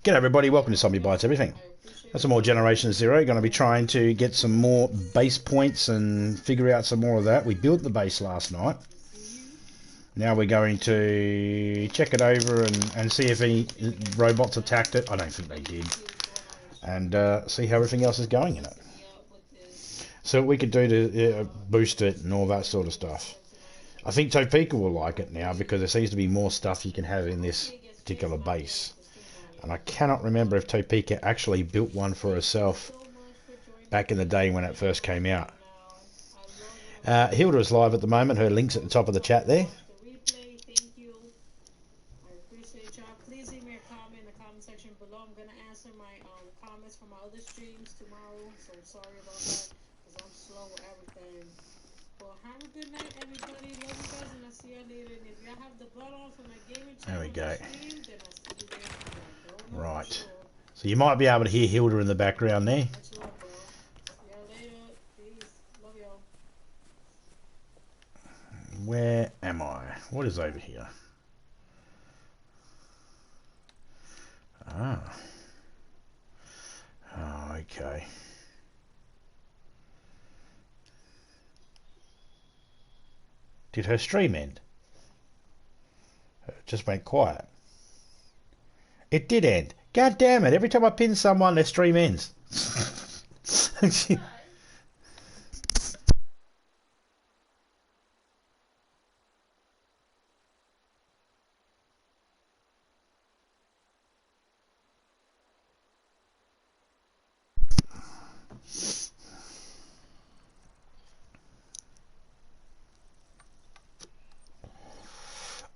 G'day everybody, welcome to Zombie Bites Everything. That's some more Generation Zero. Going to be trying to get some more base points and figure out some more of that. We built the base last night. Now we're going to check it over and see if any robots attacked it. I don't think they did. And see how everything else is going in it. So what we could do to boost it and all that sort of stuff. I think Topeka will like it now because there seems to be more stuff you can have in this particular base. And I cannot remember if Topeka actually built one for herself back in the day when it first came out. Hilda is live at the moment. Her link's at the top of the chat there. Please leave me a comment in the comment section below. I'm going to answer my comments from my other streams tomorrow. So sorry about that because I'm slow with everything. Well, have a good night, everybody. Love you guys, and I'll see you later. And if y'all have the blood on for my gaming channel, There we go. stream, then I'll see you there. Right. So you might be able to hear Hilda in the background there. Much love, bro. See y'all later. Peace. Love y'all. Where am I? What is over here? Ah. Oh, okay. Did her stream end? It just went quiet. It did end. God damn it. Every time I pin someone, their stream ends.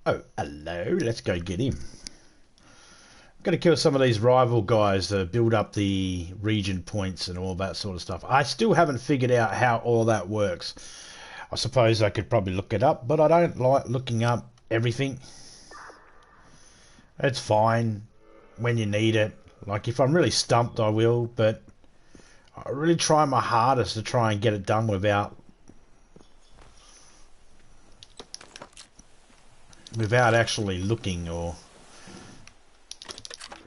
Oh, hello. Let's go get him. Got to kill some of these rival guys to build up the region points and all that sort of stuff. I still haven't figured out how all that works. I suppose I could probably look it up, but I don't like looking up everything. It's fine when you need it. Like if I'm really stumped, I will, but I really try my hardest to try and get it done without actually looking, or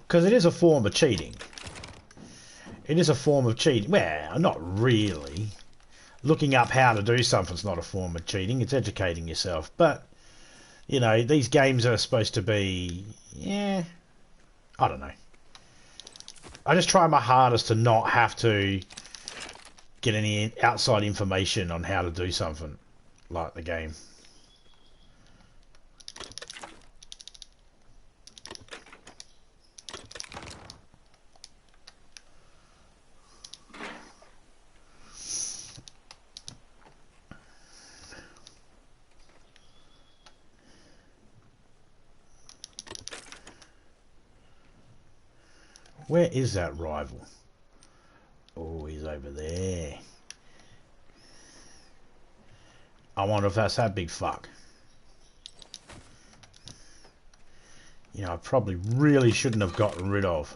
because it is a form of cheating. It is a form of cheating. Well, not really. Looking up how to do something's not a form of cheating. It's educating yourself. But, you know, these games are supposed to be, yeah, I don't know. I just try my hardest to not have to get any outside information on how to do something like the game. Where is that rival? Oh, he's over there. I wonder if that's that big fuck. You know, I probably really shouldn't have gotten rid of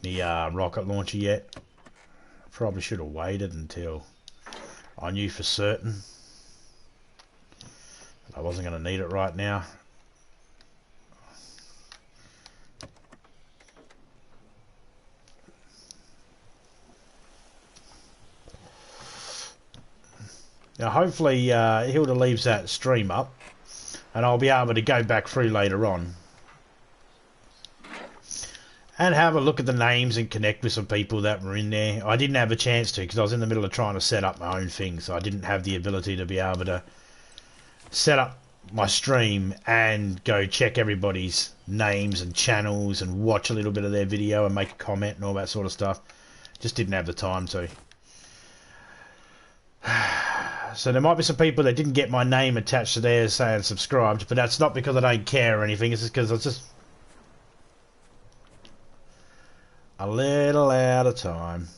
the rocket launcher yet. Probably should have waited until I knew for certain I wasn't going to need it right now. Now hopefully Hilda leaves that stream up and I'll be able to go back through later on and have a look at the names and connect with some people that were in there. I didn't have a chance to because I was in the middle of trying to set up my own thing, so I didn't have the ability to be able to set up my stream and go check everybody's names and channels and watch a little bit of their video and make a comment and all that sort of stuff. Just didn't have the time to. So there might be some people that didn't get my name attached to theirs saying subscribed, but that's not because I don't care or anything. It's just because I was just a little out of time.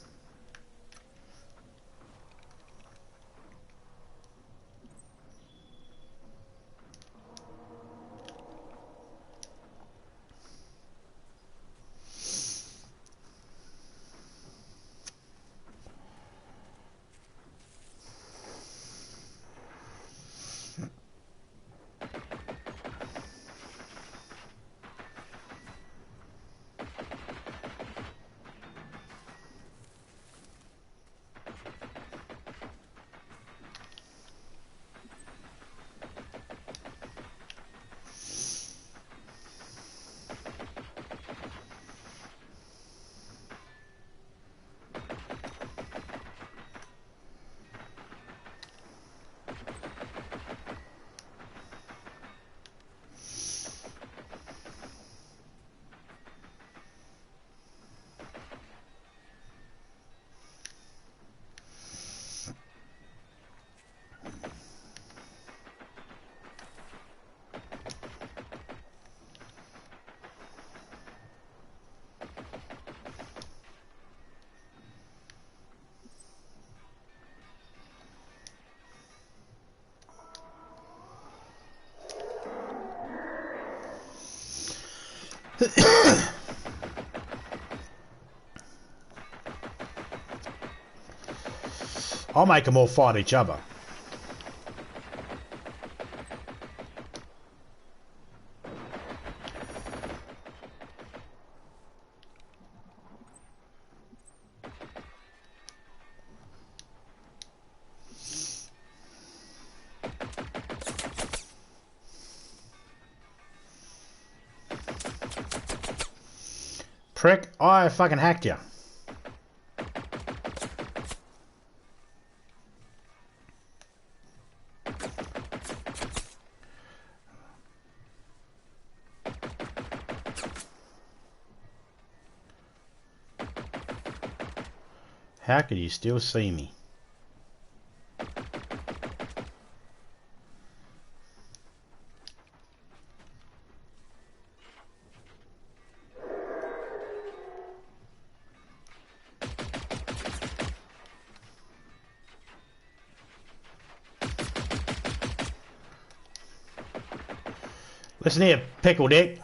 I'll make them all fight each other. Prick, I fucking hacked you. How could you still see me? Listen here, pickle dick.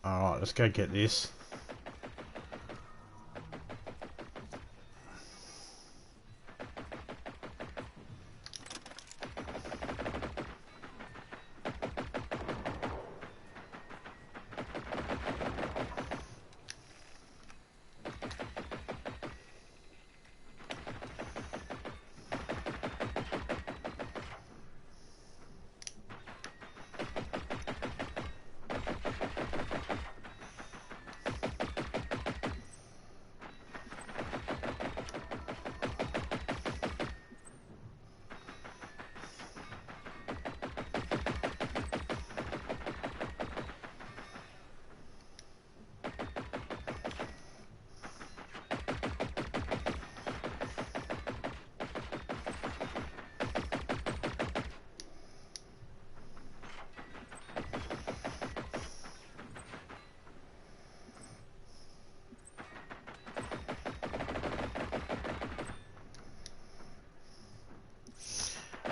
Alright, let's go get this.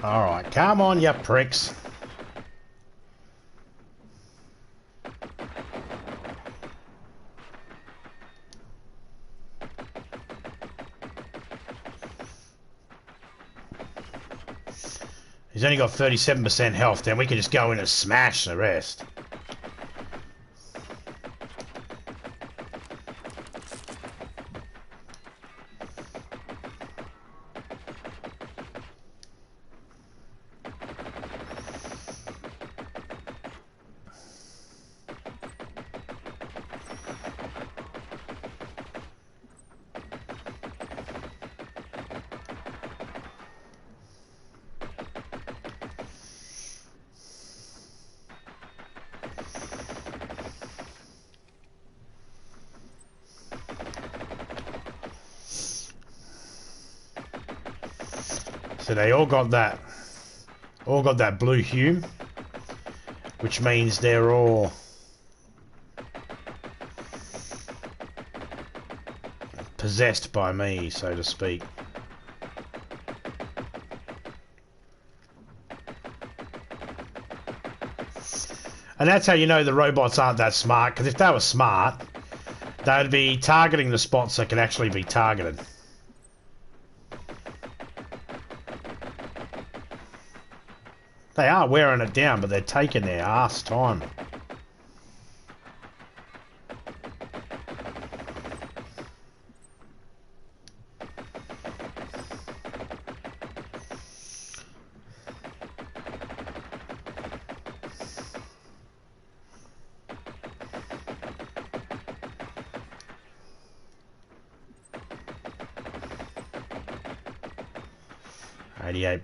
Alright, come on, you pricks. He's only got 37% health, then we can just go in and smash the rest. So they all got that blue hue, which means they're all possessed by me, so to speak. And that's how you know the robots aren't that smart, because if they were smart, they'd be targeting the spots that can actually be targeted. They are wearing it down, but they're taking their ass time.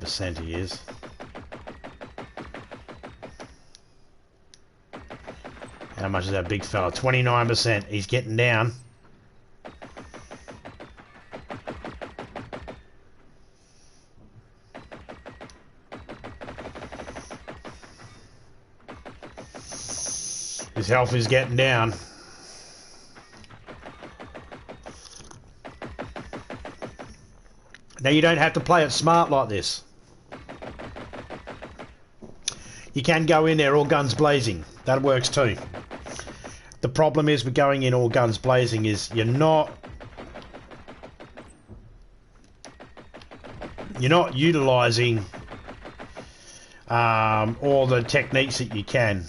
%, he is. How much is that big fella? 29%. He's getting down. His health is getting down. Now you don't have to play it smart like this. You can go in there all guns blazing. That works too. The problem is with going in all guns blazing is you're not utilising all the techniques that you can.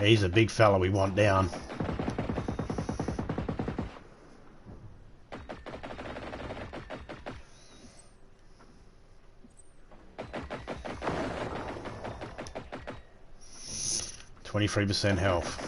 He's a big fella we want down. %, health.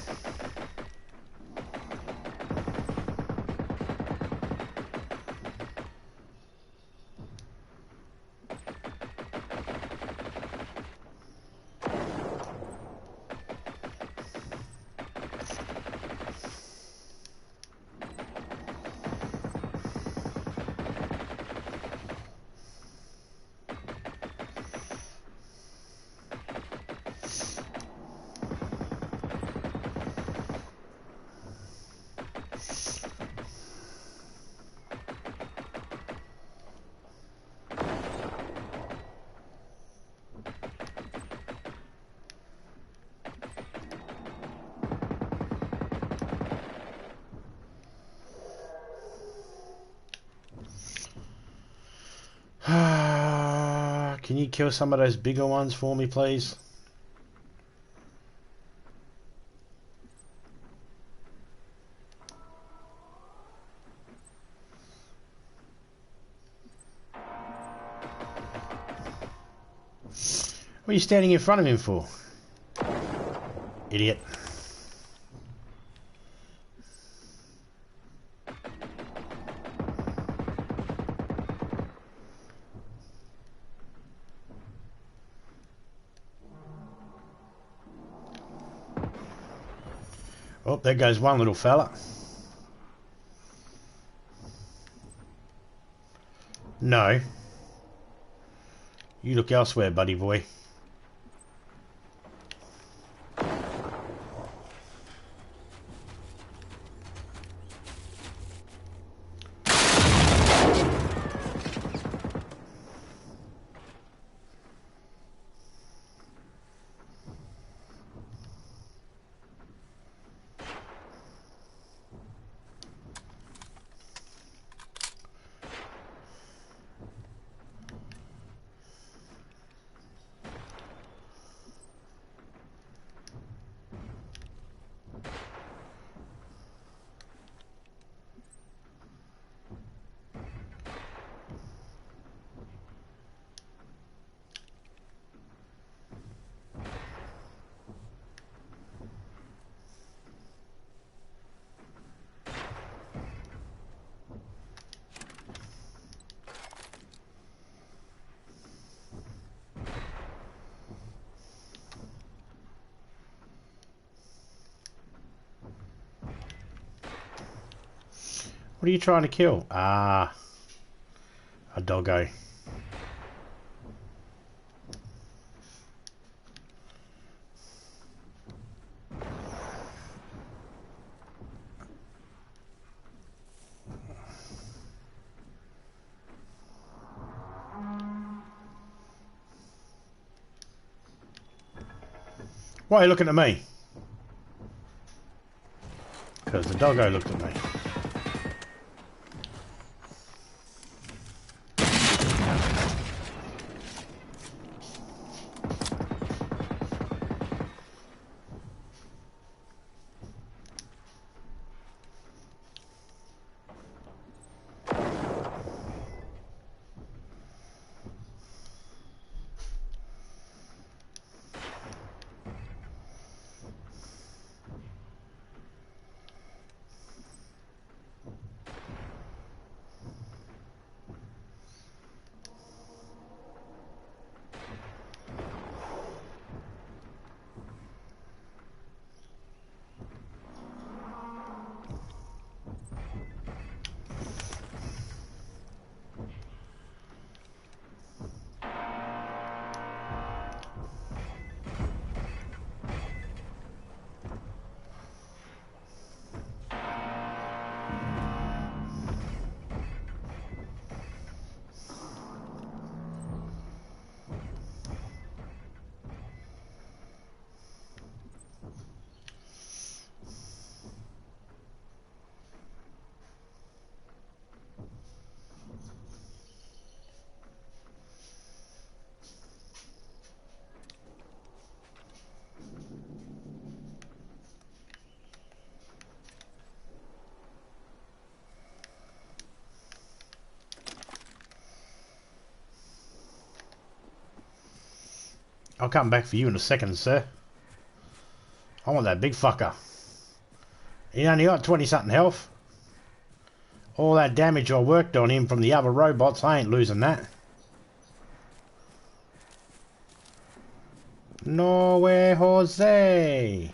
Can you kill some of those bigger ones for me, please? What are you standing in front of him for? Idiot. Oh, there goes one little fella. No. You look elsewhere, buddy boy. What are you trying to kill? Ah, a doggo. Why are you looking at me? Because the doggo looked at me. I'll come back for you in a second, sir. I want that big fucker. He only got 20-something health. All that damage I worked on him from the other robots, I ain't losing that. No way, Jose.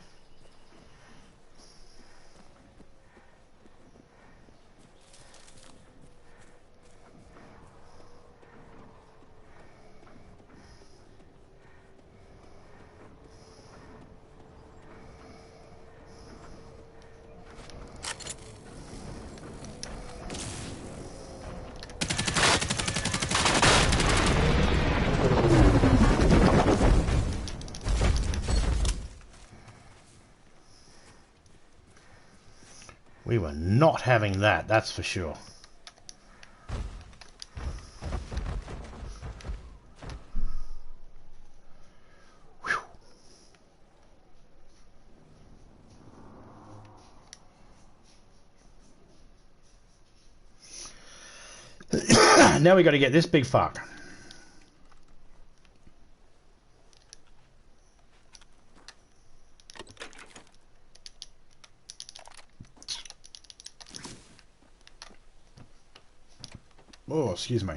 We were not having that, that's for sure. Now we got to get this big fuck. Oh, excuse me.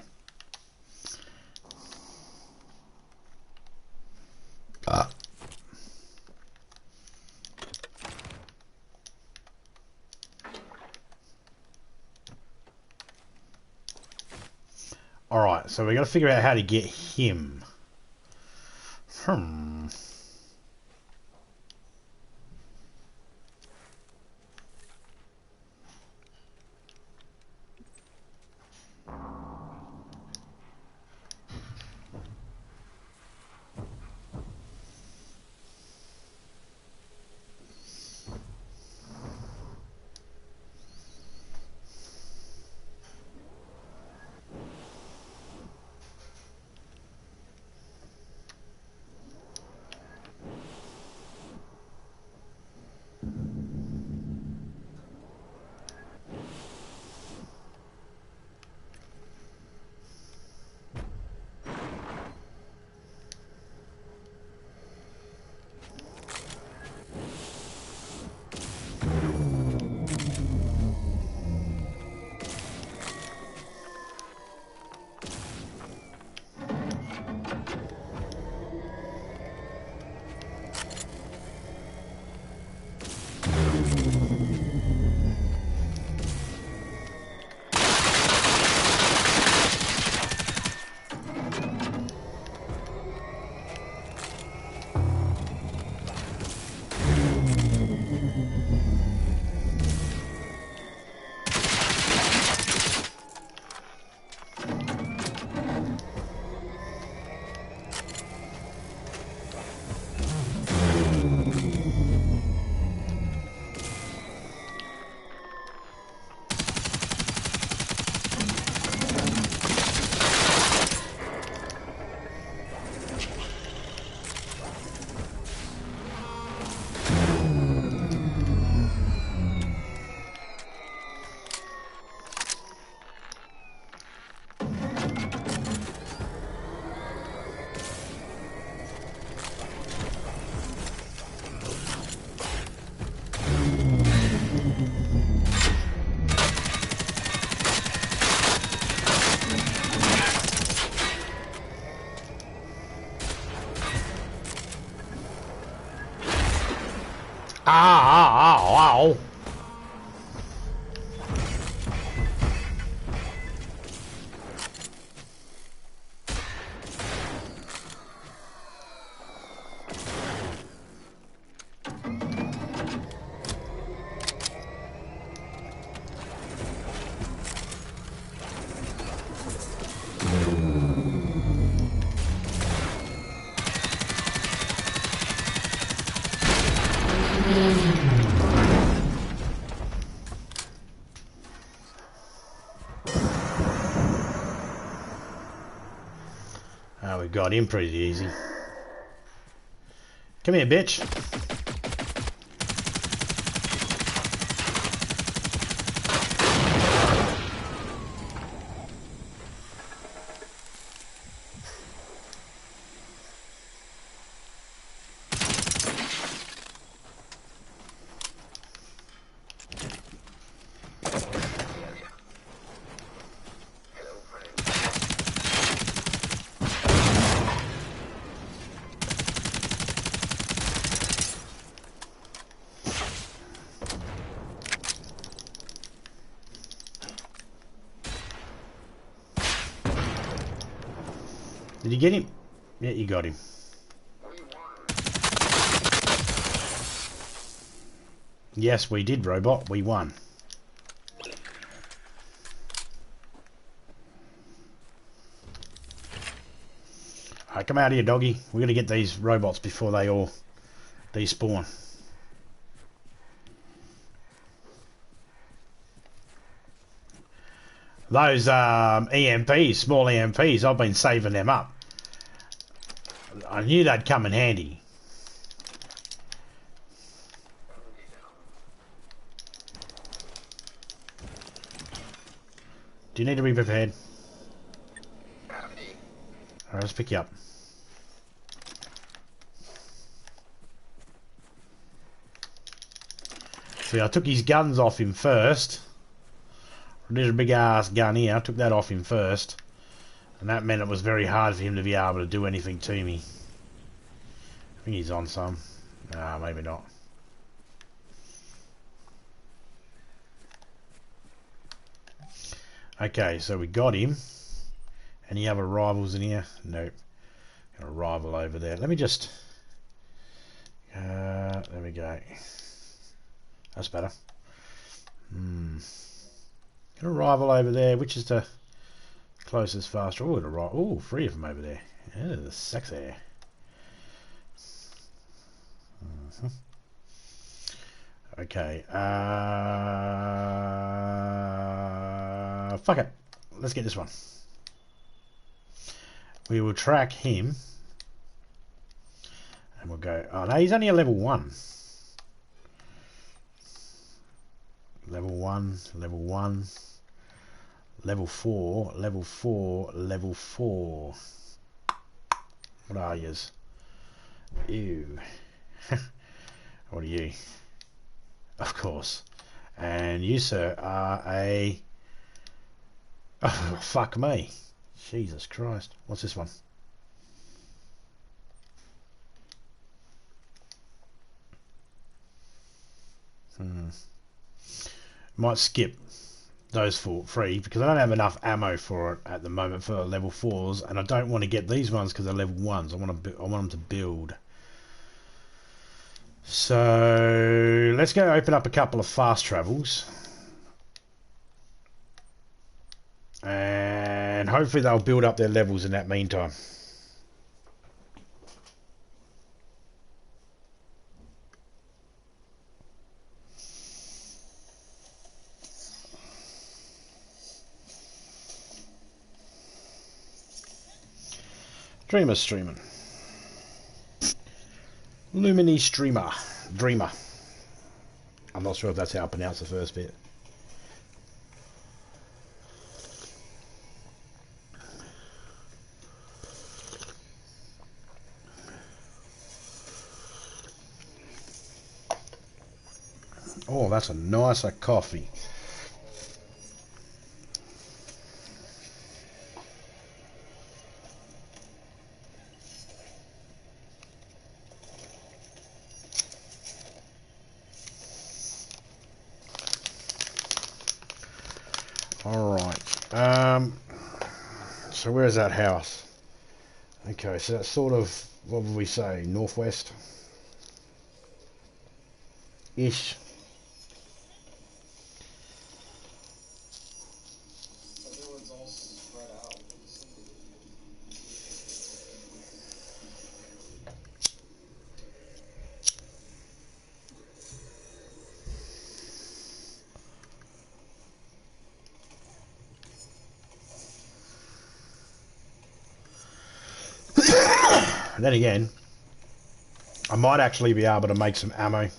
Alright, so we got to figure out how to get him. Ow! Oh, we got him pretty easy. Come here, bitch. Did you get him? Yeah, you got him. Yes, we did, robot. We won. Alright, come out here, doggy. We're going to get these robots before they all despawn. Those EMPs, small EMPs, I've been saving them up. I knew they'd come in handy. Do you need to be prepared? Alright, let's pick you up. See, I took his guns off him first. There's a big ass gun here. I took that off him first. And that meant it was very hard for him to be able to do anything to me. I think he's on some. Nah, maybe not. Okay, so we got him. Any other rivals in here? Nope. Got a rival over there. Let me just... there we go. That's better. Got a rival over there. Which is the closest faster? Oh, got a rival. Oh, 3 of them over there. Yeah, the sexy. Okay. Fuck it. Let's get this one. We will track him. And we'll go... Oh, no, he's only a level 1. Level 1, level 1. Level 4, level 4, level 4. What are yous? Ew. What are you? Of course. And you, sir, are a... Oh, fuck me. Jesus Christ. What's this one? Might skip those for free because I don't have enough ammo for it at the moment for level 4s, and I don't want to get these ones because they're level 1s. I want them to build. So let's go open up a couple of fast travels, and hopefully they'll build up their levels in that meantime. Dreamer streaming. Lumini streamer. Dreamer. I'm not sure if that's how I pronounce the first bit. Oh, that's a nicer coffee. so where is that house? Okay, so that's sort of, what would we say, northwest ish. Everyone's all spread out. Then again, I might actually be able to make some ammo.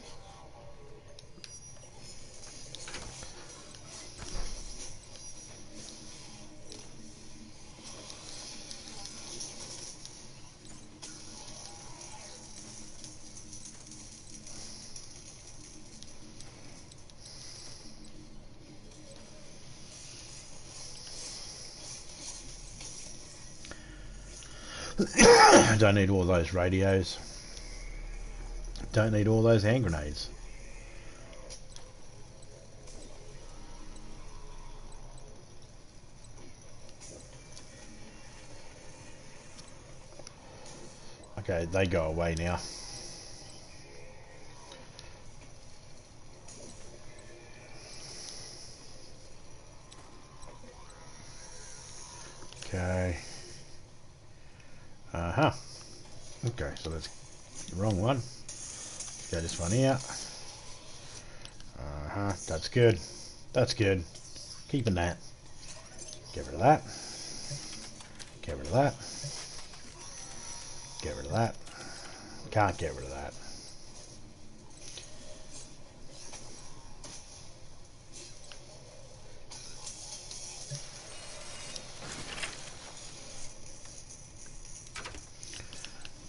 I don't need all those radios. Don't need all those hand grenades. Okay, they go away now. Okay. Uh-huh. Okay, so that's the wrong one. Let's go this one here. Uh-huh, that's good. That's good. Keeping that. Get rid of that. Get rid of that. Get rid of that. Can't get rid of that.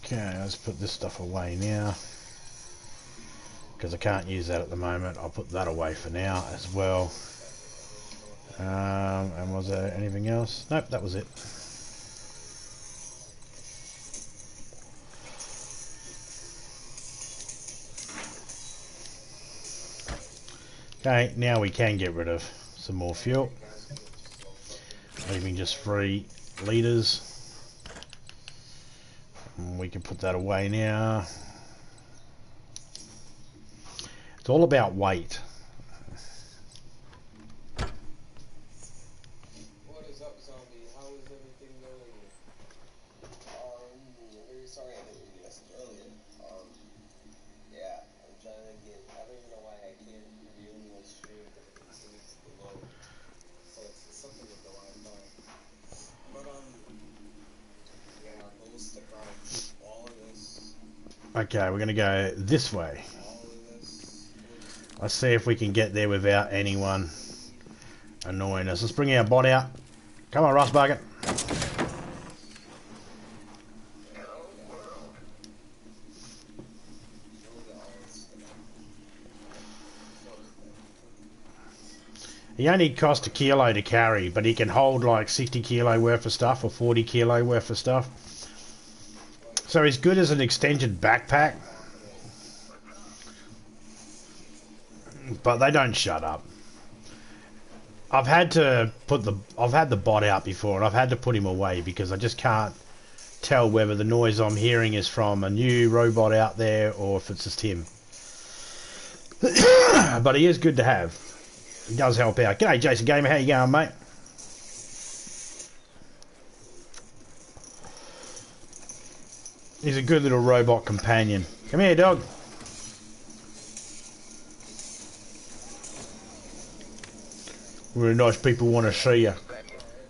Okay, let's put this stuff away now. Because I can't use that at the moment. I'll put that away for now as well. And was there anything else? Nope, that was it. Okay, now we can get rid of some more fuel. Leaving just 3 litres. And we can put that away now. It's all about weight. What is up, zombie? How is everything going? Very sorry I didn't read your message earlier. Yeah, I'm trying to get. I don't even know why I can't review anyone stream because it continues to load. So it's something with the Wi-Fi. But yeah, we'll stick on all of this. Okay, we're gonna go this way. Let's see if we can get there without anyone annoying us. Let's bring our bot out. Come on, Rust Bucket. He only cost a kilo to carry, but he can hold like 60 kilo worth of stuff or 40 kilo worth of stuff. So he's good as an extended backpack. But they don't shut up. I've had the bot out before, and I've had to put him away because I just can't tell whether the noise I'm hearing is from a new robot out there or if it's just him. But he is good to have. He does help out. G'day, Jason Gamer. How you going, mate? He's a good little robot companion. Come here, dog. Really nice people want to see you.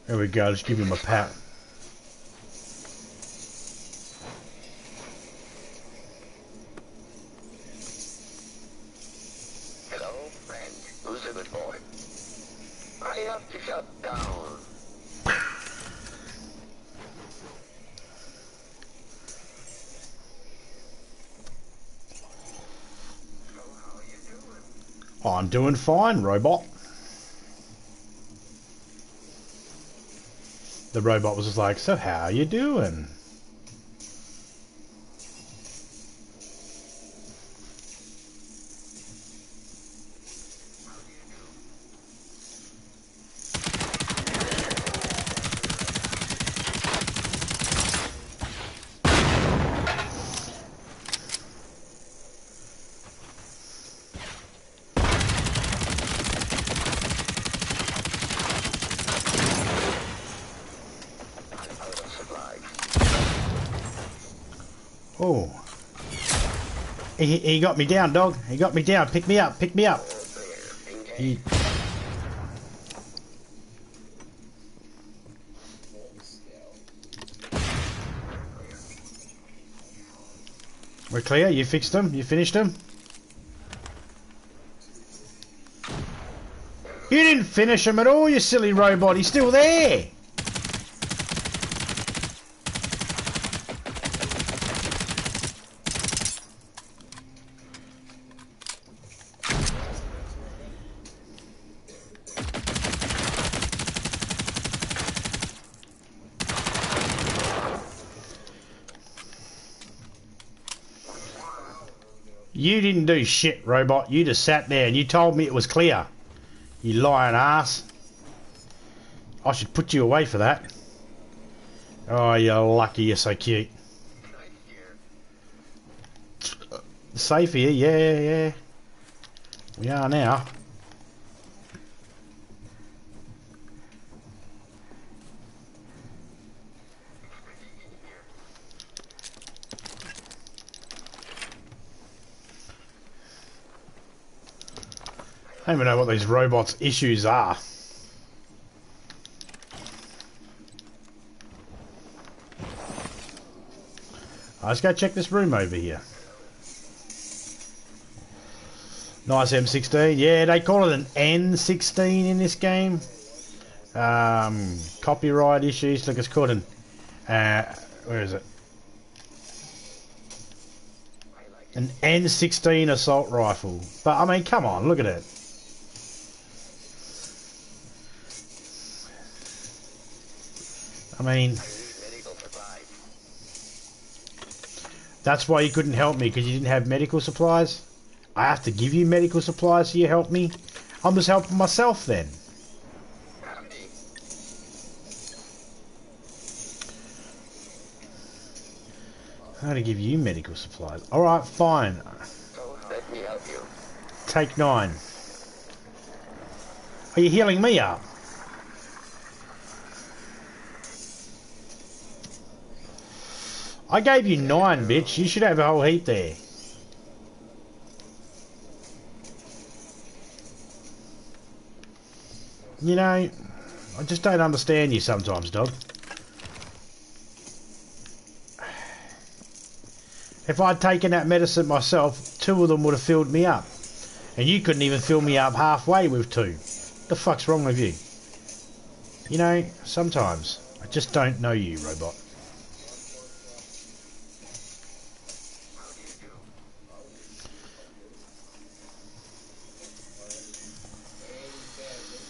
There we go. Let's give him a pat. Hello, friend. Who's a good boy? I have to shut down. So how are you doing? Oh, I'm doing fine, robot. The robot was just like, so how are you doing? Oh. He got me down, dog. He got me down. Pick me up. Pick me up. He... We're clear. You fixed him. You finished him. You didn't finish him at all, you silly robot. He's still there. You didn't do shit, robot. You just sat there and you told me it was clear. You lying ass. I should put you away for that. Oh, you're lucky you're so cute. Safe here, yeah. We are now. I don't even know what these robots' issues are. Let's go check this room over here. Nice M16. Yeah, they call it an N16 in this game. Copyright issues. Look, it's called an... where is it? An N16 assault rifle. But, I mean, come on, look at it. I mean, that's why you couldn't help me, because you didn't have medical supplies. I have to give you medical supplies so you help me. I'm just helping myself then. How to give you medical supplies? Alright, fine. Let me help you. Take 9. Are you healing me up? I gave you 9, bitch. You should have a whole heap there. You know, I just don't understand you sometimes, dog. If I'd taken that medicine myself, 2 of them would have filled me up. And you couldn't even fill me up halfway with 2. The fuck's wrong with you? You know, sometimes I just don't know you, robot.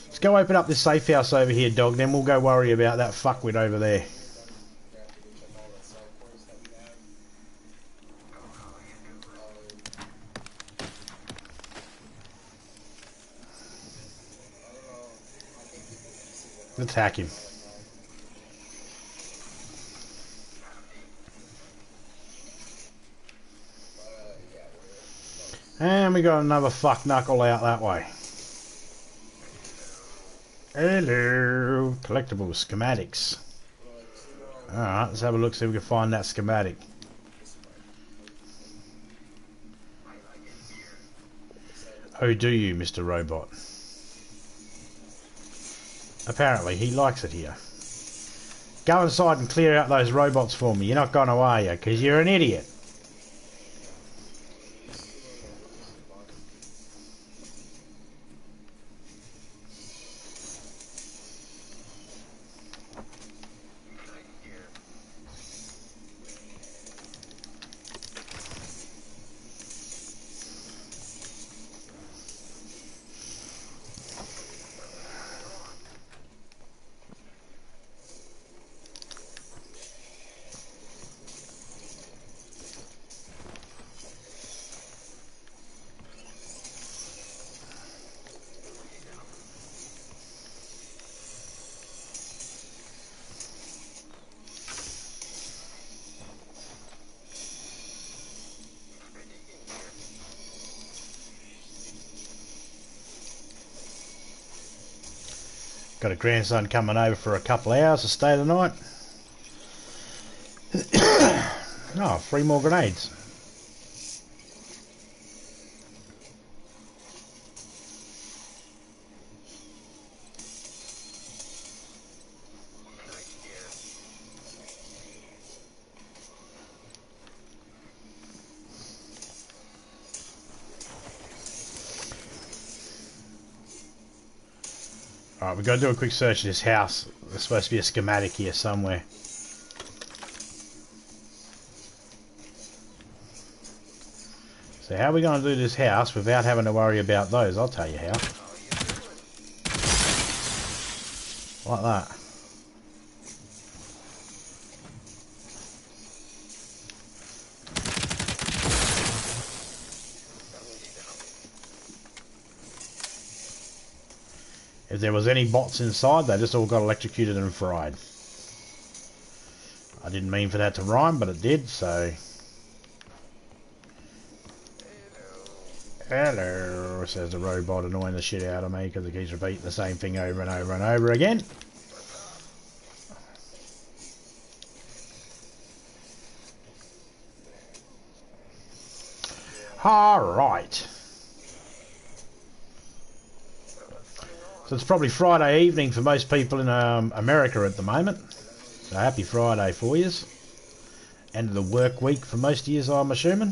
Let's go open up this safe house over here, dog, then we'll go worry about that fuckwit over there. Let's hack him. And we got another fuck knuckle out that way. Hello, collectible schematics. Alright, let's have a look, see if we can find that schematic. Oh, do you, Mr. Robot? Apparently, he likes it here. Go inside and clear out those robots for me. You're not gonna, are you? Because you're an idiot. Got a grandson coming over for a couple of hours to stay the night. Oh, 3 more grenades. Alright, we've got to do a quick search of this house. There's supposed to be a schematic here somewhere. So how are we going to do this house without having to worry about those? I'll tell you how. Like that. If there was any bots inside, they just all got electrocuted and fried. I didn't mean for that to rhyme, but it did, so... Hello, says the robot, annoying the shit out of me because it keeps repeating the same thing over and over and over again. Alright. So it's probably Friday evening for most people in America at the moment. So happy Friday for yous. End of the work week for most of yous, I'm assuming.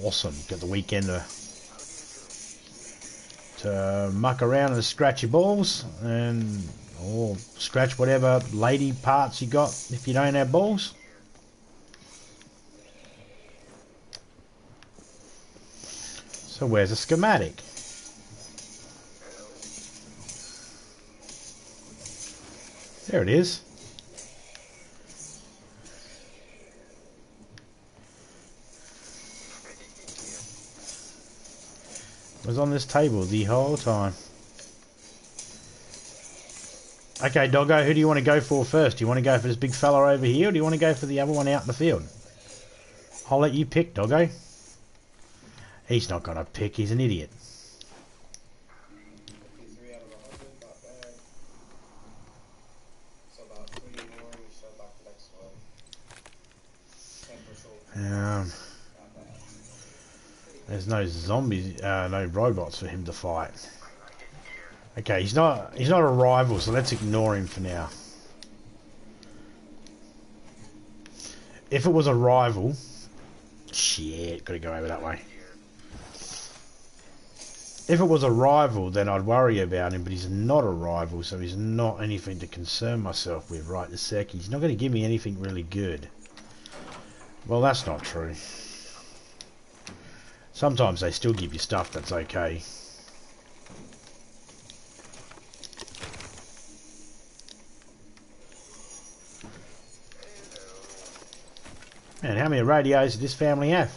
Awesome. Got the weekend to muck around and scratch your balls and or scratch whatever lady parts you got if you don't have balls. So where's the schematic? There it is. It was on this table the whole time. Okay, doggo, who do you want to go for first? Do you want to go for this big fella over here, or do you want to go for the other one out in the field? I'll let you pick, doggo. He's not going to pick, he's an idiot. There's no zombies, no robots for him to fight. Okay, he's not a rival, so let's ignore him for now. If it was a rival, shit, gotta go over that way. If it was a rival, then I'd worry about him, but he's not a rival, so he's not anything to concern myself with right this sec. He's not going to give me anything really good. Well, that's not true. Sometimes they still give you stuff that's okay. Man, how many radios did this family have?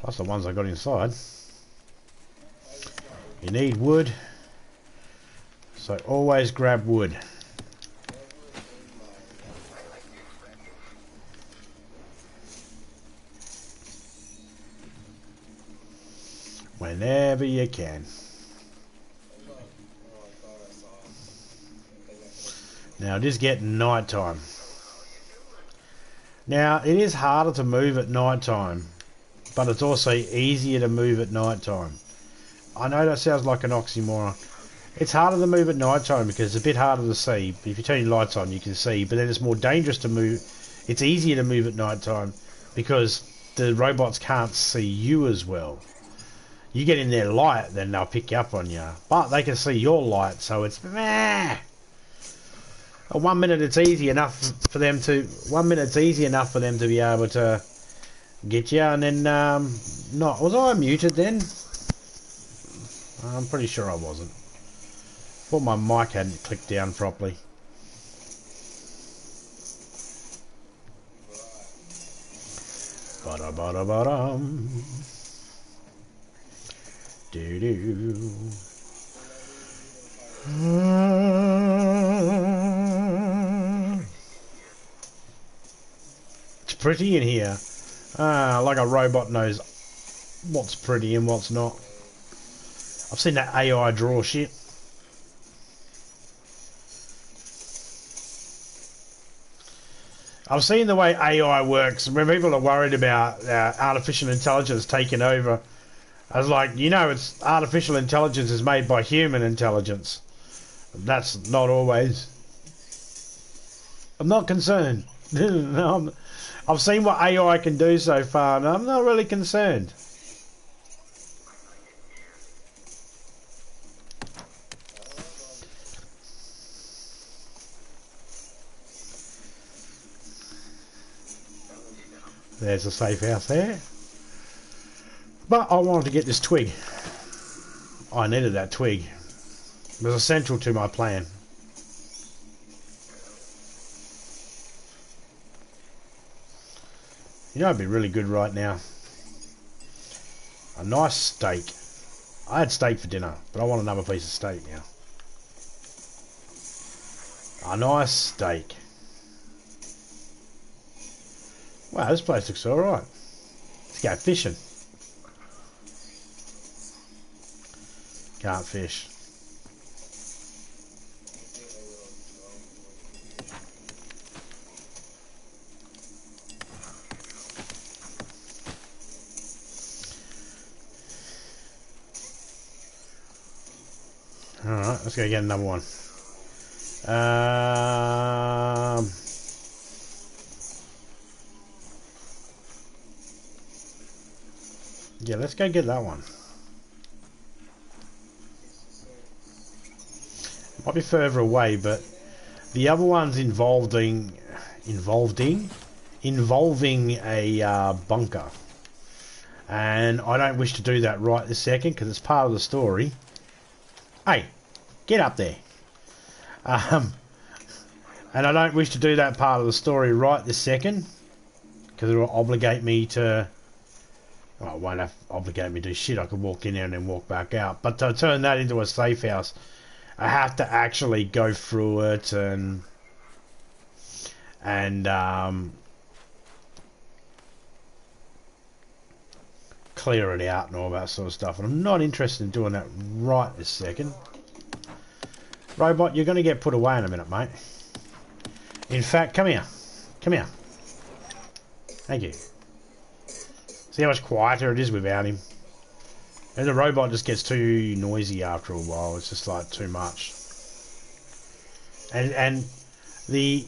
Plus the ones I got inside. You need wood, so always grab wood. Whenever you can. Now it is getting night time. Now it is harder to move at night time, but it's also easier to move at night time. I know that sounds like an oxymoron. It's harder to move at night time because it's a bit harder to see. If you turn your lights on, you can see, but then it's more dangerous to move. It's easier to move at night time because the robots can't see you as well. You get in their light, then they'll pick you up on you. But they can see your light, so it's meh. 1 minute it's easy enough for them to. 1 minute's easy enough for them to be able to get you, and then not. Was I muted then? I'm pretty sure I wasn't. Thought my mic hadn't clicked down properly. Ba-da-ba-da-ba-dum. Do-do. It's pretty in here. Like a robot knows what's pretty and what's not. I've seen that AI draw shit. I've seen the way AI works. When people are worried about artificial intelligence taking over, I was like, you know, it's artificial intelligence is made by human intelligence. That's not always. I'm not concerned. No, I've seen what AI can do so far, and I'm not really concerned. There's a safe house there. But I wanted to get this twig. I needed that twig. It was essential to my plan. You know, it'd be really good right now. A nice steak. I had steak for dinner, but I want another piece of steak now. A nice steak. Wow, this place looks alright. Let's go fishing. Can't fish. Alright, let's go get another one. Yeah, let's go get that one. Might be further away, but the other one's involving a bunker, and I don't wish to do that right this second because it's part of the story. Hey, get up there. And I don't wish to do that part of the story right this second because it will obligate me to. Well, it won't have obligate me to do shit. I could walk in there and then walk back out. But to turn that into a safe house, I have to actually go through it and clear it out and all that sort of stuff. And I'm not interested in doing that right this second. Robot, you're going to get put away in a minute, mate. In fact, come here. Come here. Thank you. See how much quieter it is without him? And the robot just gets too noisy after a while. It's just like too much. And the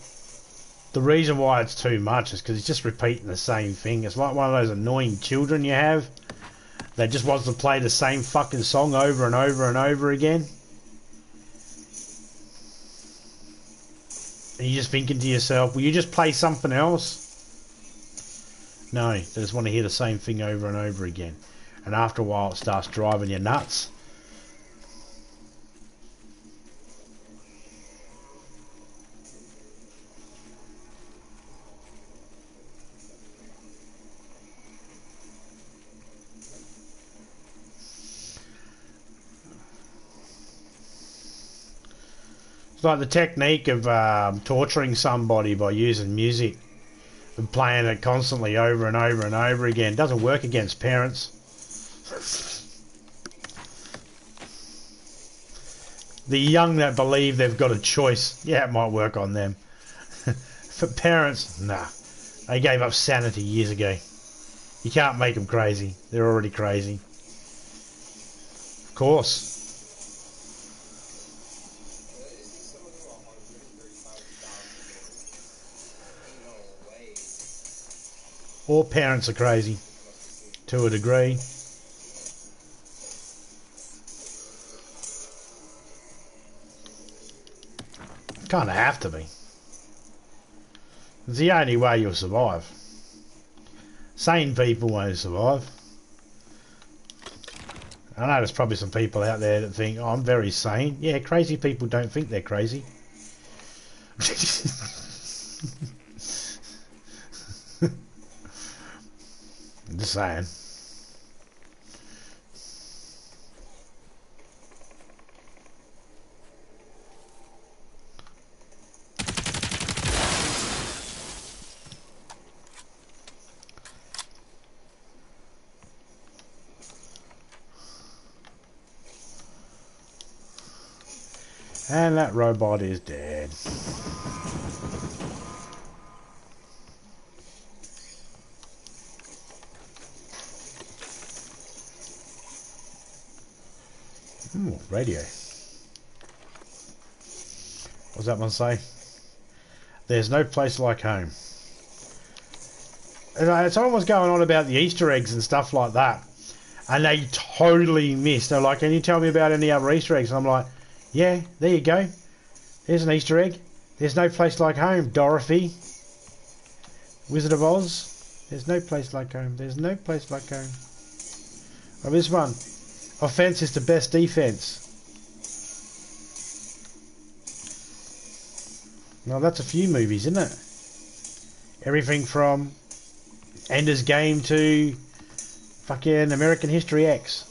reason why it's too much is because it's just repeating the same thing. It's like one of those annoying children you have that just wants to play the same fucking song over and over and over again. And you're just thinking to yourself, will you just play something else? No, they just want to hear the same thing over and over again. And after a while it starts driving you nuts. It's like the technique of torturing somebody by using music and playing it constantly over and over and over again. It doesn't work against parents. The young that believe they've got a choice, yeah, it might work on them. For parents, nah. They gave up sanity years ago. You can't make them crazy. They're already crazy. Of course. All parents are crazy, to a degree. Kind of have to be. It's the only way you'll survive. Sane people won't survive. I know there's probably some people out there that think, oh, I'm very sane. Yeah, crazy people don't think they're crazy. I'm just saying. And that robot is dead. Ooh, radio. What's that one say? There's no place like home. And someone was going on about the Easter eggs and stuff like that, and they totally missed. They're like, can you tell me about any other Easter eggs? And I'm like, yeah, there you go. There's an Easter egg. There's no place like home, Dorothy. Wizard of Oz. There's no place like home. There's no place like home. Oh, this one. Offense is the best defense. Now that's a few movies, isn't it? Everything from Ender's Game to fucking American History X.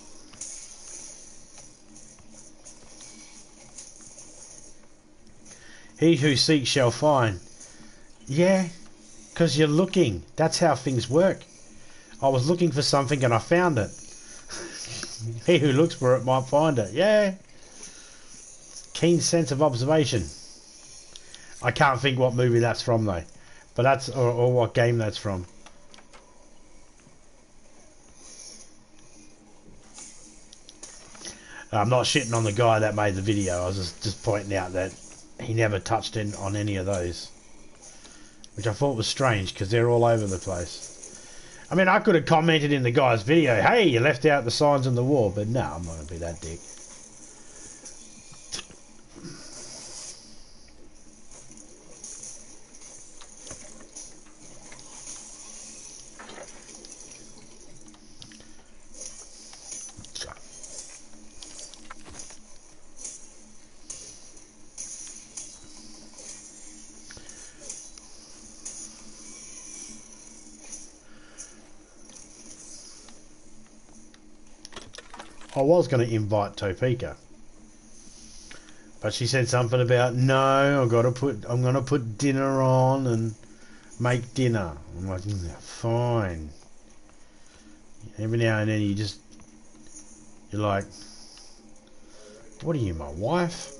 He who seeks shall find. Yeah, because you're looking. That's how things work. I was looking for something and I found it. He who looks for it might find it. Yeah. Keen sense of observation. I can't think what movie that's from though. But that's, or what game that's from. I'm not shitting on the guy that made the video. I was just pointing out that he never touched in on any of those. Which I thought was strange because they're all over the place. I mean, I could have commented in the guy's video, hey, you left out the signs on the wall. But no, I'm not going to be that dick. I was going to invite Topeka, but she said something about no. I'm going to put dinner on and make dinner. I'm like, fine. Every now and then you're like, what are you, my wife?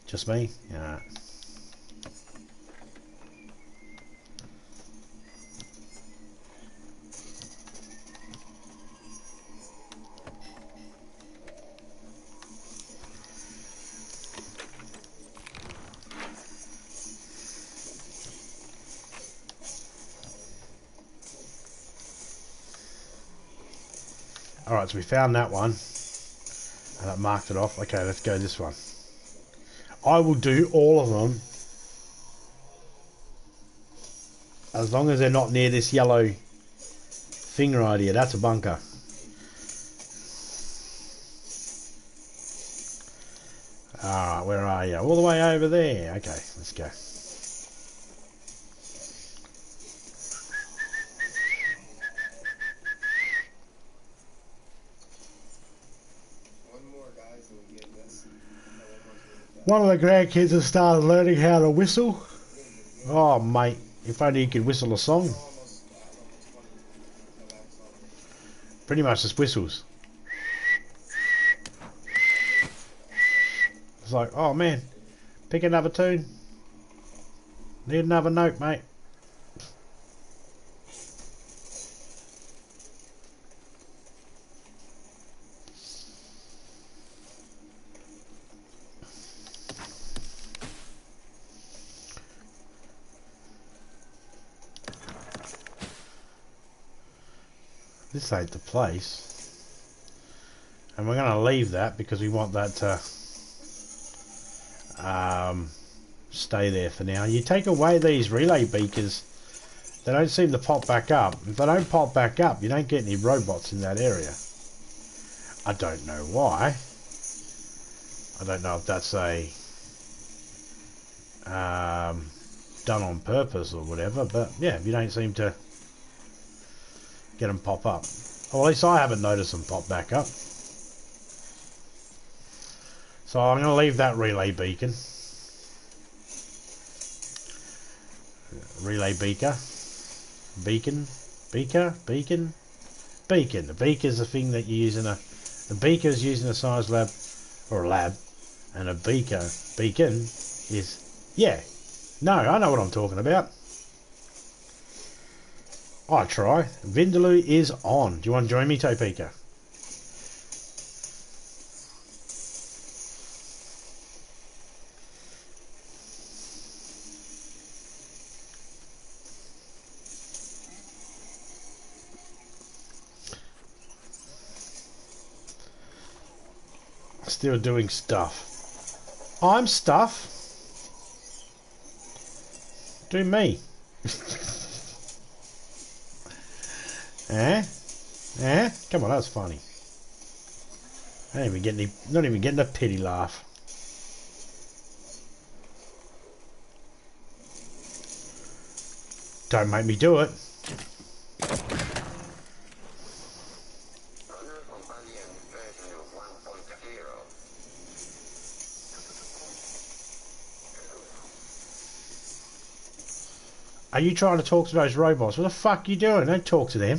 Just me? Yeah. Alright, so we found that one. And I marked it off. Okay, let's go this one. I will do all of them. As long as they're not near this yellow thing right here. That's a bunker. Alright, where are you? All the way over there. Okay, let's go. One of the grandkids has started learning how to whistle. Oh, mate, if only you could whistle a song. Pretty much just whistles. It's like, oh man, pick another tune. Need another note, mate. This ain't the place, and we're going to leave that because we want that to stay there for now. You take away these relay beakers, they don't seem to pop back up. If they don't pop back up, you don't get any robots in that area. I don't know why. I don't know if that's a done on purpose or whatever, but yeah, you don't seem to get them pop up. Well, at least I haven't noticed them pop back up. So I'm going to leave that relay beacon. Relay beaker. Beacon. Beaker. Beacon. Beacon. The beaker is the thing that you use in a... The beaker is used in a science lab. Or a lab. And a beaker. Beacon is... Yeah. No, I know what I'm talking about. I try. Vindaloo is on. Do you want to join me, Topeka? Still doing stuff. I'm stuff. Do me. Eh? Eh? Come on, that was funny. I ain't even getting not even getting a pity laugh. Don't make me do it. Are you trying to talk to those robots? What the fuck are you doing? Don't talk to them.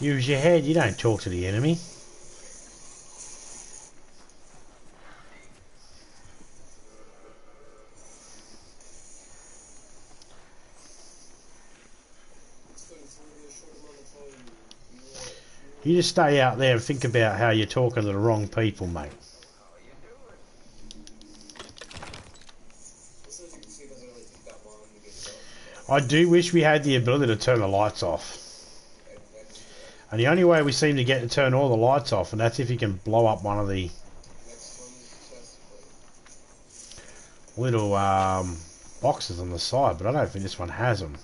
Use your head. You don't talk to the enemy. You just stay out there and think about how you're talking to the wrong people, mate. I do wish we had the ability to turn the lights off. And the only way we seem to get to turn all the lights off, and that's if you can blow up one of the little boxes on the side, but I don't think this one has them.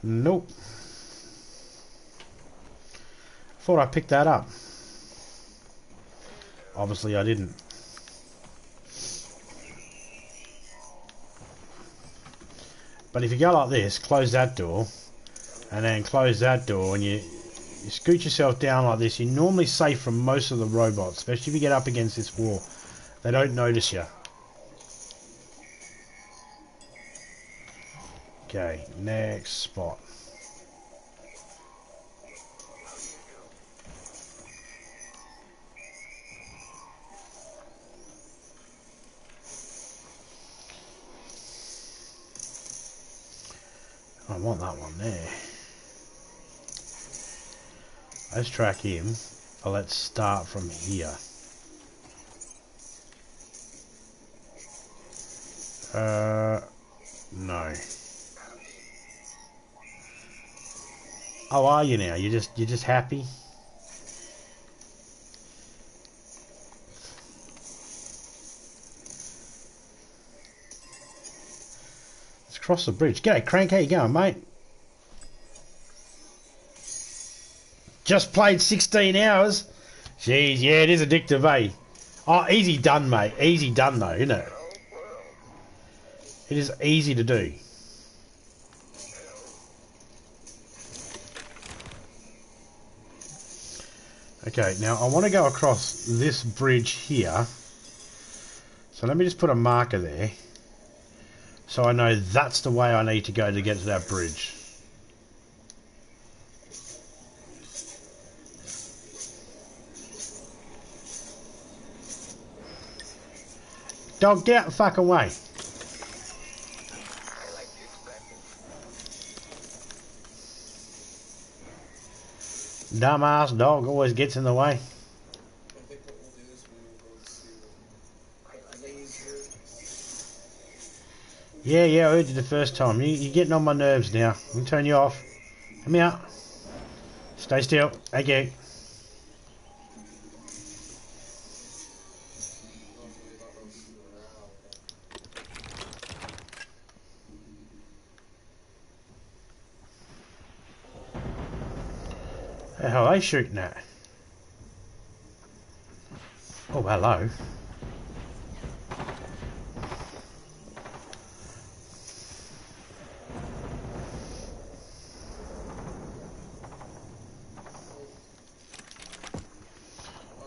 Nope. Thought I picked that up. Obviously I didn't. But if you go like this, close that door, and then close that door, and you scoot yourself down like this, you're normally safe from most of the robots, especially if you get up against this wall. They don't notice you. Okay, next spot. I want that one there. Let's track him, but let's start from here. No. How are you now? You're just happy? Let's cross the bridge. G'day, Crank. How you going, mate? Just played 16 hours. Jeez, yeah, it is addictive, eh? Oh, easy done, mate. Easy done, though, isn't it? It is easy to do. Okay, now I want to go across this bridge here. So let me just put a marker there. So I know that's the way I need to go to get to that bridge. Dog, get out the fucking way. Dumbass dog always gets in the way. Yeah, I heard you the first time. You're getting on my nerves now. I'm going to turn you off. Come out. Stay still. Okay. The hell are they shooting at? Oh, hello.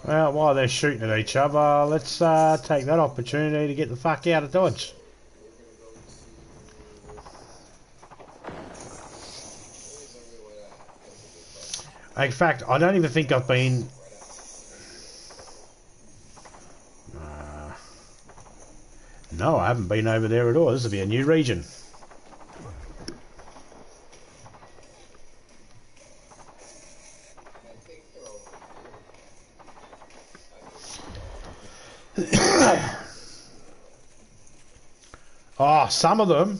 Well, while they're shooting at each other, let's take that opportunity to get the fuck out of Dodge. In fact, I don't even think I've been... No, I haven't been over there at all. This will be a new region. some of them.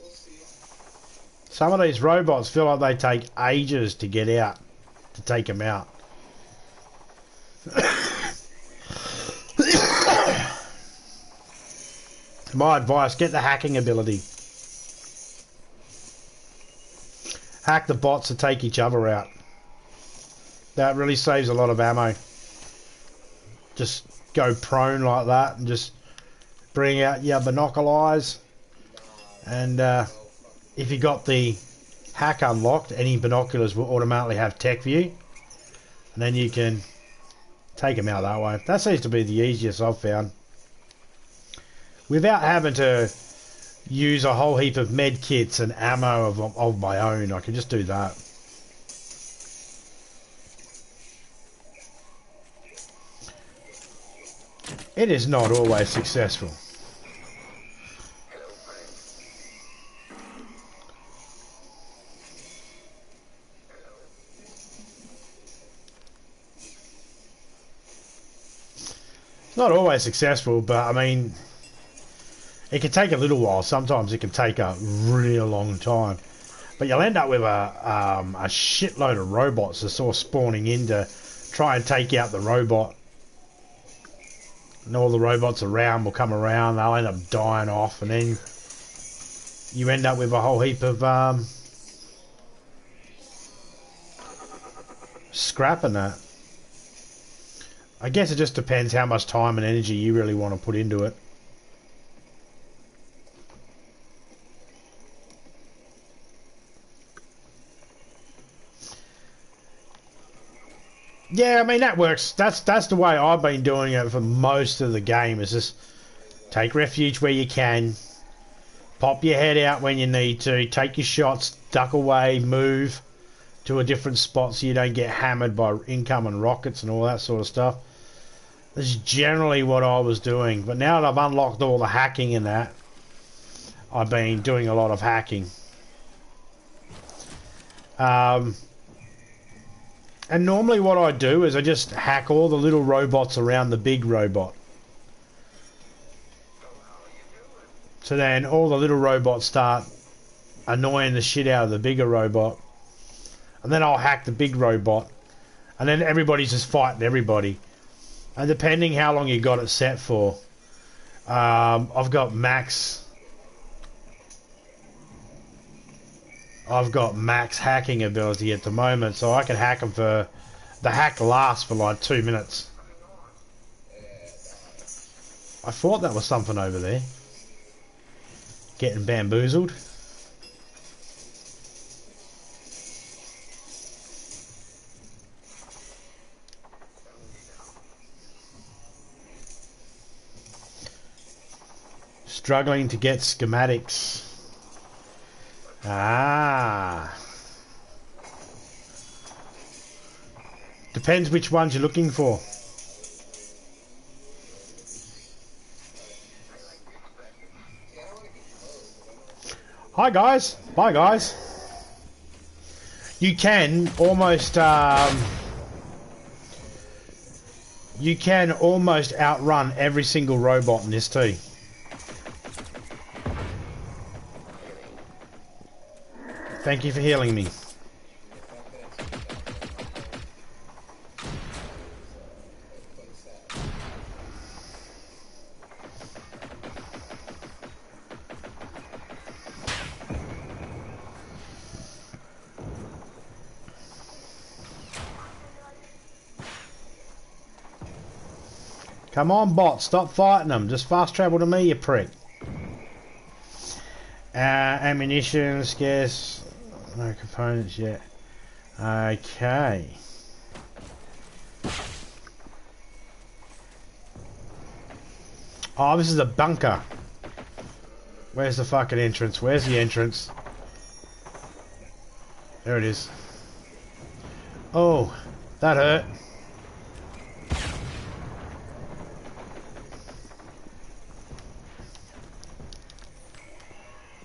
We'll see. Some of these robots feel like they take ages to get out, to take them out. My advice, get the hacking ability. Hack the bots to take each other out. That really saves a lot of ammo. Just go prone like that and just bring out your binocular eyes. And if you got the hack unlocked, any binoculars will automatically have tech view. And then you can take them out that way. That seems to be the easiest I've found. Without having to use a whole heap of med kits and ammo of my own, I can just do that. It is not always successful. It's not always successful, but I mean, it can take a little while. Sometimes it can take a real long time. But you'll end up with a shitload of robots that sort of spawning in to try and take out the robot. And all the robots around will come around. They'll end up dying off. And then you end up with a whole heap of scrap and that. I guess it just depends how much time and energy you really want to put into it. Yeah, I mean, that works. That's the way I've been doing it for most of the game, is just take refuge where you can, pop your head out when you need to, take your shots, duck away, move to a different spot so you don't get hammered by incoming rockets and all that sort of stuff. This is generally what I was doing, but now that I've unlocked all the hacking and that, I've been doing a lot of hacking. And normally what I do is I just hack all the little robots around the big robot. So then all the little robots start annoying the shit out of the bigger robot. And then I'll hack the big robot. And then everybody's just fighting everybody. And depending how long you got it set for, I've got max hacking ability at the moment, so I can hack them for... The hack lasts for like 2 minutes. I thought that was something over there. Getting bamboozled. Struggling to get schematics. Ah. Depends which ones you're looking for. Hi guys. Bye guys. You can almost outrun every single robot in this too. Thank you for healing me. Come on, bot, stop fighting them. Just fast travel to me, you prick. Ammunition, scarce. No components yet. Okay. Oh, this is a bunker. Where's the fucking entrance? Where's the entrance? There it is. Oh, that hurt.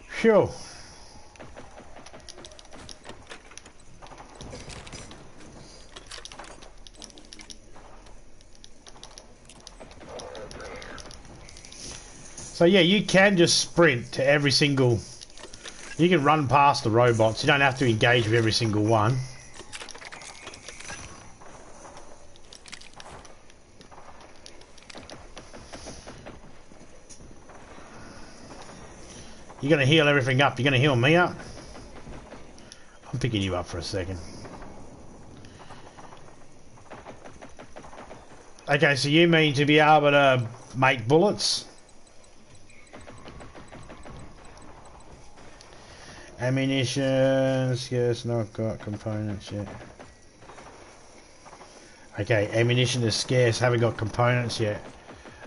Phew. So yeah, you can just sprint to every single... You can run past the robots. You don't have to engage with every single one. You're going to heal everything up. You're going to heal me up? I'm picking you up for a second. Okay, so you mean to be able to make bullets? Ammunition, scarce, not got components yet. Okay, ammunition is scarce, haven't got components yet.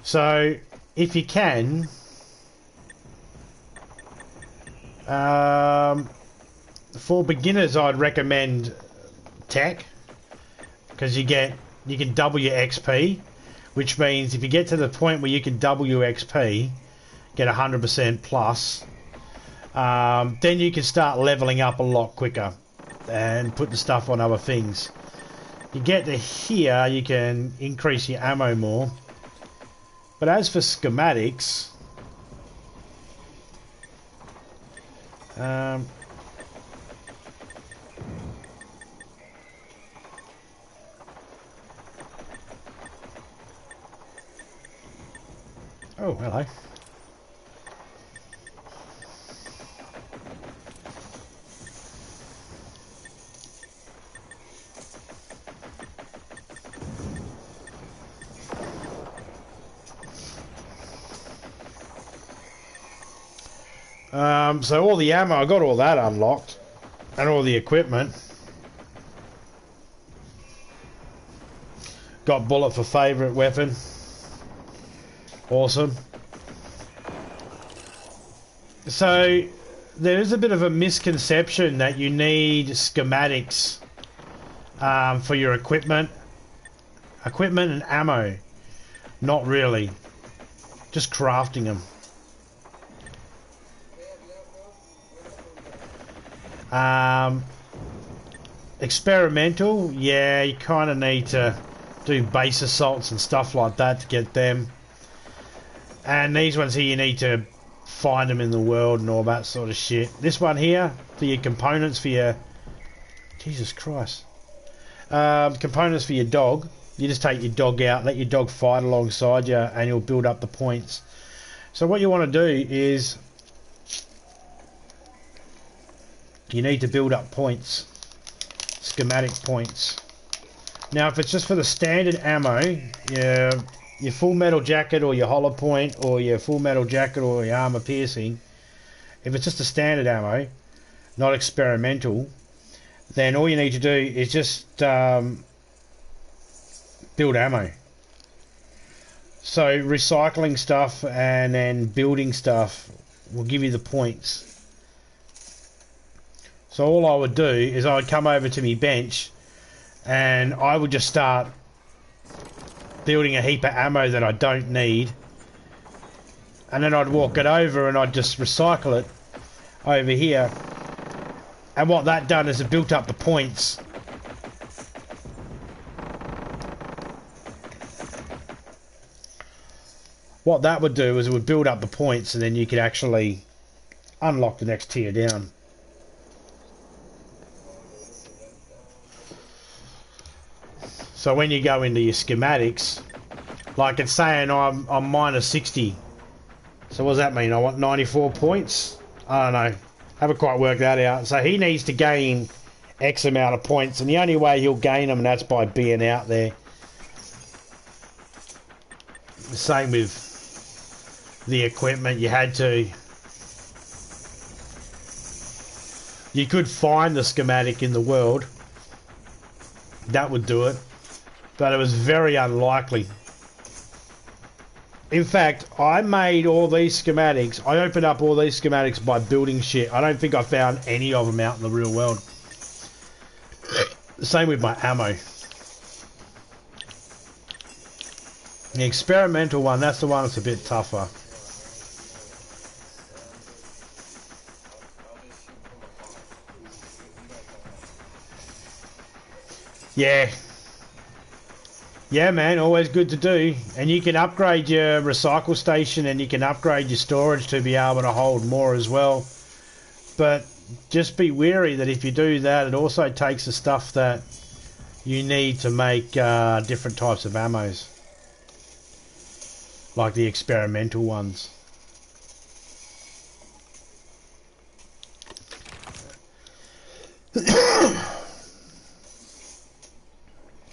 So, if you can... for beginners, I'd recommend tech, because you can double your XP, which means if you get to the point where you can double your XP, get 100% plus, then you can start leveling up a lot quicker and put the stuff on other things. You get to here, you can increase your ammo more. But as for schematics, oh, hello. So all the ammo, I got all that unlocked, and all the equipment. Got bullet for favourite weapon. Awesome. So there is a bit of a misconception that you need schematics for your equipment and ammo. Not really. Just crafting them. Experimental, yeah, you kind of need to do base assaults and stuff like that to get them. And these ones here, you need to find them in the world and all that sort of shit. This one here, for your components for your... Jesus Christ. Components for your dog. You just take your dog out, let your dog fight alongside you, and you'll build up the points. So what you want to do is... You need to build up points. Schematic points. Now, if it's just for the standard ammo, your full metal jacket or your hollow point or your full metal jacket or your armor piercing, if it's just a standard ammo, not experimental, then all you need to do is just build ammo. So recycling stuff and then building stuff will give you the points. So all I would do is I would come over to my bench and I would just start building a heap of ammo that I don't need, and then I'd walk it over and I'd just recycle it over here, and what that done is it built up the points. What that would do is it would build up the points, and then you could actually unlock the next tier down. So when you go into your schematics, like it's saying I'm minus 60. So what does that mean? I want 94 points? I don't know. Haven't quite worked that out. So he needs to gain X amount of points, and the only way he'll gain them, and that's by being out there. The same with the equipment. You could find the schematic in the world. That would do it. But it was very unlikely. In fact, I made all these schematics. I opened up all these schematics by building shit. I don't think I found any of them out in the real world. The same with my ammo. The experimental one, that's the one that's a bit tougher. Yeah. Yeah, man, always good to do. And you can upgrade your recycle station and you can upgrade your storage to be able to hold more as well. But just be wary that if you do that, it also takes the stuff that you need to make different types of ammos. Like the experimental ones.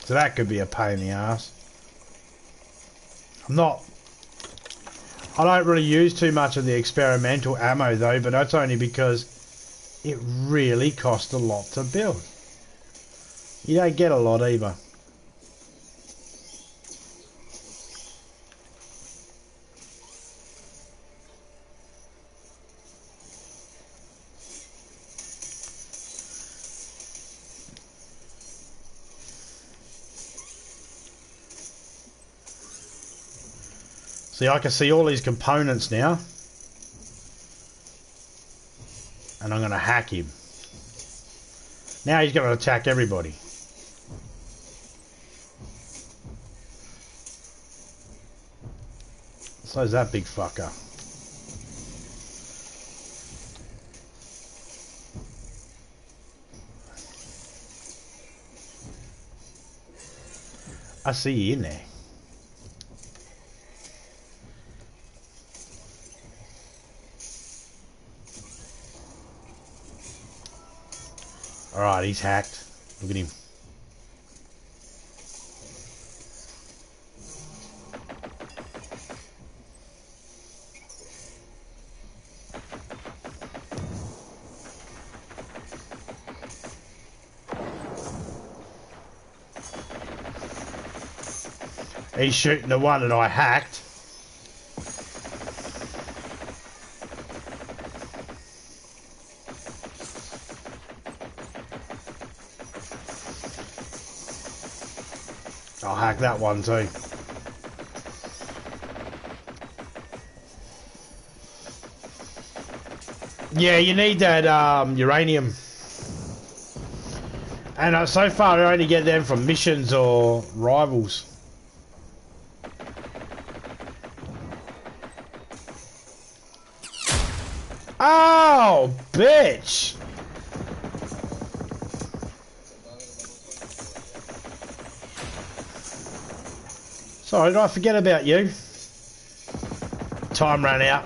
So that could be a pain in the ass. I don't really use too much of the experimental ammo though, but that's only because it really costs a lot to build. You don't get a lot either. See, I can see all these components now. And I'm going to hack him. Now he's going to attack everybody. So's that big fucker. I see you in there. Alright, he's hacked. Look at him. He's shooting the one that I hacked. I'll hack that one too. Yeah, you need that uranium. And so far I only get them from missions or rivals. Oh, bitch! Sorry, did I forget about you? Time ran out.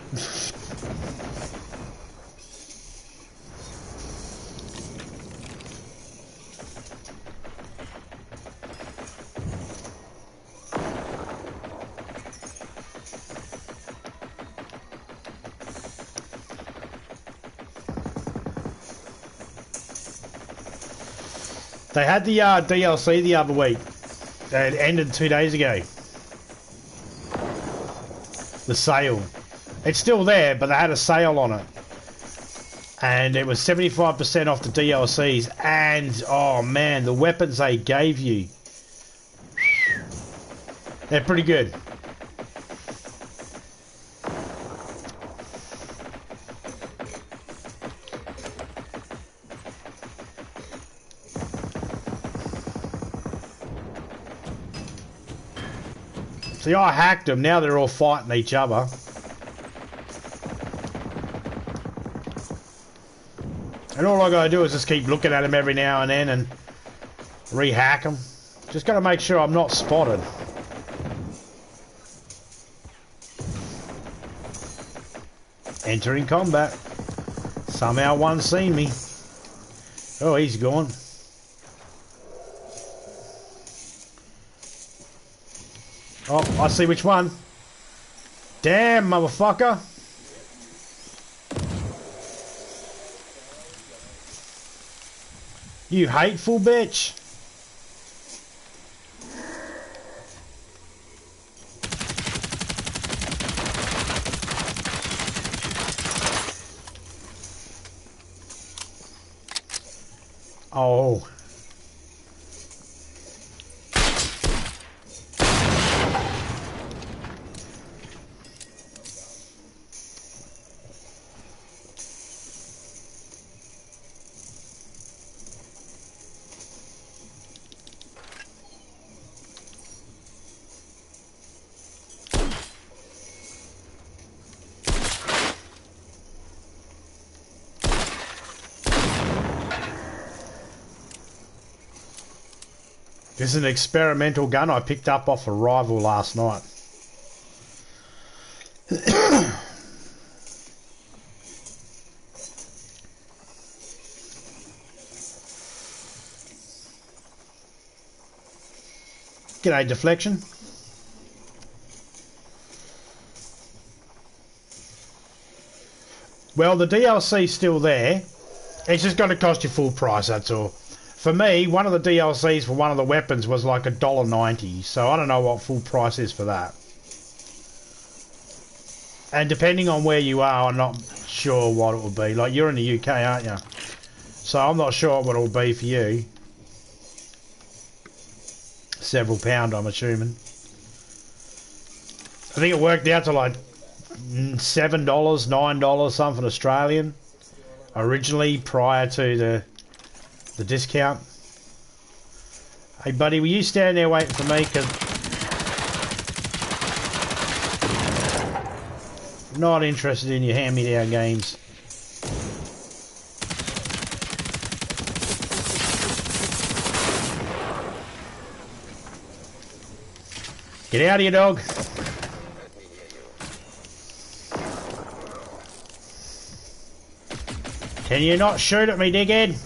They had the DLC the other week. It ended 2 days ago. The sale. It's still there, but they had a sale on it. And it was 75% off the DLCs. And, oh man, the weapons they gave you. They're pretty good. See, I hacked them. Now they're all fighting each other. And all I gotta do is just keep looking at them every now and then and re-hack them. Just gotta make sure I'm not spotted. Entering combat. Somehow one's seen me. Oh, he's gone. Oh, I see which one. Damn, motherfucker. You hateful bitch. Oh. This is an experimental gun I picked up off a rival last night. G'day, Deflection. Well, the DLC's still there. It's just going to cost you full price, that's all. For me, one of the DLCs for one of the weapons was like $1.90, so I don't know what full price is for that. And depending on where you are, I'm not sure what it will be. Like, you're in the UK, aren't you? So I'm not sure what it will be for you. Several pound, I'm assuming. I think it worked out to like $7, $9, something Australian. Originally, prior to the discount. Hey buddy, will you stand there waiting for me? Cause I'm not interested in your hand-me-down games. Get out of here, dog. Can you not shoot at me, dickhead?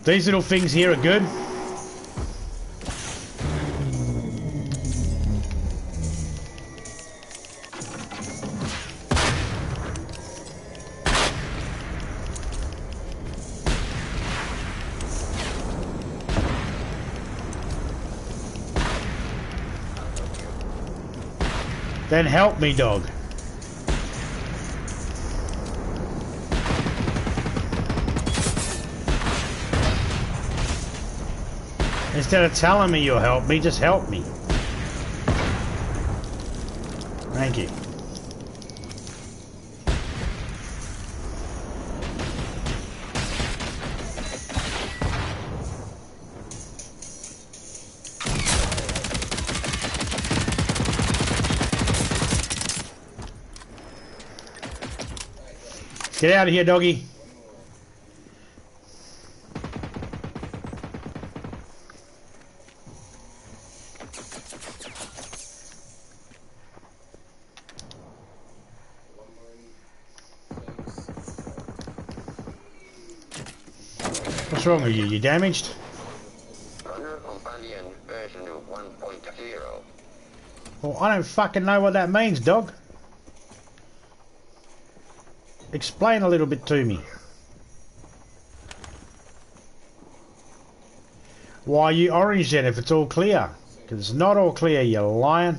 These little things here are good. Then help me, dog. Instead of telling me you'll help me, just help me. Thank you. Get out of here, doggy. What's wrong with you? You damaged? Well, I don't fucking know what that means, dog. Explain a little bit to me. Why are you orange then if it's all clear? Because it's not all clear, you lion.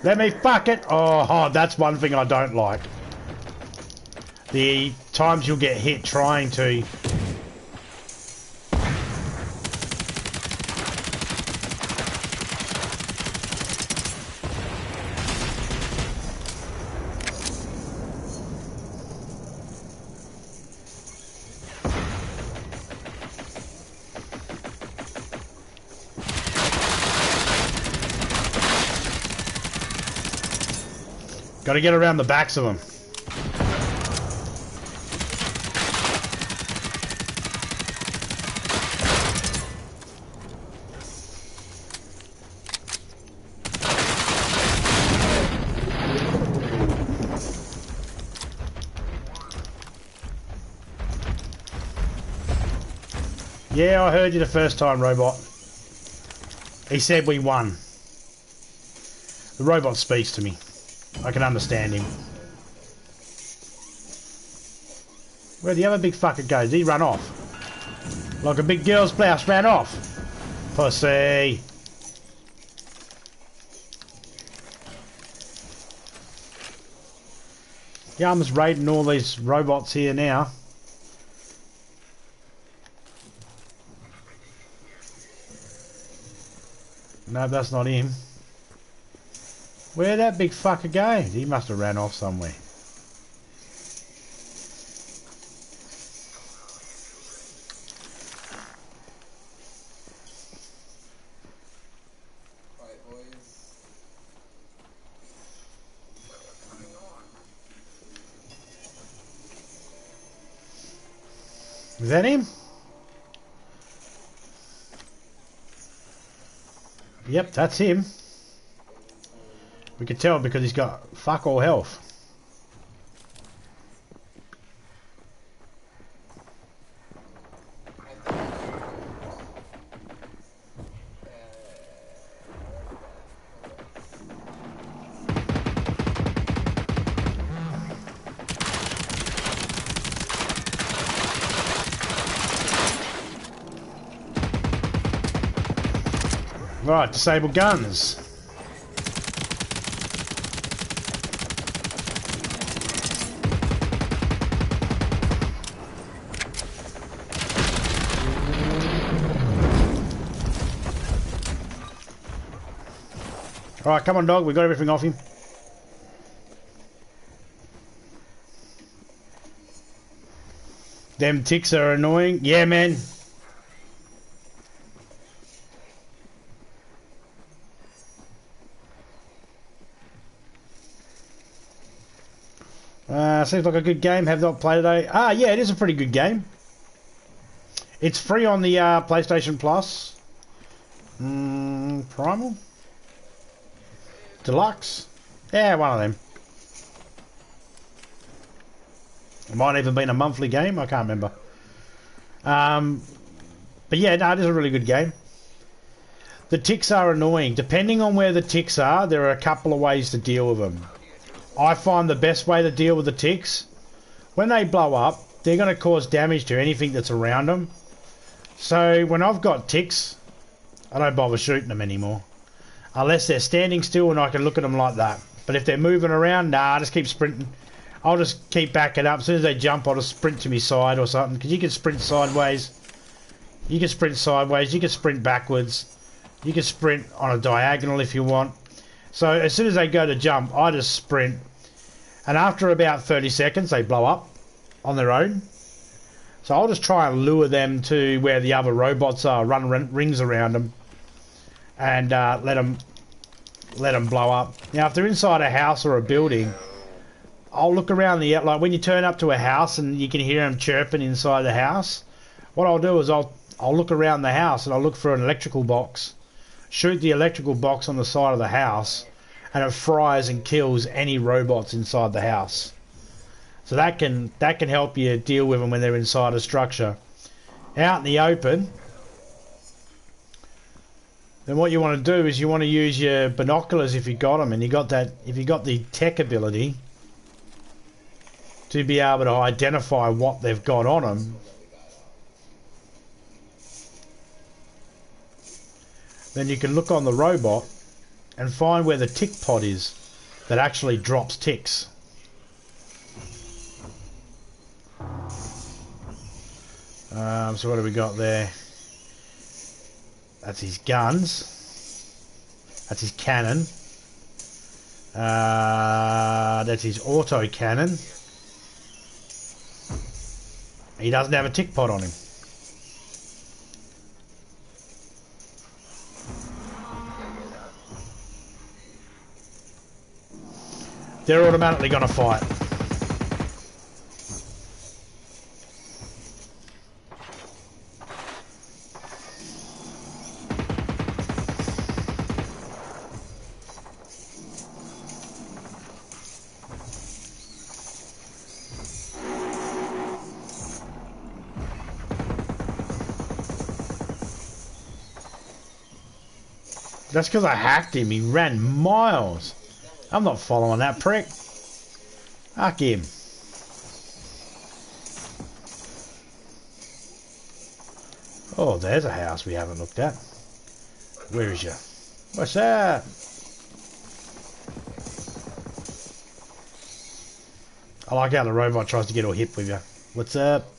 Let me fuck it. Oh, that's one thing I don't like. The times you'll get hit trying to. Got to get around the backs of them. Yeah, I heard you the first time, robot. He said we won. The robot speaks to me. I can understand him. Where'd the other big fucker go? Did he run off? Like a big girl's blouse ran off. Pussy. Yeah, I'm just raiding all these robots here now. No, that's not him. Where'd that big fucker go? He must have ran off somewhere. Alright, boys. Is that him? Yep, that's him. We can tell because he's got fuck all health. Right, disable guns. Alright, come on dog, we got everything off him. Them ticks are annoying. Yeah, man. Seems like a good game. Have not played today. Ah, yeah, it is a pretty good game. It's free on the PlayStation Plus. Primal? Deluxe? Yeah, one of them. It might even been a monthly game. I can't remember. But yeah, no, it is a really good game. The ticks are annoying. Depending on where the ticks are, there are a couple of ways to deal with them. I find the best way to deal with the ticks, when they blow up, they're going to cause damage to anything that's around them. So when I've got ticks, I don't bother shooting them anymore. Unless they're standing still and I can look at them like that. But if they're moving around, nah, I just keep sprinting. I'll just keep backing up. As soon as they jump, I'll just sprint to my side or something. Because you can sprint sideways. You can sprint sideways. You can sprint backwards. You can sprint on a diagonal if you want. So as soon as they go to jump, I just sprint. And after about 30 seconds, they blow up on their own. So I'll just try and lure them to where the other robots are, run rings around them, and let them blow up. Now, if they're inside a house or a building, I'll look around the like when you turn up to a house and you can hear them chirping inside the house. What I'll do is I'll look around the house and I'll look for an electrical box, shoot the electrical box on the side of the house, and it fries and kills any robots inside the house. So that can help you deal with them when they're inside a structure. Out in the open, then what you want to do is you want to use your binoculars if you got them, and if you got the tech ability to be able to identify what they've got on them. Then you can look on the robot and find where the tick pod is that actually drops ticks. So what do we got there? That's his guns. That's his cannon. That's his auto cannon. He doesn't have a tick pod on him. They're automatically going to fight. That's because I hacked him. He ran miles. I'm not following that prick. Fuck him. Oh, there's a house we haven't looked at. Where is you? What's that? I like how the robot tries to get all hip with you. What's up?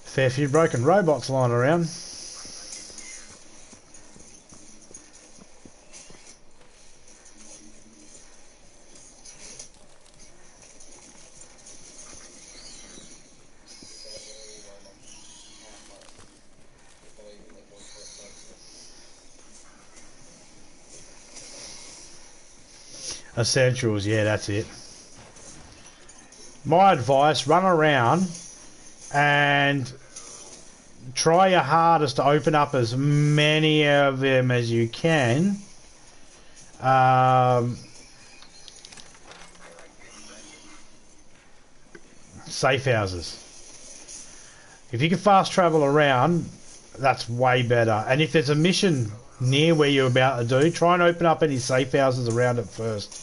Fair few broken robots lying around. Essentials, yeah, that's it. My advice, run around and try your hardest to open up as many of them as you can. Safe houses. If you can fast travel around, that's way better. And if there's a mission near where you're about to do, try and open up any safe houses around it first.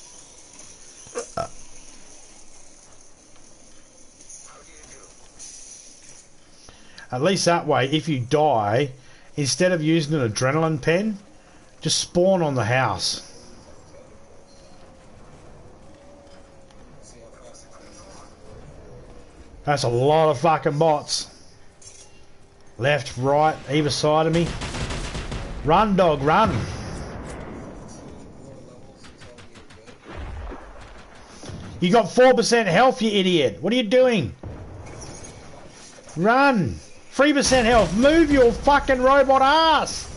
At least that way, if you die, instead of using an adrenaline pen, just spawn on the house. That's a lot of fucking bots. Left, right, either side of me. Run, dog, run. You got 4% health, you idiot. What are you doing? Run. 3% health. Move your fucking robot ass.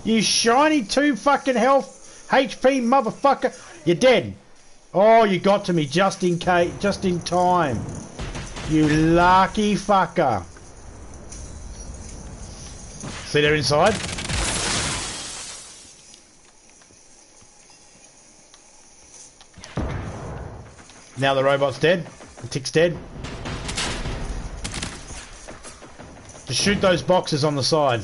You shiny 2 fucking health HP motherfucker. You're dead. Oh, you got to me just in case, just in time. You lucky fucker. See, they're inside. Now the robot's dead. The tick's dead. Just shoot those boxes on the side.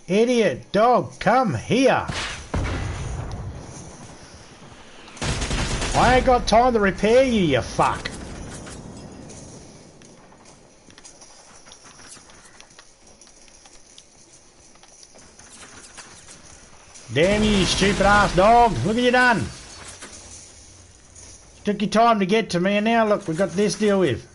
Idiot dog, come here. I ain't got time to repair you, you fuck. Damn you, stupid ass dog. Look what you done. Took your time to get to me and now look, we've got this to deal with.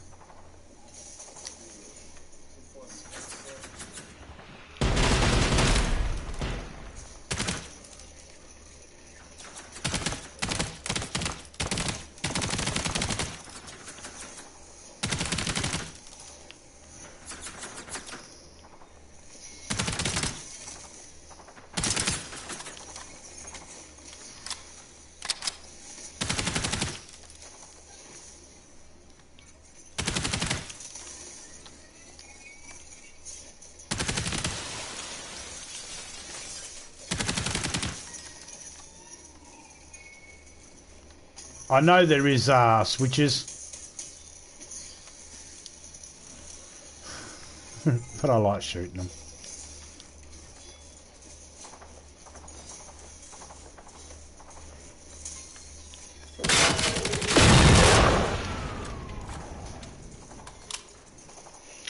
I know there is switches, but I like shooting them.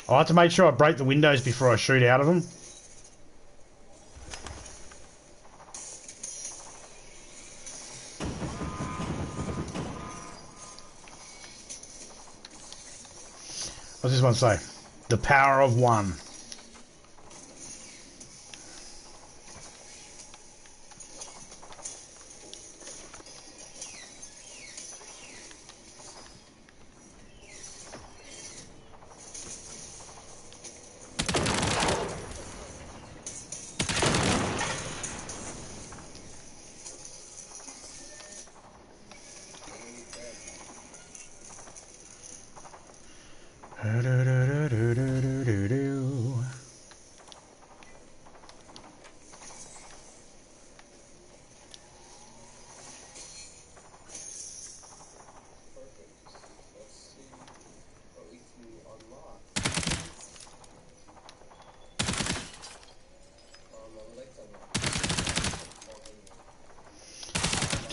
I like to make sure I break the windows before I shoot out of them. What's this one say? The power of one.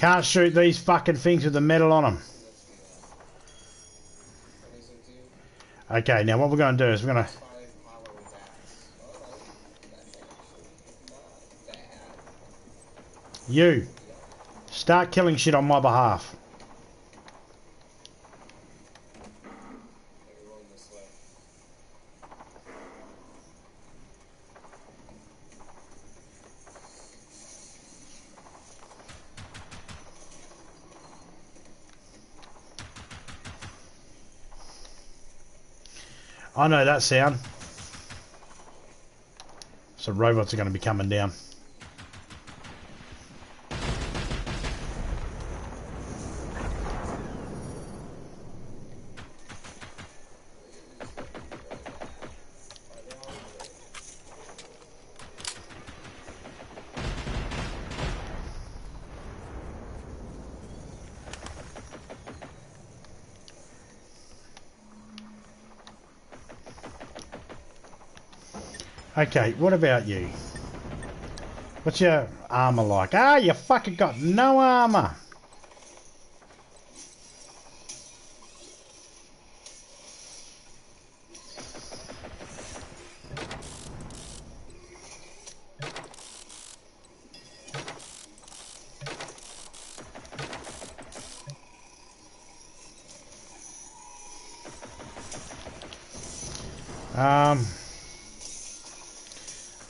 Can't shoot these fucking things with the metal on them. Okay, now what we're going to do is we're going to... You, start killing shit on my behalf. I know that sound. So robots are going to be coming down. Okay, what about you? What's your armor like? Ah, you fucking got no armor.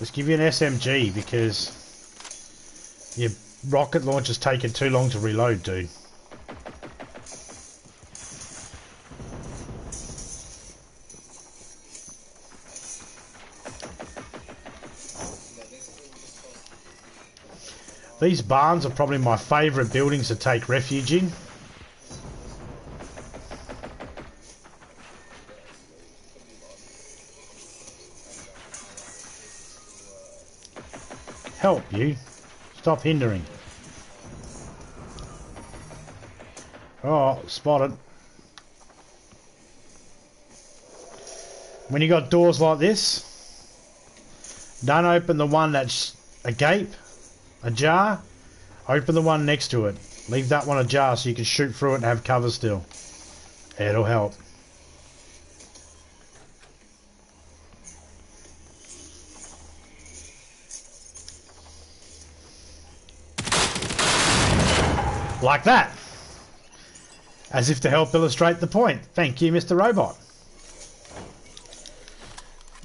Let's give you an SMG because your rocket launcher's taking too long to reload, dude. These barns are probably my favourite buildings to take refuge in. Help you. Stop hindering. Oh, spotted. When you got doors like this, don't open the one that's agape, ajar. Open the one next to it. Leave that one ajar so you can shoot through it and have cover still. It'll help. Like that. As if to help illustrate the point. Thank you, Mr. Robot.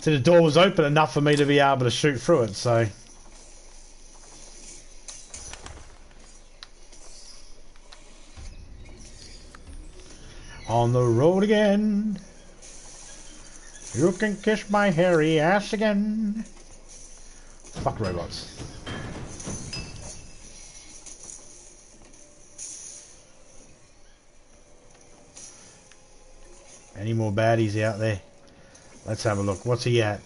So the door was open enough for me to be able to shoot through it, so... On the road again. You can kiss my hairy ass again. Fuck robots. Any more baddies out there? Let's have a look. What's he at?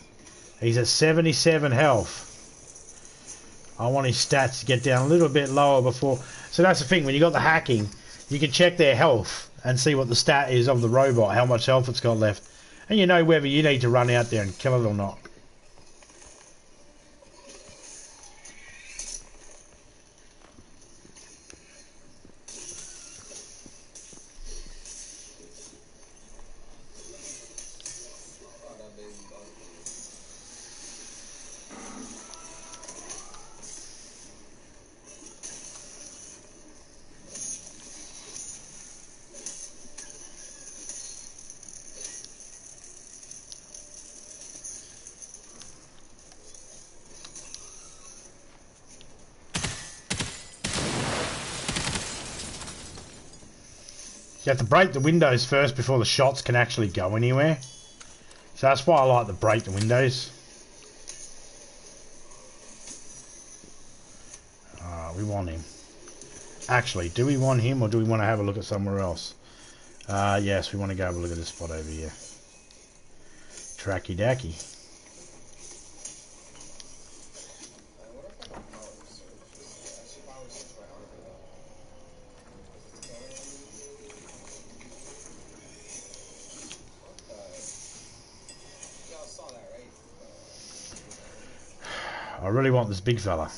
He's at 77 health. I want his stats to get down a little bit lower before... So that's the thing, when you got the hacking, you can check their health and see what the stat is of the robot, how much health it's got left. And you know whether you need to run out there and kill it or not. You have to break the windows first before the shots can actually go anywhere. So that's why I like to break the windows. We want him. Actually, do we want him or do we want to have a look at somewhere else? Yes, we want to go have a look at this spot over here. Tracky dacky. I really want this big fella.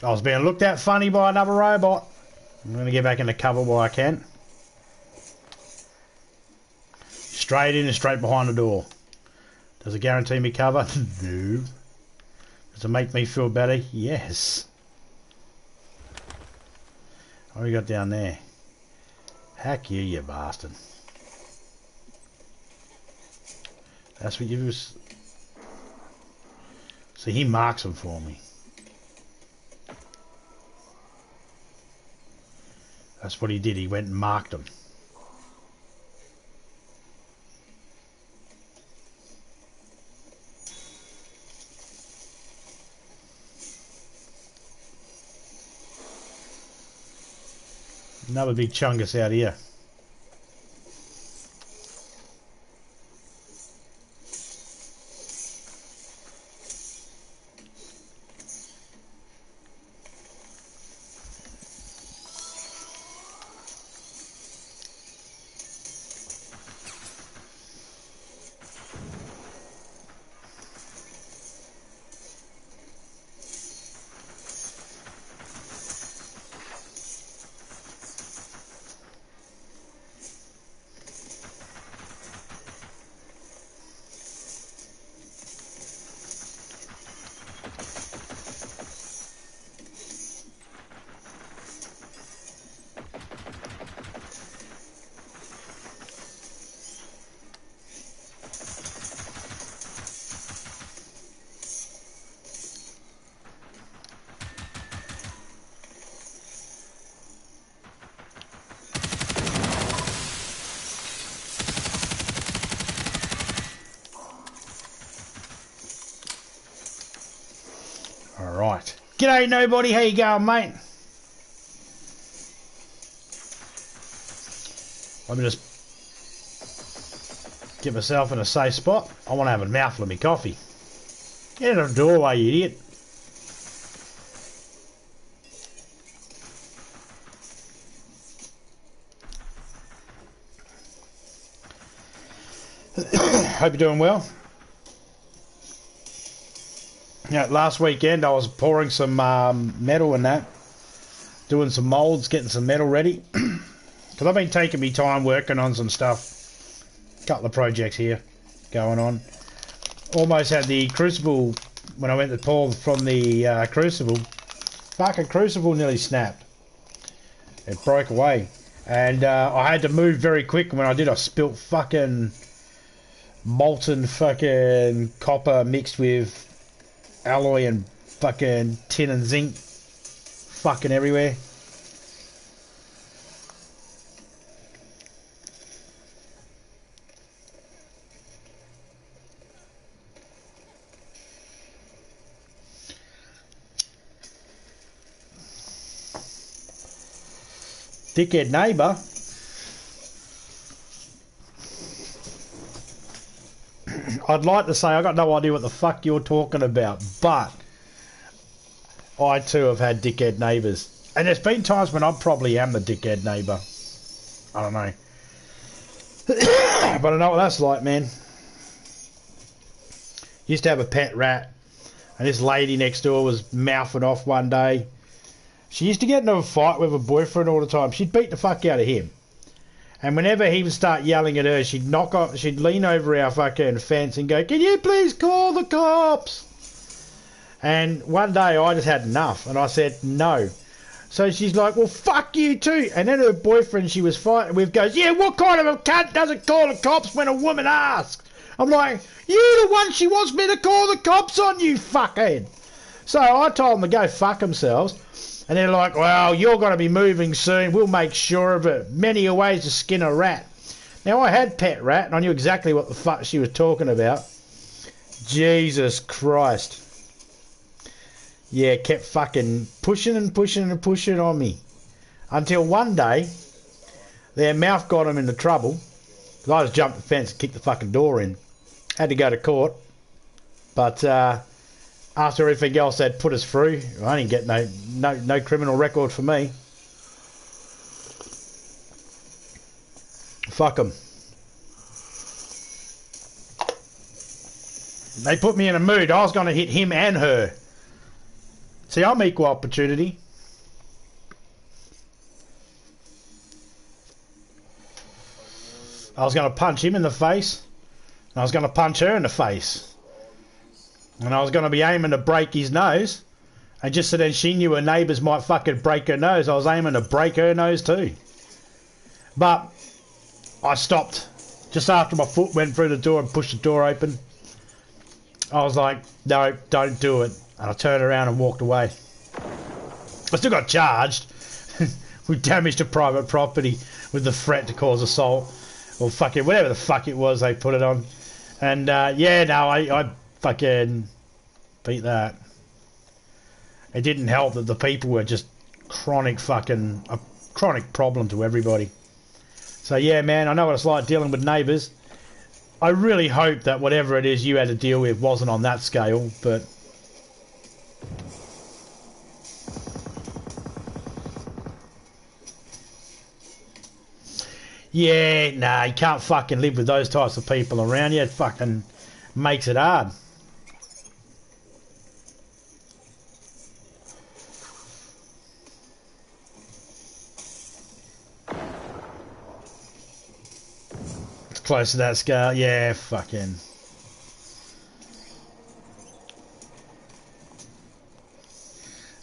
I was being looked at funny by another robot. I'm going to get back into cover while I can. Straight in and straight behind the door. Does it guarantee me cover? No. Does it make me feel better? Yes. What we got down there? Heck you, you bastard. That's what you was... See, he marks them for me. That's what he did. He went and marked them. Another big chungus out here. Alright. G'day nobody, how you going, mate? Let me just get myself in a safe spot. I want to have a mouthful of my coffee. Get in the doorway, you idiot. Hope you're doing well. Yeah, last weekend I was pouring some metal and that, doing some molds, getting some metal ready. Because I've been taking me time working on some stuff. A couple of projects here going on. Almost had the crucible, when I went to pour from the crucible, fucking crucible nearly snapped. It broke away. And I had to move very quick. When I did, I spilt fucking molten fucking copper mixed with alloy and fucking tin and zinc fucking everywhere. Dickhead neighbour. I'd like to say I got no idea what the fuck you're talking about, but I too have had dickhead neighbours. And there's been times when I probably am the dickhead neighbour. I don't know. But I know what that's like, man. Used to have a pet rat, and this lady next door was mouthing off one day. She used to get into a fight with her boyfriend all the time. She'd beat the fuck out of him. And whenever he would start yelling at her, she'd lean over our fucking fence and go, "Can you please call the cops?" And one day I just had enough, and I said no. So she's like, "Well, fuck you too." And then her boyfriend she was fighting with goes, "Yeah, what kind of a cunt doesn't call the cops when a woman asks?" I'm like, "You the one she wants me to call the cops on, you fuckhead." So I told them to go fuck themselves. And they're like, "Well, you're going to be moving soon. We'll make sure of it. Many a ways to skin a rat." Now, I had pet rat, and I knew exactly what the fuck she was talking about. Jesus Christ. Yeah, kept fucking pushing and pushing and pushing on me. Until one day, their mouth got them into trouble. I just jumped the fence and kicked the fucking door in. Had to go to court. But, after everything else they'd put us through, I didn't get no criminal record for me. Fuck them. They put me in a mood. I was going to hit him and her. See, I'm equal opportunity. I was going to punch him in the face. And I was going to punch her in the face. And I was going to be aiming to break his nose. And just so then she knew her neighbours might fucking break her nose, I was aiming to break her nose too. But I stopped just after my foot went through the door and pushed the door open. I was like, no, don't do it. And I turned around and walked away. I still got charged with damage to private property with the threat to cause assault. Or fucking whatever the fuck it was they put it on. And yeah, no, I fucking beat that. It didn't help that the people were just chronic fucking... a chronic problem to everybody. So yeah, man, I know what it's like dealing with neighbours. I really hope that whatever it is you had to deal with wasn't on that scale, but... yeah, nah, you can't fucking live with those types of people around you. It fucking makes it hard. It's close to that scale. Yeah, fucking...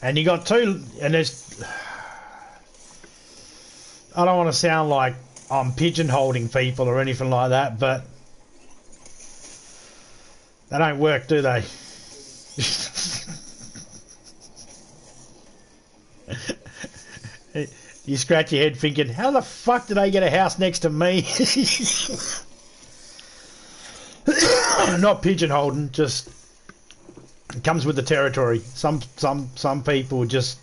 and you got two... and there's... I don't want to sound like I'm pigeonholing people or anything like that, but they don't work, do they? You scratch your head thinking, how the fuck did I get a house next to me? Not pigeonholing, just it comes with the territory. Some people just...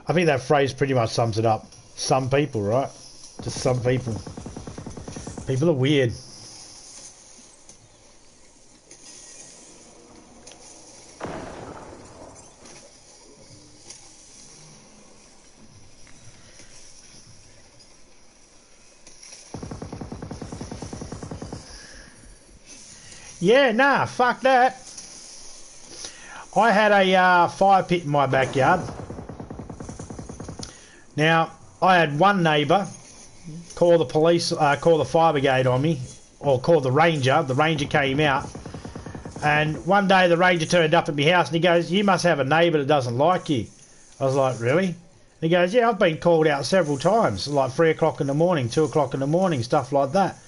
I think that phrase pretty much sums it up. Some people, right? Just some people. People are weird. Yeah, nah, fuck that. I had a fire pit in my backyard. Now, I had one neighbour call the police, call the fire brigade on me, or call the ranger. The ranger came out, and one day the ranger turned up at my house and he goes, you must have a neighbour that doesn't like you. I was like, really? And he goes, yeah, I've been called out several times, like 3 o'clock in the morning, 2 o'clock in the morning, stuff like that.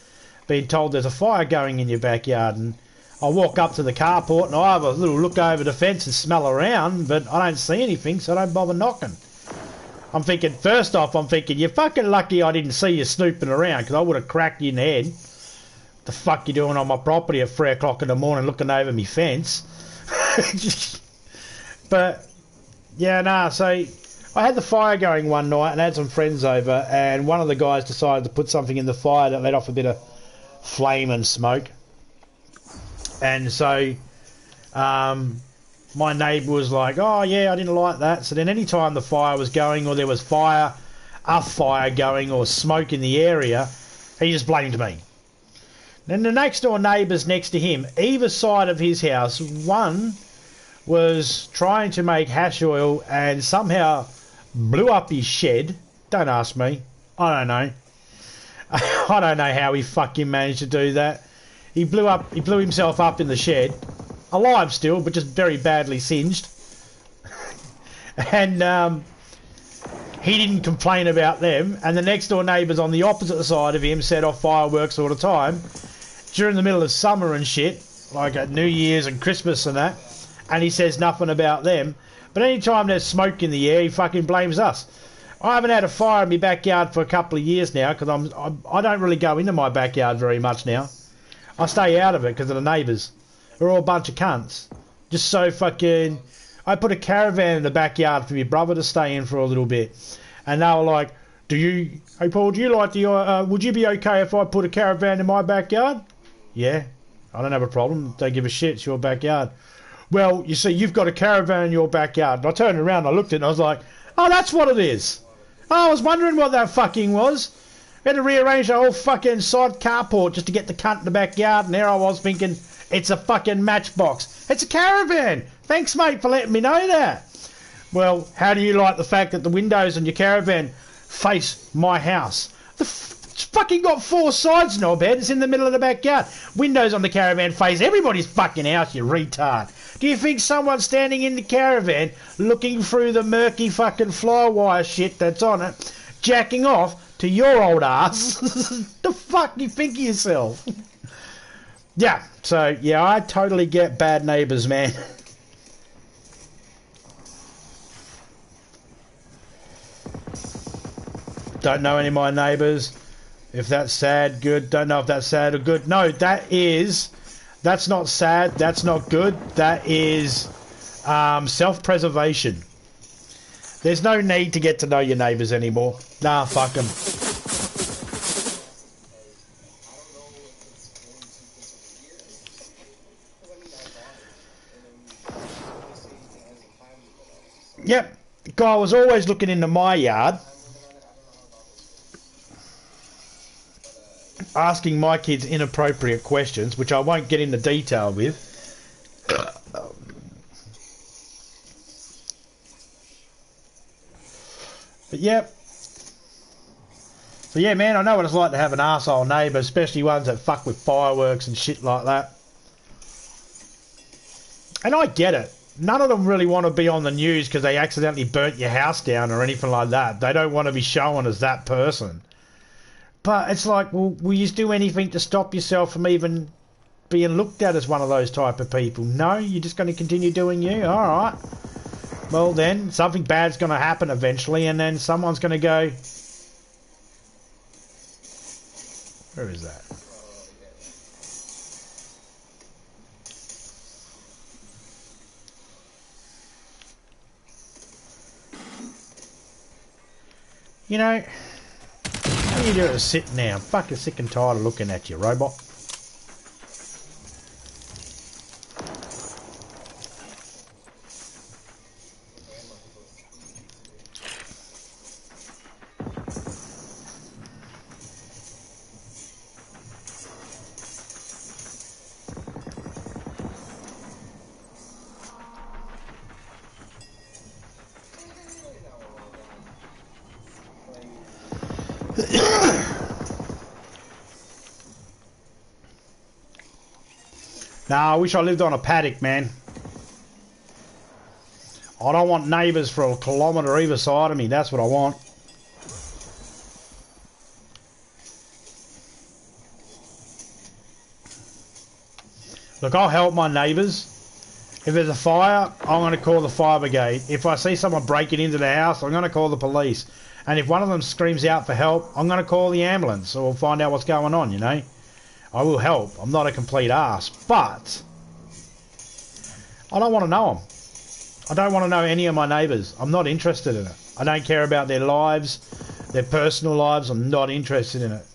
Being told there's a fire going in your backyard. And I walk up to the carport and I have a little look over the fence and smell around, but I don't see anything, so I don't bother knocking. I'm thinking, first off, you're fucking lucky I didn't see you snooping around, because I would have cracked you in the head. The fuck you doing on my property at 3 o'clock in the morning looking over me fence? But, yeah, nah, so I had the fire going one night and I had some friends over, and one of the guys decided to put something in the fire that let off a bit of flame and smoke. And so... my neighbour was like, oh yeah, I didn't like that. So then any time the fire was going, or there was a fire going, or smoke in the area, he just blamed me. Then the next door neighbours next to him, either side of his house, one was trying to make hash oil and somehow blew up his shed. Don't ask me. I don't know. I don't know how he fucking managed to do that. He blew himself up in the shed. Alive still, but just very badly singed. And he didn't complain about them. And the next door neighbours on the opposite side of him set off fireworks all the time during the middle of summer and shit, like at New Year's and Christmas and that. And he says nothing about them. But any time there's smoke in the air, he fucking blames us. I haven't had a fire in my backyard for a couple of years now, because I don't really go into my backyard very much now. I stay out of it because of the neighbours. They're all a bunch of cunts. Just so fucking... I put a caravan in the backyard for my brother to stay in for a little bit. And they were like, hey Paul, do you like the... would you be okay if I put a caravan in my backyard? Yeah, I don't have a problem. Don't give a shit, it's your backyard. Well, you see, you've got a caravan in your backyard. And I turned around and I looked at it and I was like, oh, that's what it is. Oh, I was wondering what that fucking was. We had to rearrange the whole fucking side carport just to get the cunt in the backyard, and there I was thinking, it's a fucking matchbox. It's a caravan! Thanks, mate, for letting me know that. Well, how do you like the fact that the windows on your caravan face my house? It's fucking got 4 sides, knobhead. It's in the middle of the backyard. Windows on the caravan face everybody's fucking house, you retard. Do you think someone's standing in the caravan looking through the murky fucking flywire shit that's on it, jacking off to your old ass? The fuck do you think of yourself? Yeah, so, yeah, I totally get bad neighbours, man. Don't know any of my neighbours. If that's sad, good. Don't know if that's sad or good. No, that's not sad. That's not good. That is self-preservation. There's no need to get to know your neighbours anymore. Nah, fuck them. Yep, the guy was always looking into my yard, asking my kids inappropriate questions, which I won't get into detail with. But yep. So yeah, man, I know what it's like to have an arsehole neighbour, especially ones that fuck with fireworks and shit like that. And I get it. None of them really want to be on the news because they accidentally burnt your house down or anything like that. They don't want to be shown as that person. But it's like, well, will you do anything to stop yourself from even being looked at as one of those type of people? No, you're just going to continue doing you? Alright. Well then, something bad's going to happen eventually, and then someone's going to go... Where is that? You know, what do you do to sit now? I'm fucking sick and tired of looking at you, robot. Nah, I wish I lived on a paddock, man. I don't want neighbours for a kilometre either side of me. That's what I want. Look, I'll help my neighbours. If there's a fire, I'm going to call the fire brigade. If I see someone breaking into the house, I'm going to call the police. And if one of them screams out for help, I'm going to call the ambulance or find out what's going on, you know. I will help. I'm not a complete arse. But I don't want to know them. I don't want to know any of my neighbours. I'm not interested in it. I don't care about their lives, their personal lives. I'm not interested in it.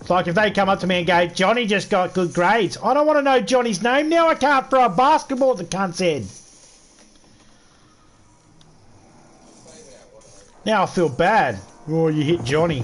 It's like if they come up to me and go, Johnny just got good grades. I don't want to know Johnny's name. Now I can't throw a basketball at the cunt's head. Now I feel bad. Oh, you hit Johnny.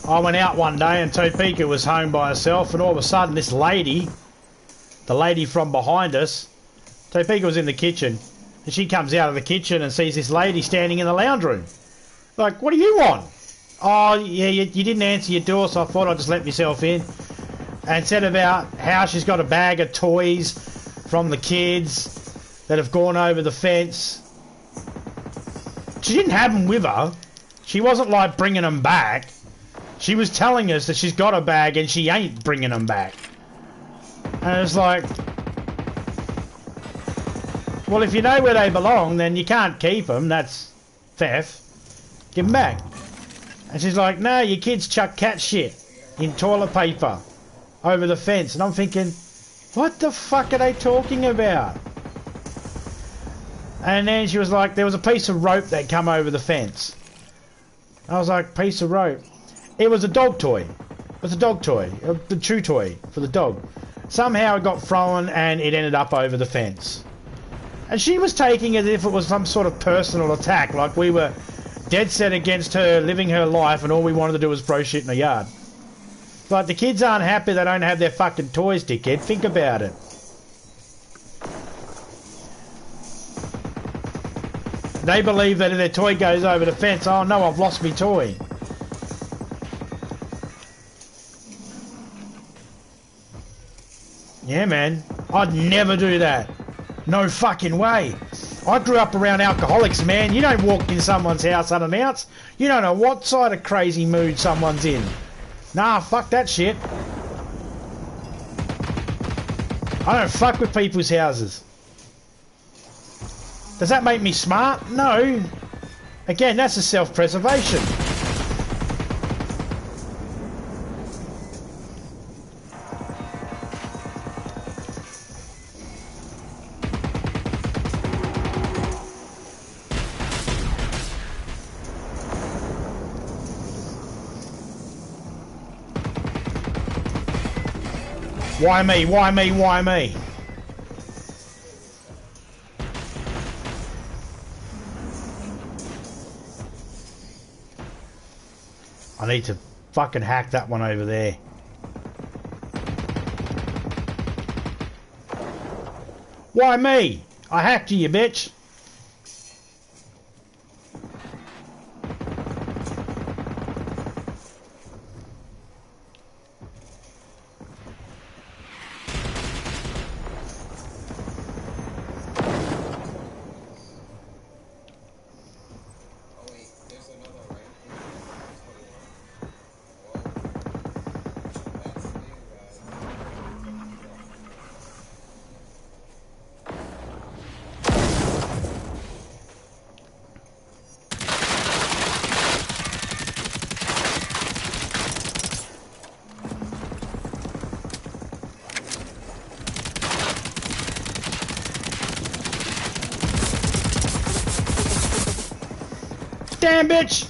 I went out one day and Topeka was home by herself, and all of a sudden this lady, the lady from behind us, Topeka was in the kitchen, and she comes out of the kitchen and sees this lady standing in the lounge room. Like, what do you want? Oh, yeah, you didn't answer your door, so I thought I'd just let myself in. And said about how she's got a bag of toys from the kids that have gone over the fence. She didn't have them with her. She wasn't like bringing them back. She was telling us that she's got a bag and she ain't bringing them back. And it's like, well, if you know where they belong, then you can't keep them. That's theft. Give them back. And she's like, no, your kids chuck cat shit in toilet paper over the fence. And I'm thinking, what the fuck are they talking about? And then she was like, there was a piece of rope that come over the fence. I was like, piece of rope? It was a dog toy. It was a dog toy. The chew toy for the dog. Somehow it got thrown and it ended up over the fence. And she was taking it as if it was some sort of personal attack, like we were dead set against her living her life and all we wanted to do was throw shit in the yard. But the kids aren't happy they don't have their fucking toys, dickhead. Think about it. They believe that if their toy goes over the fence, oh no, I've lost my toy. Yeah, man. I'd never do that. No fucking way. I grew up around alcoholics, man. You don't walk in someone's house unannounced. You don't know what side of crazy mood someone's in. Nah, fuck that shit. I don't fuck with people's houses. Does that make me smart? No. Again, that's a self-preservation. Why me? Why me? Why me? I need to fucking hack that one over there. Why me? I hacked you, bitch. Damn, bitch!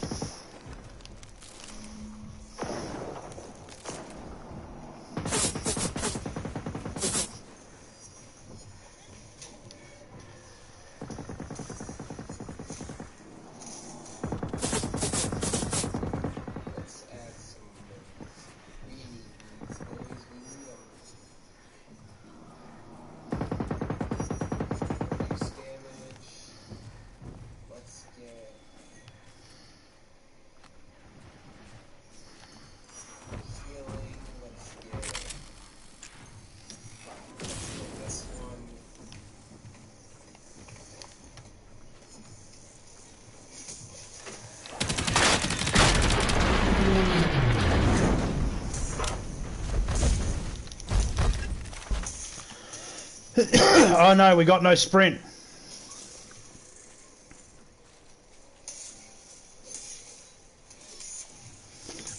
Oh no, we got no sprint.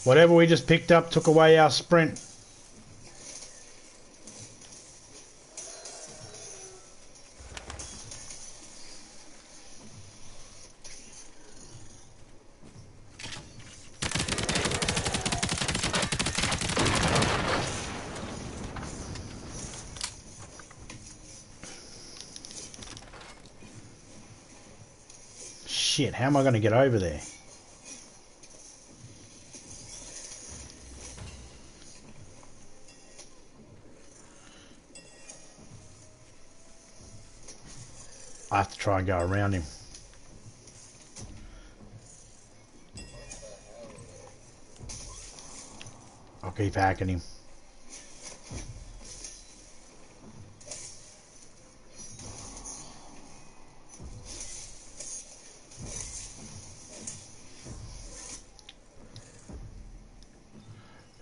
Whatever we just picked up took away our sprint. Shit, how am I going to get over there? I have to try and go around him. I'll keep hacking him.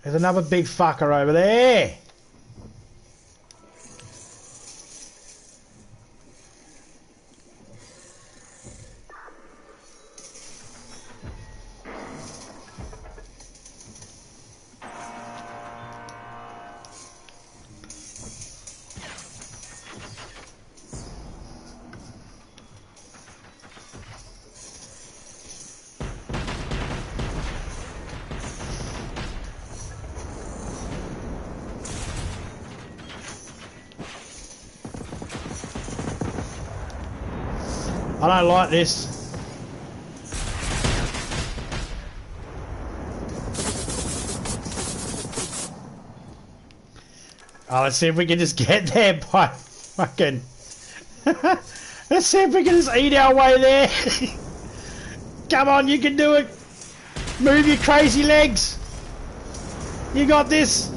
There's another big fucker over there. I don't like this. Oh, let's see if we can just get there by fucking... Let's see if we can just eat our way there. Come on, you can do it. Move your crazy legs. You got this.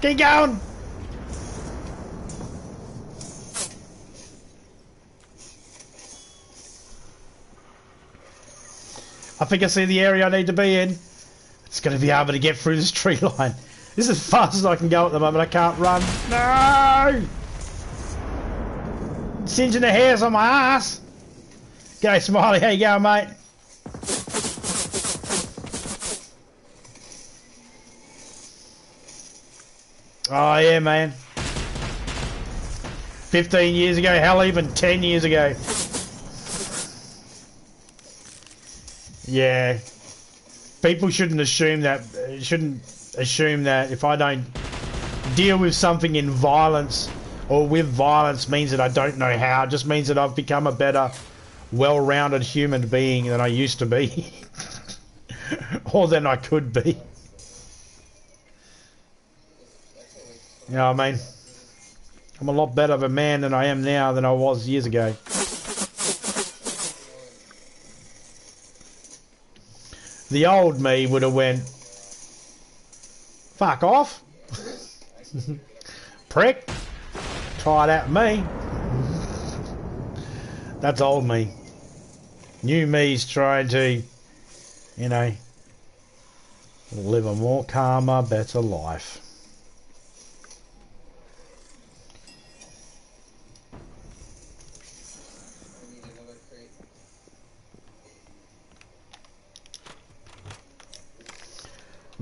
Keep going. I think I see the area I need to be in. It's going to be able to get through this tree line. This is as fast as I can go at the moment. I can't run. No! Singeing the hairs on my ass. G'day, Smiley. How you going, mate? Oh, yeah, man. 15 years ago. Hell, even 10 years ago. Yeah. People shouldn't assume that if I don't deal with something in violence or with violence means that I don't know how. It just means that I've become a better, well-rounded human being than I used to be. Or than I could be. You know what I mean? I'm a lot better of a man than I am now than I was years ago. The old me would have went, fuck off. Prick. Try it at me. That's old me. New me's trying to, you know, live a more calmer, better life.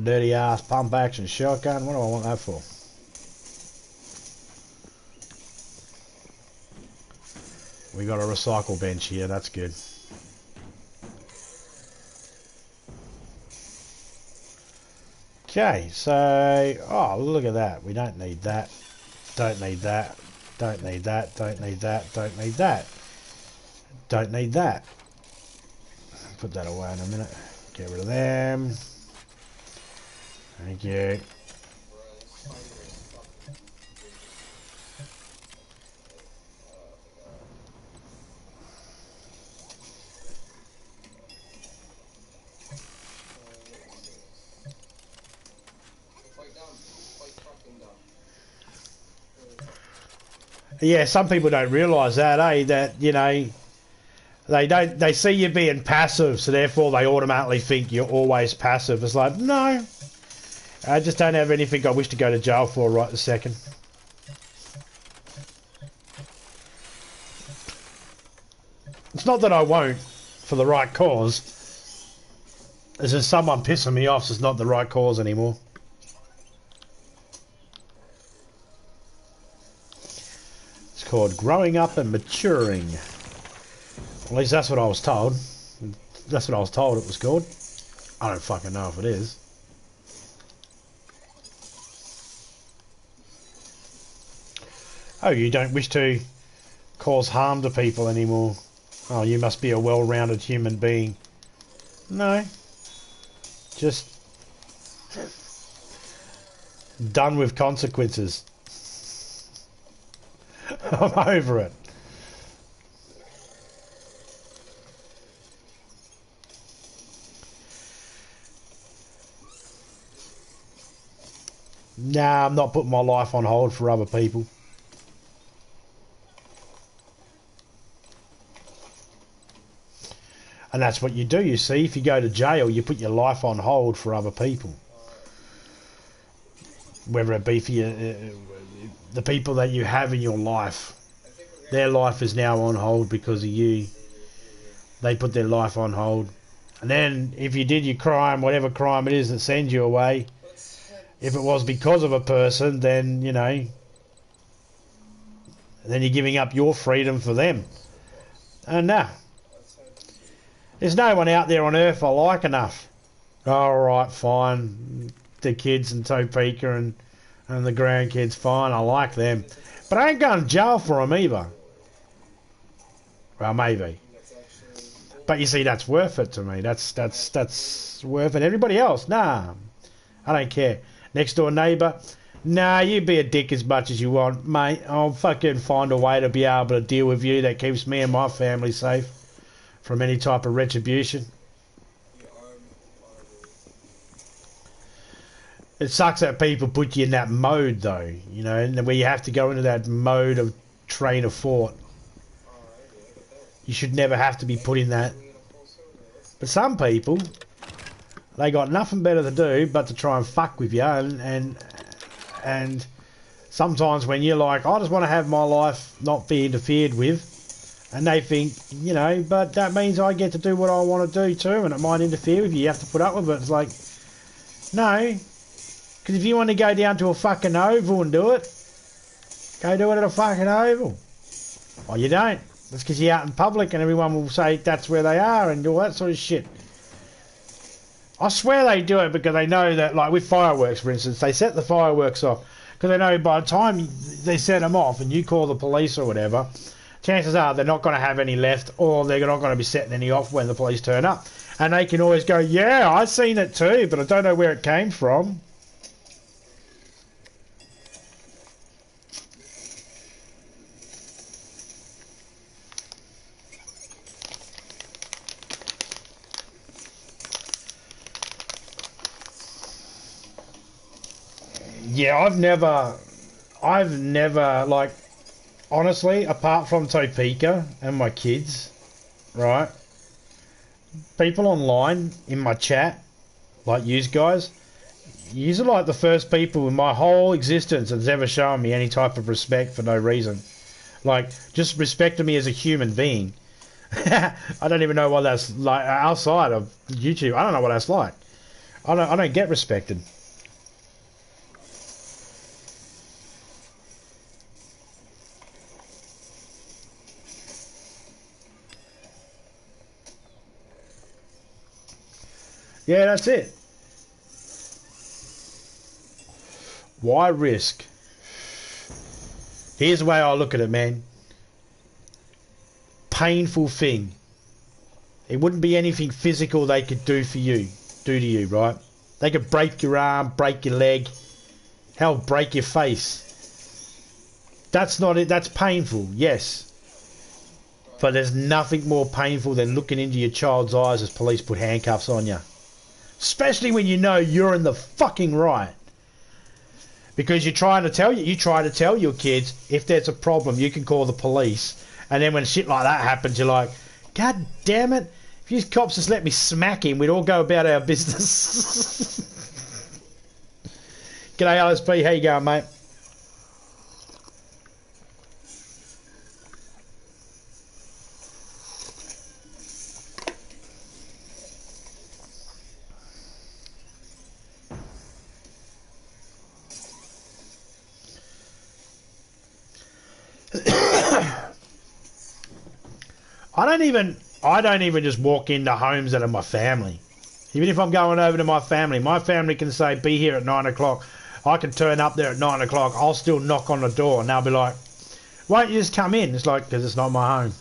Dirty ass pump action shotgun. What do I want that for? We got a recycle bench here. That's good. Okay, so oh, look at that. We don't need that. Don't need that. Don't need that. Don't need that. Don't need that. Don't need that. Put that away in a minute. Get rid of them. Thank you. Yeah, some people don't realise that, eh? That, you know, they see you being passive, so therefore they automatically think you're always passive. It's like, no. I just don't have anything I wish to go to jail for right this second. It's not that I won't for the right cause. It's just someone pissing me off, so it's not the right cause anymore. It's called growing up and maturing. At least that's what I was told. That's what I was told it was called. I don't fucking know if it is. Oh, you don't wish to cause harm to people anymore. Oh, you must be a well-rounded human being. No. Just done with consequences. I'm over it. Nah, I'm not putting my life on hold for other people. And that's what you do, you see. If you go to jail, you put your life on hold for other people. Whether it be for the people that you have in your life. Their life is now on hold because of you. They put their life on hold. And then, if you did your crime, whatever crime it is that sends you away, if it was because of a person, then, you know, then you're giving up your freedom for them. And no. There's no one out there on earth I like enough. Alright, fine. The kids and Topeka and the grandkids, fine, I like them. But I ain't going to jail for them either. Well, maybe. That's actually But you see, that's worth it to me. That's worth it. Everybody else, nah. I don't care. Next door neighbour, nah, you be a dick as much as you want, mate. I'll fucking find a way to be able to deal with you that keeps me and my family safe from any type of retribution. the armed army. It sucks that people put you in that mode, though, you know, and where you have to go into that mode of train of thought. Alrighty, I get that. You should never have to be put in that. Swinging a full circle. That's But some people, they got nothing better to do but to try and fuck with you, and sometimes when you're like, I just want to have my life not be interfered with, and they think, you know, but that means I get to do what I want to do too, and it might interfere with you. You have to put up with it. It's like, no, because if you want to go down to a fucking oval and do it, go do it at a fucking oval. Or you don't. That's because you're out in public and everyone will say that's where they are and all that sort of shit. I swear they do it because they know that, like with fireworks, for instance, they set the fireworks off because they know by the time they set them off and you call the police or whatever, chances are they're not going to have any left, or they're not going to be setting any off when the police turn up. And they can always go, yeah, I seen it too, but I don't know where it came from. Yeah, I've never, like, honestly, apart from Topeka and my kids, right, people online in my chat, like yous guys, yous are like the first people in my whole existence that's ever shown me any type of respect for no reason. Like, just respecting me as a human being. I don't even know what that's like outside of YouTube. I don't know what that's like. I don't get respected. Yeah, that's it. Why risk? Here's the way I look at it, man. Painful thing. It wouldn't be anything physical they could do to you, right? They could break your arm, break your leg, hell, break your face. That's not it. That's painful, yes. But there's nothing more painful than looking into your child's eyes as police put handcuffs on you. Especially when you know you're in the fucking right. Because you try to tell your kids, if there's a problem, you can call the police. And then when shit like that happens, you're like, God damn it. If you cops just let me smack him, we'd all go about our business. G'day, LSP. How you going, mate? I don't even just walk into homes that are my family. Even if I'm going over to my family can say, be here at 9 o'clock. I can turn up there at 9 o'clock. I'll still knock on the door and they'll be like, why don't you just come in? It's like, because it's not my home.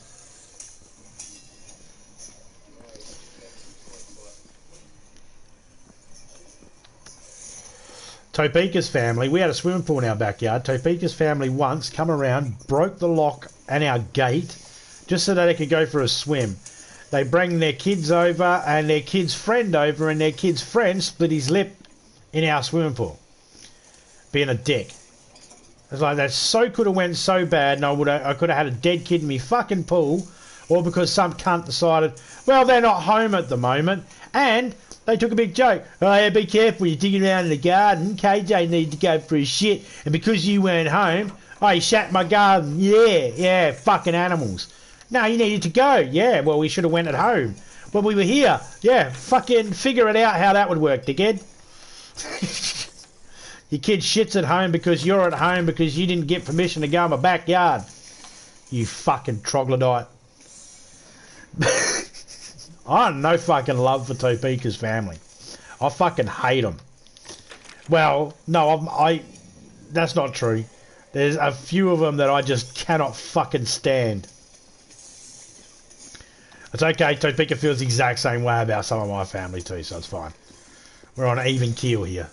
Topeka's family, we had a swimming pool in our backyard. Topeka's family once come around, broke the lock and our gate just so that they could go for a swim. They bring their kids over and their kid's friend over, and their kid's friend split his lip in our swimming pool. Being a dick. It's like that so could have went so bad, and I could have had a dead kid in me fucking pool, or because some cunt decided, well, they're not home at the moment, and they took a big joke. Oh, yeah, be careful, you're digging around in the garden. KJ needed to go for his shit, and because you weren't home, oh, you shat my garden. Yeah, fucking animals. No, you needed to go. Yeah, well, we should have went at home. Well, we were here. Yeah, fucking figure it out how that would work, dickhead. Your kid shits at home because you're at home because you didn't get permission to go in my backyard. You fucking troglodyte. I have no fucking love for Topeka's family. I fucking hate them. Well, no, that's not true. There's a few of them that I just cannot fucking stand. It's okay, Topeka feels the exact same way about some of my family too, so it's fine. We're on an even keel here.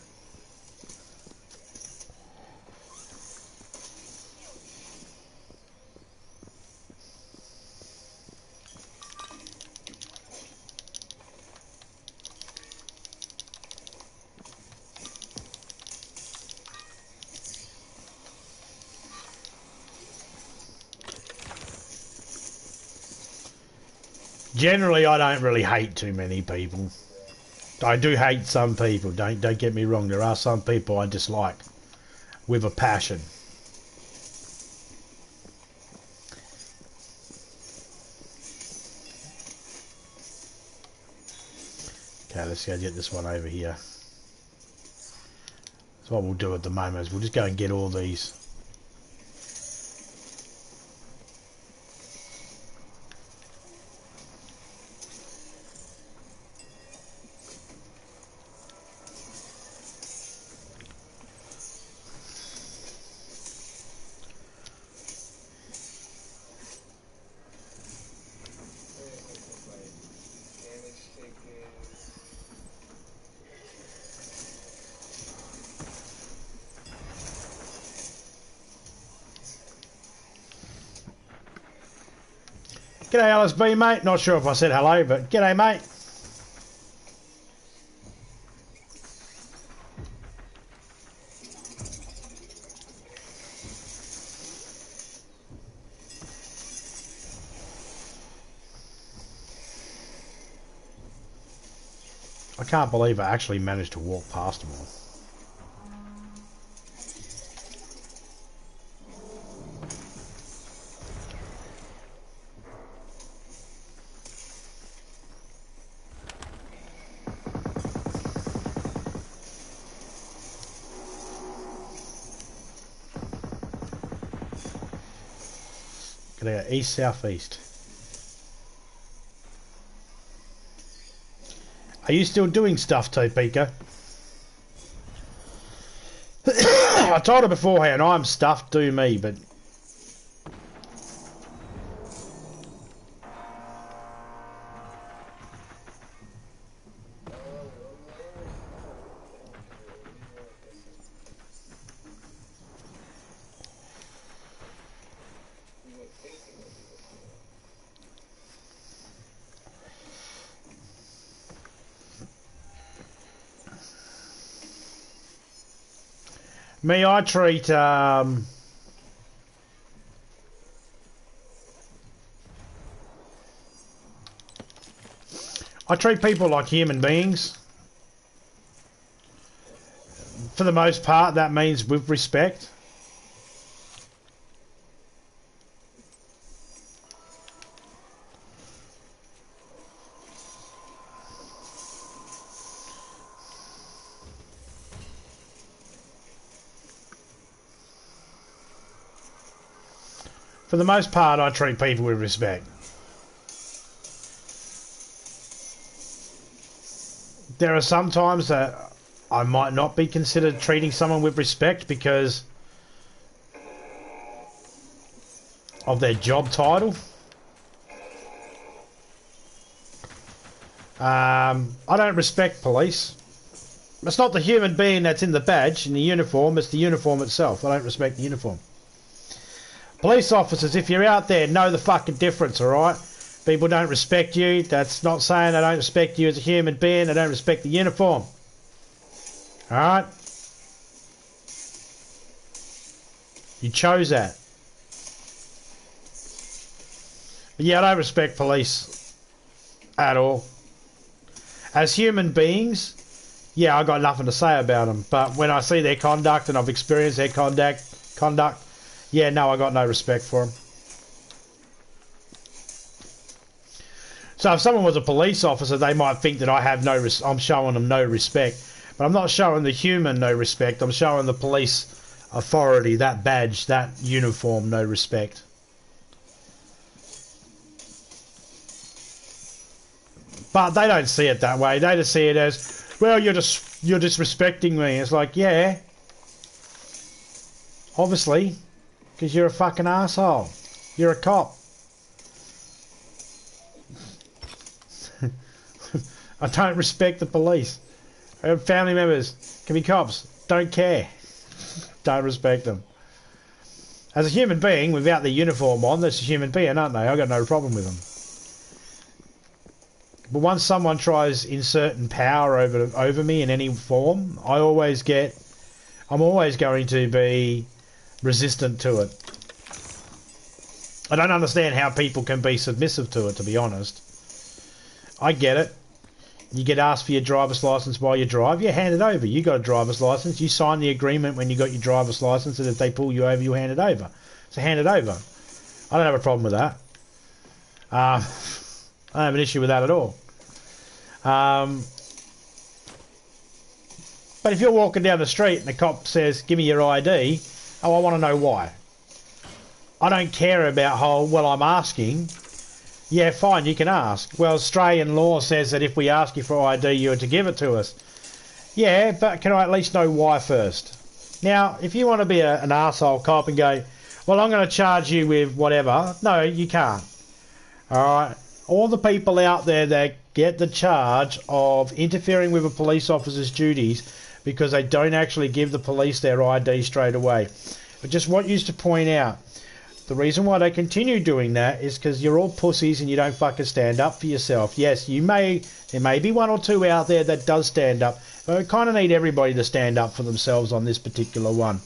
Generally, I don't really hate too many people. I do hate some people, don't get me wrong. There are some people I dislike with a passion. Okay, let's go get this one over here. So what we'll do at the moment is we'll just go and get all these. G'day LSB, mate. Not sure if I said hello, but g'day, mate. I can't believe I actually managed to walk past them all. Gonna go east, south, east. Are you still doing stuff, Topeka? I told her beforehand, I'm stuffed, do me, but... Me, I treat, I treat people like human beings. For the most part, that means with respect. For the most part, I treat people with respect. There are some times that I might not be considered treating someone with respect because of their job title. I don't respect police. It's not the human being that's in the badge, in the uniform, it's the uniform itself. I don't respect the uniform. Police officers, if you're out there, know the fucking difference, alright? People don't respect you. That's not saying they don't respect you as a human being. They don't respect the uniform. Alright? You chose that. But yeah, I don't respect police at all. As human beings, yeah, I got nothing to say about them. But when I see their conduct and I've experienced their conduct, yeah, no, I got no respect for them. So if someone was a police officer, they might think that I have I'm showing them no respect. But I'm not showing the human no respect. I'm showing the police authority, that badge, that uniform, no respect. But they don't see it that way. They just see it as, well, you're disrespecting me. It's like, yeah, obviously, because you're a fucking asshole. You're a cop. I don't respect the police. Family members can be cops. Don't care. Don't respect them. As a human being, without the uniform on, that's a human being, aren't they? I've got no problem with them. But once someone tries inserting power over me in any form, I'm always going to be resistant to it. I don't understand how people can be submissive to it, to be honest. I get it. You get asked for your driver's license while you drive, you hand it over. You got a driver's license, you sign the agreement when you got your driver's license that if they pull you over, you hand it over. So hand it over. I don't have a problem with that. I don't have an issue with that at all. But if you're walking down the street and the cop says, give me your ID, oh, I want to know why. I don't care about I'm asking. Yeah, fine, you can ask. Well, Australian law says that if we ask you for ID, you are to give it to us. Yeah, but can I at least know why first? Now, if you want to be an arsehole cop and go, well, I'm going to charge you with whatever, no, you can't. Alright? All the people out there that get the charge of interfering with a police officer's duties because they don't actually give the police their ID straight away. I just want you to point out, the reason why they continue doing that is because you're all pussies and you don't fucking stand up for yourself. Yes, there may be one or two out there that does stand up, but we kind of need everybody to stand up for themselves on this particular one.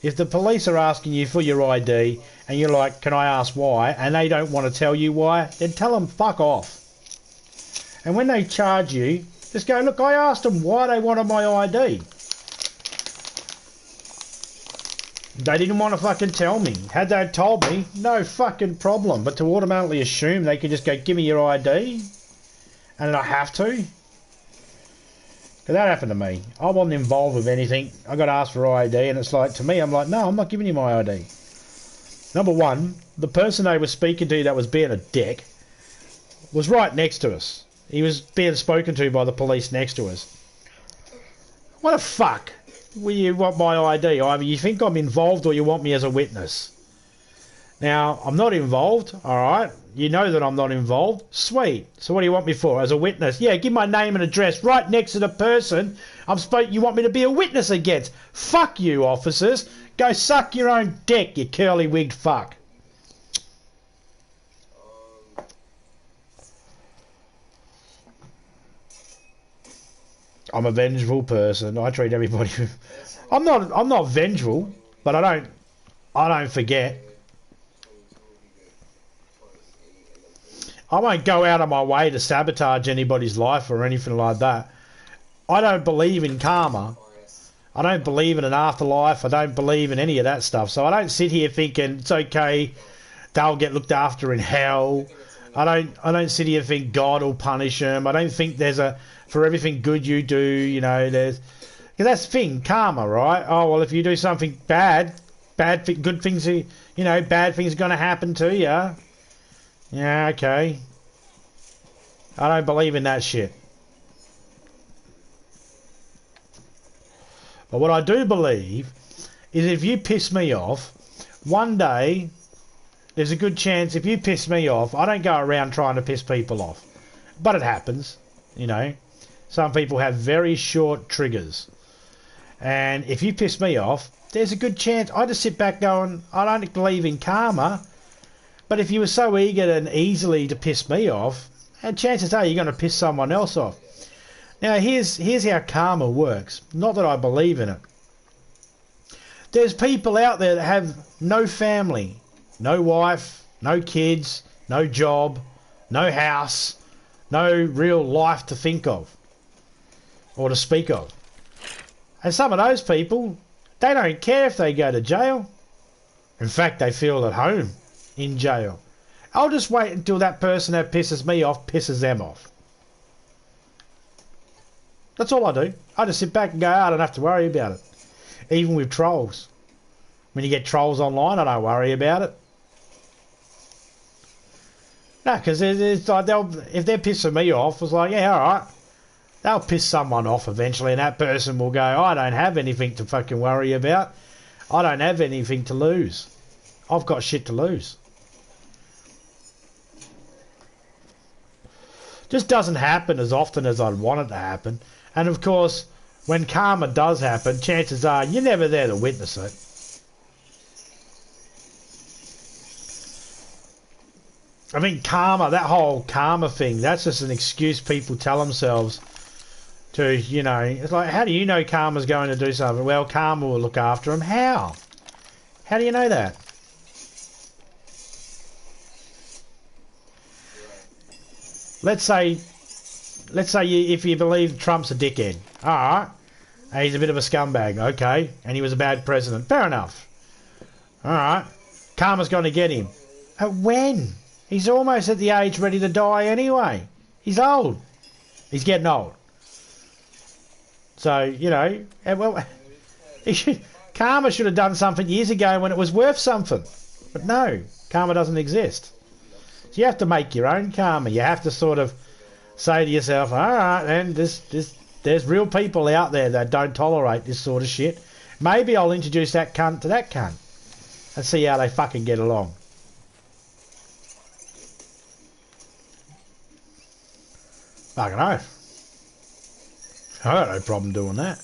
If the police are asking you for your ID and you're like, can I ask why, and they don't want to tell you why, then tell them fuck off. And when they charge you, just go, look, I asked them why they wanted my ID. They didn't want to fucking tell me. Had they told me, no fucking problem. But to automatically assume they could just go, give me your ID, and then I have to. Because that happened to me. I wasn't involved with anything. I got asked for ID, and it's like, to me, I'm like, no, I'm not giving you my ID. Number one, the person they were speaking to that was being a dick was right next to us. He was being spoken to by the police next to us. What the fuck? Well, you want my ID? Either you think I'm involved or you want me as a witness. Now, I'm not involved, alright? You know that I'm not involved. Sweet. So what do you want me for? As a witness? Yeah, give my name and address right next to the person you want me to be a witness against. Fuck you, officers. Go suck your own dick, you curly-wigged fuck. I'm a vengeful person. I treat everybody. I'm not vengeful, but I don't forget. I won't go out of my way to sabotage anybody's life or anything like that. I don't believe in karma. I don't believe in an afterlife. I don't believe in any of that stuff. So I don't sit here thinking it's okay, they'll get looked after in hell. I don't sit here and think God will punish them. I don't think there's for everything good you do, you know, because that's the thing, karma, right? Oh, well, if you do something bad good things, you know, bad things are going to happen to you. Yeah, okay. I don't believe in that shit. But what I do believe is if you piss me off, one day, there's a good chance if you piss me off, I don't go around trying to piss people off. But it happens, you know. Some people have very short triggers. And if you piss me off, there's a good chance I just sit back going, I don't believe in karma. But if you were so eager and easily to piss me off, and chances are you're going to piss someone else off. Now here's how karma works. Not that I believe in it. There's people out there that have no family, no wife, no kids, no job, no house, no real life to think of or to speak of. And some of those people, they don't care if they go to jail. In fact, they feel at home in jail. I'll just wait until that person that pisses me off pisses them off. That's all I do. I just sit back and go, I don't have to worry about it. Even with trolls. When you get trolls online, I don't worry about it. No, because it's like if they're pissing me off, it's like, yeah, alright. They'll piss someone off eventually and that person will go, I don't have anything to fucking worry about. I don't have anything to lose. I've got shit to lose. Just doesn't happen as often as I'd want it to happen. And of course, when karma does happen, chances are you're never there to witness it. I mean, karma, that whole karma thing, that's just an excuse people tell themselves to, you know, it's like, how do you know karma's going to do something? Well, karma will look after them. How? How do you know that? Let's say if you believe Trump's a dickhead. Alright. He's a bit of a scumbag. Okay. And he was a bad president. Fair enough. Alright. Karma's going to get him. When? He's almost at the age ready to die anyway. He's old. He's getting old. So, you know, well, karma should have done something years ago when it was worth something. But no, karma doesn't exist. So you have to make your own karma. You have to sort of say to yourself, all right, then there's real people out there that don't tolerate this sort of shit. Maybe I'll introduce that cunt to that cunt and see how they fucking get along. Fucking know. I got no problem doing that.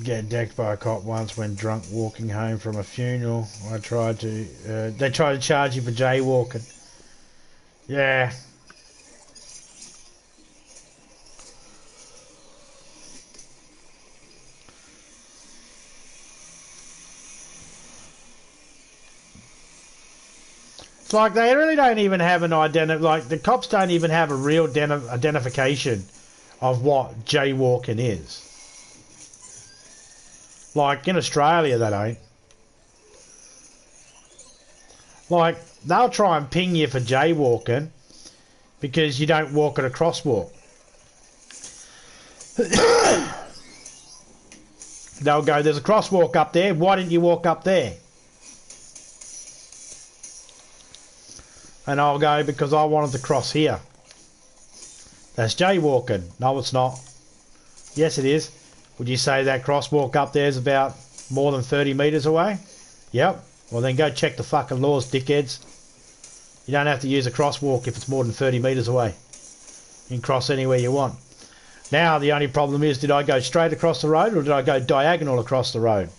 Get decked by a cop once when drunk walking home from a funeral. They tried to charge you for jaywalking. Yeah. It's like they really don't even have an like the cops don't even have a real identification of what jaywalking is. Like in Australia they don't. Like they'll try and ping you for jaywalking because you don't walk at a crosswalk. They'll go, there's a crosswalk up there, why didn't you walk up there? And I'll go, because I wanted to cross here. That's jaywalking. No, it's not. Yes, it is. Would you say that crosswalk up there is about more than 30 metres away? Yep. Well, then go check the fucking laws, dickheads. You don't have to use a crosswalk if it's more than 30 metres away. You can cross anywhere you want. Now, the only problem is, did I go straight across the road or did I go diagonal across the road?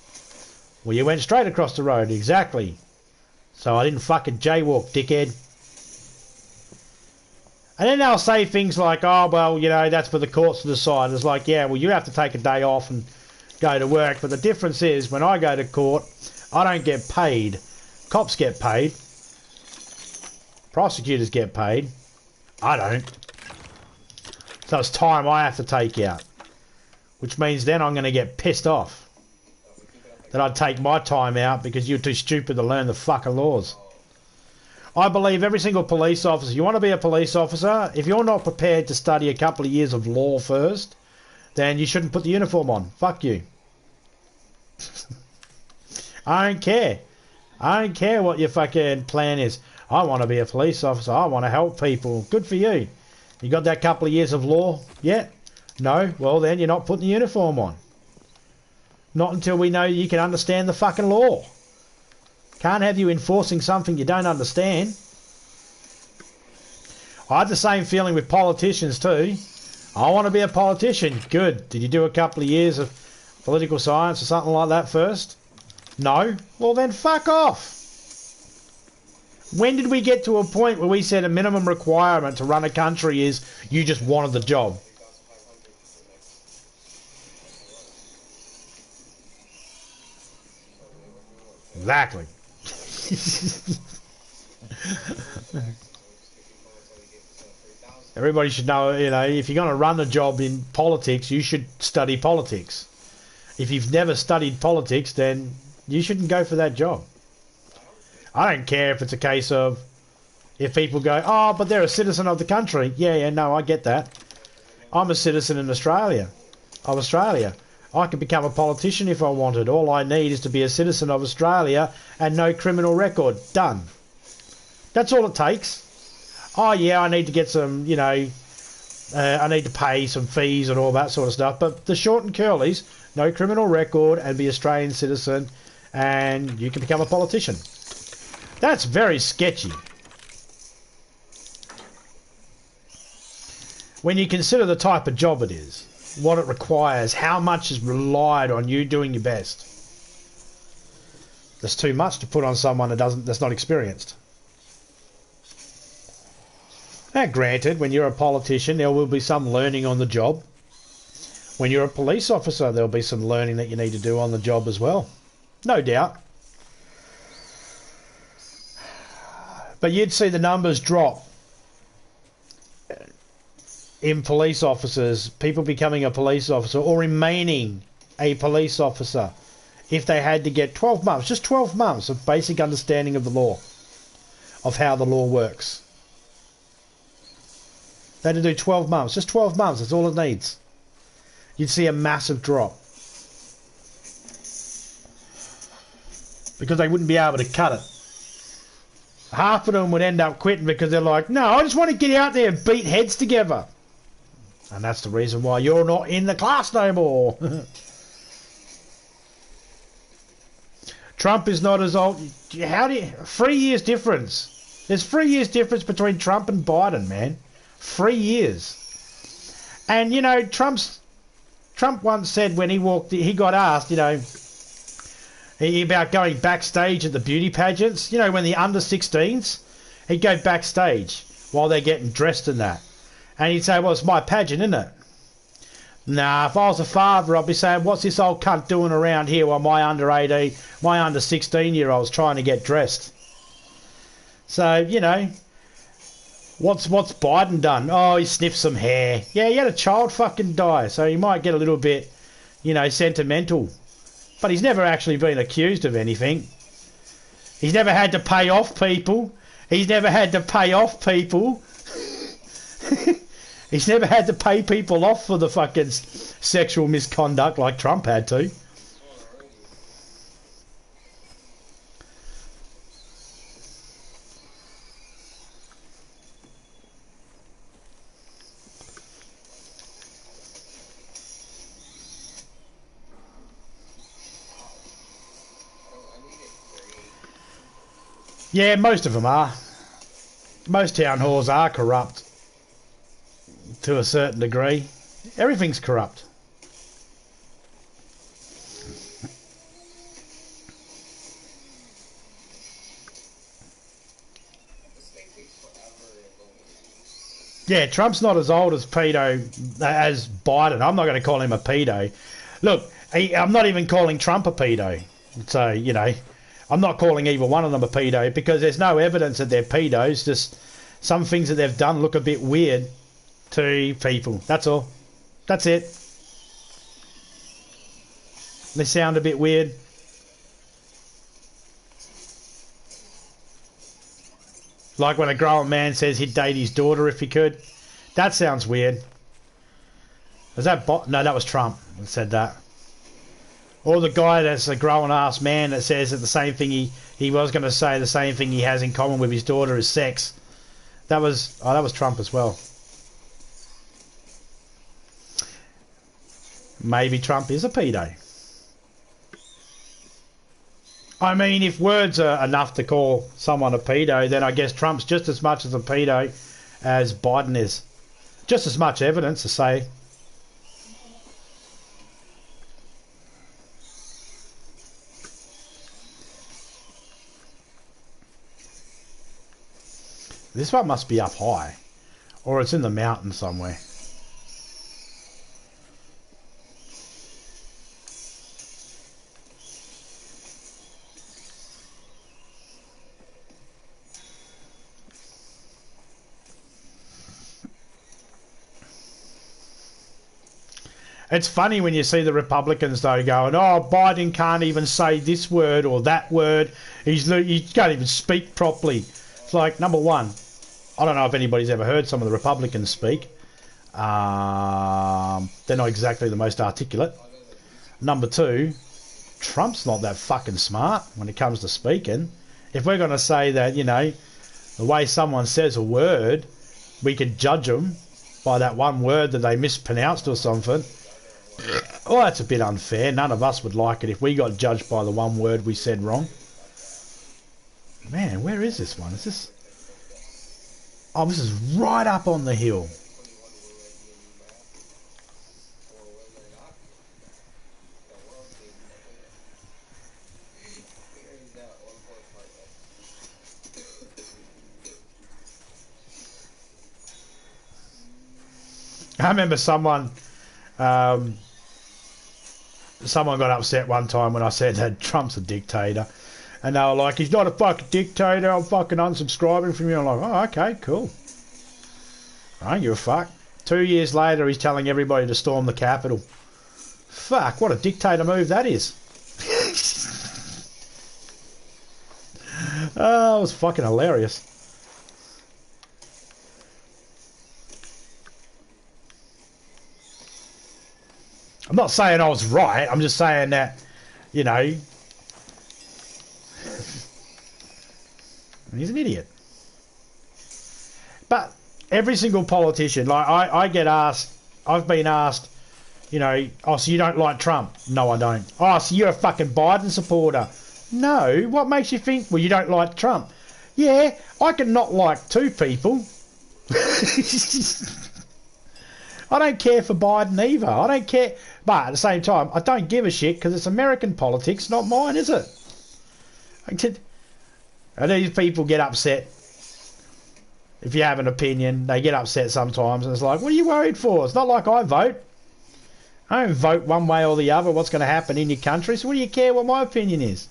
Well, you went straight across the road, exactly. So I didn't fucking jaywalk, dickhead. And then they'll say things like, oh, well, you know, that's for the courts to decide. It's like, yeah, well, you have to take a day off and go to work. But the difference is, when I go to court, I don't get paid. Cops get paid. Prosecutors get paid. I don't. So it's time I have to take out. Which means then I'm going to get pissed off that I'd take my time out because you're too stupid to learn the fucking laws. I believe every single police officer, you want to be a police officer, if you're not prepared to study a couple of years of law first, then you shouldn't put the uniform on. Fuck you. I don't care. I don't care what your fucking plan is. I want to be a police officer. I want to help people. Good for you. You got that couple of years of law yet? No? Well, then you're not putting the uniform on. Not until we know you can understand the fucking law. Can't have you enforcing something you don't understand. I had the same feeling with politicians too. I want to be a politician. Good. Did you do a couple of years of political science or something like that first? No? Well then fuck off. When did we get to a point where we said a minimum requirement to run a country is you just wanted the job? Exactly. Everybody should know, you know, if you're going to run a job in politics, you should study politics. If you've never studied politics, then you shouldn't go for that job. I don't care if it's a case of, if people go, oh, but they're a citizen of the country. Yeah, no, I get that. I'm a citizen in Australia, of Australia. I could become a politician if I wanted. All I need is to be a citizen of Australia and no criminal record. Done. That's all it takes. Oh, yeah, I need to get some, you know, I need to pay some fees and all that sort of stuff. But the short and curlies, no criminal record and be Australian citizen, and you can become a politician. That's very sketchy. When you consider the type of job it is, what it requires, how much is relied on you doing your best. There's too much to put on someone that's not experienced. Now, granted, when you're a politician, there will be some learning on the job. When you're a police officer, there'll be some learning that you need to do on the job as well. No doubt. But you'd see the numbers drop in police officers, people becoming a police officer or remaining a police officer if they had to get 12 months, just 12 months of basic understanding of the law, of how the law works. They had to do 12 months, just 12 months, that's all it needs. You'd see a massive drop. Because they wouldn't be able to cut it. Half of them would end up quitting because they're like, no, I just want to get out there and beat heads together. And that's the reason why you're not in the class no more. Trump is not as old. 3 years difference. There's 3 years difference between Trump and Biden, man. 3 years. And, you know, Trump once said when he got asked, you know, about going backstage at the beauty pageants. You know, when the under 16s, he'd go backstage while they're getting dressed in that. And he'd say, well, it's my pageant, isn't it? Nah, if I was a father, I'd be saying, what's this old cunt doing around here while my under 18, my under 16-year-old's trying to get dressed? So, you know, what's Biden done? Oh, he sniffed some hair. Yeah, he had a child fucking die, so he might get a little bit, you know, sentimental. But he's never actually been accused of anything. He's never had to pay off people. He's never had to pay off people. He's never had to pay people off for the fucking sexual misconduct like Trump had to. Yeah, most of them are. Most town halls are corrupt to a certain degree. Everything's corrupt. Yeah, Trump's not as old as as Biden. I'm not going to call him a pedo. Look, I'm not even calling Trump a pedo. So, you know, I'm not calling either one of them a pedo because there's no evidence that they're pedos. Just some things that they've done look a bit weird to people. That's all. That's it. They sound a bit weird. Like when a grown man says he'd date his daughter if he could. That sounds weird. Was that No, that was Trump that said that. Or the guy that's a grown-ass man that says that the same thing he was going to say, the same thing he has in common with his daughter is sex. That was Trump as well. Maybe Trump is a pedo. I mean, if words are enough to call someone a pedo, then I guess Trump's just as much as a pedo as Biden is. Just as much evidence to say. This one must be up high. Or it's in the mountain somewhere. It's funny when you see the Republicans, though, going, oh, Biden can't even say this word or that word. He can't even speak properly. It's like, number one, I don't know if anybody's ever heard some of the Republicans speak. They're not exactly the most articulate. Number two, Trump's not that fucking smart when it comes to speaking. If we're going to say that, you know, the way someone says a word, we could judge them by that one word that they mispronounced or something. Oh, that's a bit unfair. None of us would like it if we got judged by the one word we said wrong. Man, where is this one? Is this... Oh, this is right up on the hill. I remember someone got upset one time when I said that Trump's a dictator. And they were like, he's not a fucking dictator, I'm fucking unsubscribing from you. I'm like, oh, okay, cool. I don't give a fuck. 2 years later, he's telling everybody to storm the Capitol. Fuck, what a dictator move that is. Oh, it was fucking hilarious. I'm not saying I was right. I'm just saying that, you know, he's an idiot. But every single politician, like I get asked, I've been asked, you know, oh, so you don't like Trump? No, I don't. Oh, so you're a fucking Biden supporter? No. What makes you think, well, you don't like Trump? Yeah, I can not like two people. I don't care for Biden either. I don't care. But at the same time, I don't give a shit because it's American politics, not mine, is it? And these people get upset. If you have an opinion, they get upset sometimes. And it's like, what are you worried for? It's not like I vote. I don't vote one way or the other what's going to happen in your country. So what do you care what my opinion is?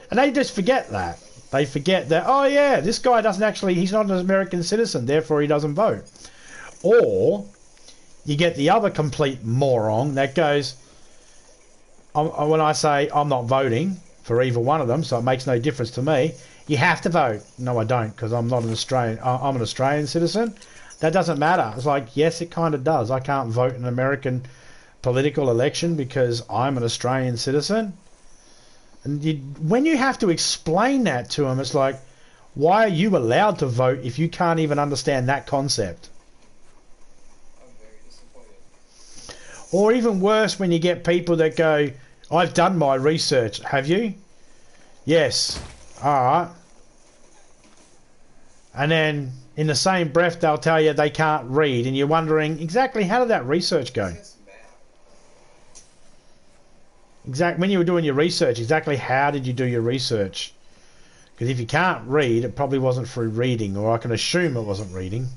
And they just forget that. They forget that, oh yeah, this guy doesn't actually, he's not an American citizen, therefore he doesn't vote. Or... you get the other complete moron that goes, when I say I'm not voting for either one of them, so it makes no difference to me, you have to vote. No, I don't, because I'm not an Australian. I'm an Australian citizen. That doesn't matter. It's like, yes, it kind of does. I can't vote in an American political election because I'm an Australian citizen. And when you have to explain that to them, it's like, why are you allowed to vote if you can't even understand that concept? Or even worse, when you get people that go, I've done my research. Have you? Yes. Alright. And then in the same breath, they'll tell you they can't read. And you're wondering, exactly how did that research go? When you were doing your research, exactly how did you do your research? Because if you can't read, it probably wasn't through reading. Or I can assume it wasn't reading.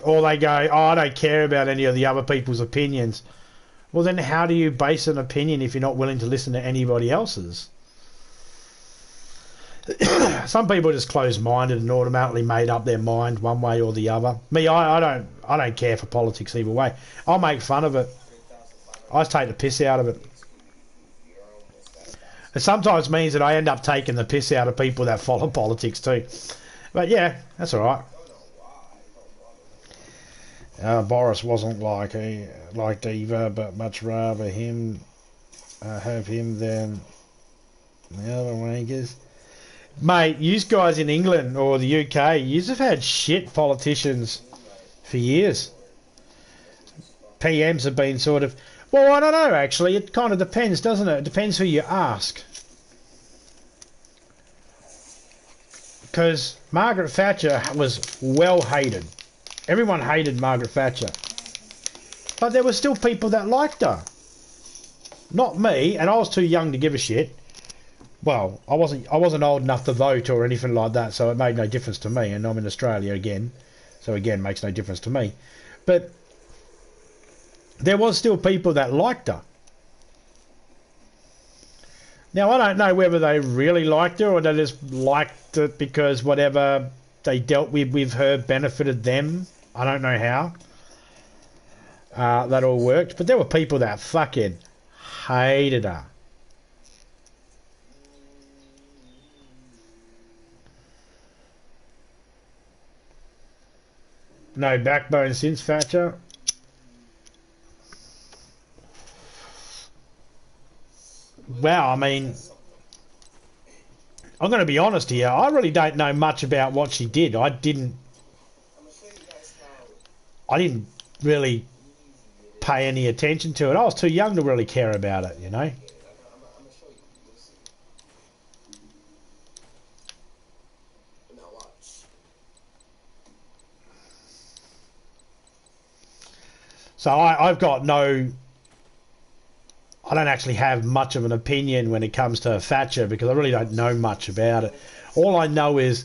Or they go, oh, I don't care about any of the other people's opinions. Well, then how do you base an opinion if you're not willing to listen to anybody else's? Some people are just closed-minded and automatically made up their mind one way or the other. Me, I don't care for politics either way. I'll make fun of it. I just take the piss out of it. It sometimes means that I end up taking the piss out of people that follow politics too. But yeah, that's all right. Boris wasn't liked either, but much rather him have him than the other wankers. Mate, you guys in England or the UK, you have had shit politicians for years. PMs have been sort of... Well, I don't know, actually. It kind of depends, doesn't it? It depends who you ask. Because Margaret Thatcher was well hated. Everyone hated Margaret Thatcher. But there were still people that liked her. Not me, and I was too young to give a shit. Well, I wasn't old enough to vote or anything like that, so it made no difference to me, and I'm in Australia again. So again, makes no difference to me. But there was still people that liked her. Now, I don't know whether they really liked her or they just liked it because whatever they dealt with her benefited them. I don't know how that all worked. But there were people that fucking hated her. No backbone since Thatcher. Well, I mean, I'm going to be honest here. I really don't know much about what she did. I didn't I'm gonna show you guys how I didn't really easy it is. pay any attention to it. I was too young to really care about it, you know. Get it. I'm gonna show you. You'll see. Now watch. So I've got no... I don't actually have much of an opinion when it comes to Thatcher because I really don't know much about it. All I know is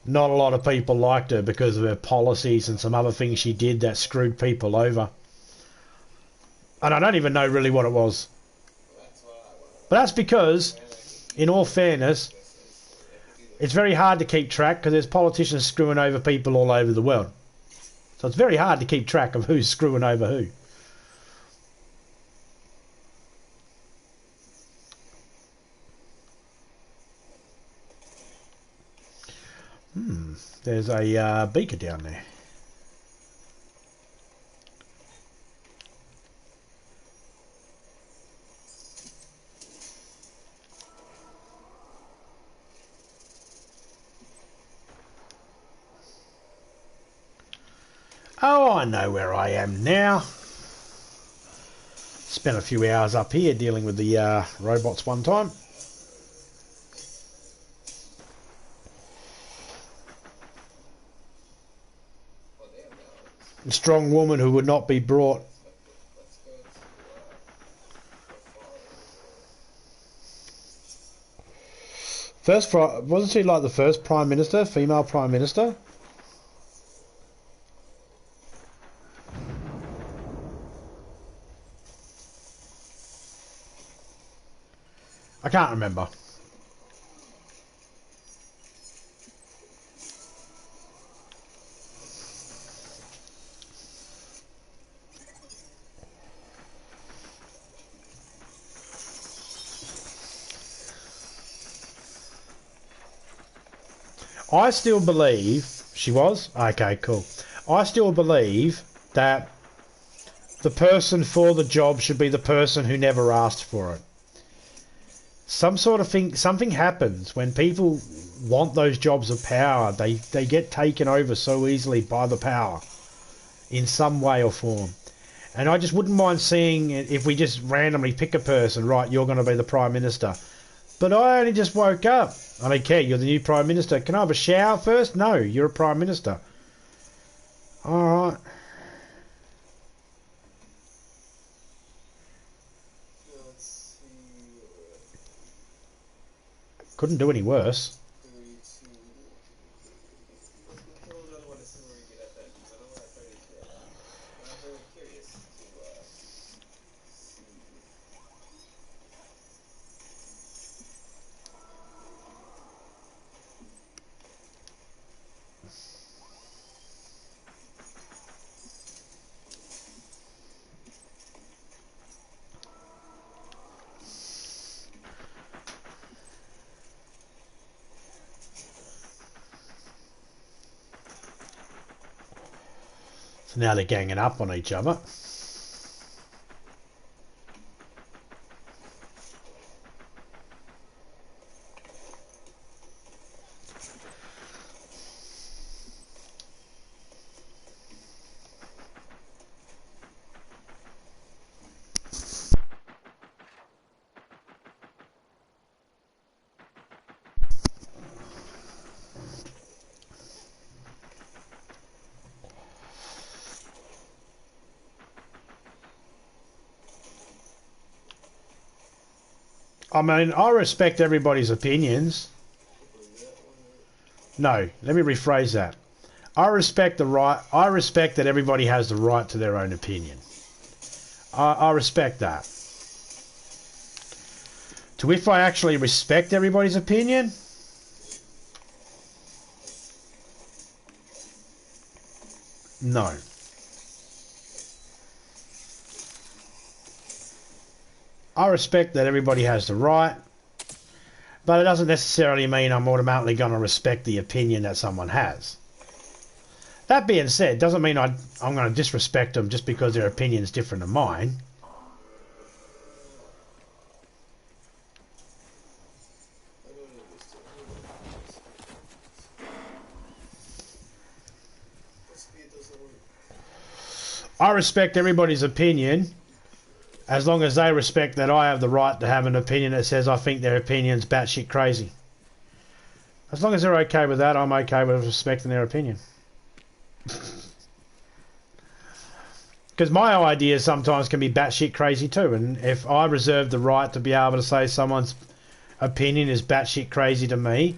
not a lot of people liked her because of her policies and some other things she did that screwed people over. And I don't even know really what it was. That's what I want. But that's because, in all fairness, it's very hard to keep track because there's politicians screwing over people all over the world. So it's very hard to keep track of who's screwing over who. There's a beaker down there. Oh, I know where I am now. Spent a few hours up here dealing with the robots one time. Well, damn, now. A strong woman who would not be brought. Let's go to Wasn't she like the first Prime Minister, female Prime Minister? I can't remember. I still believe she was. Okay, cool. I still believe that the person for the job should be the person who never asked for it. Some sort of thing, something happens when people want those jobs of power. They get taken over so easily by the power in some way or form. And I just wouldn't mind seeing it if we just randomly pick a person, right, you're going to be the Prime Minister. But I only just woke up. I don't care, you're the new Prime Minister. Can I have a shower first? No, you're a Prime Minister. Alright. let's see. Couldn't do any worse. 3, 2. Kill another one to see where we get at that, because I know we're at 32 right now. And I'm very curious to see. So now they're ganging up on each other. I mean, I respect everybody's opinions. No, let me rephrase that. I respect that everybody has the right to their own opinion. I respect that. To if I actually respect everybody's opinion, no. I respect that everybody has the right, but it doesn't necessarily mean I'm automatically going to respect the opinion that someone has. That being said, doesn't mean I'm going to disrespect them just because their opinion is different than mine. I respect everybody's opinion as long as they respect that I have the right to have an opinion that says I think their opinion's batshit crazy. As long as they're okay with that, I'm okay with respecting their opinion. Because my ideas sometimes can be batshit crazy too, and if I reserve the right to be able to say someone's opinion is batshit crazy to me,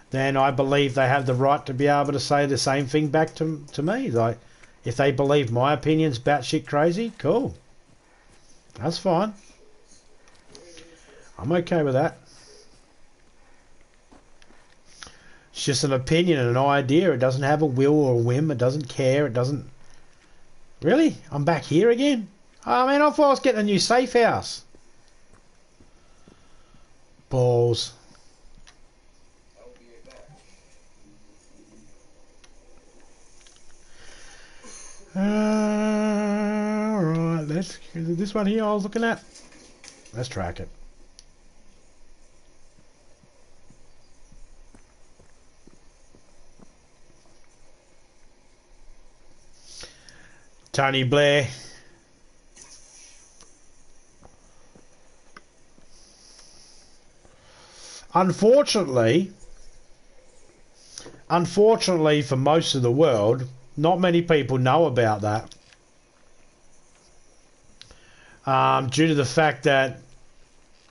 then I believe they have the right to be able to say the same thing back to me. Like, if they believe my opinion's batshit crazy, cool. That's fine. I'm okay with that. It's just an opinion and an idea. It doesn't have a will or a whim. It doesn't care. It doesn't... Really? I'm back here again? Oh, man, I thought I was getting a new safe house. Balls. I'll be right back. Alright, is it this one here I was looking at? Let's track it. Tony Blair. Unfortunately for most of the world, not many people know about that. Due to the fact that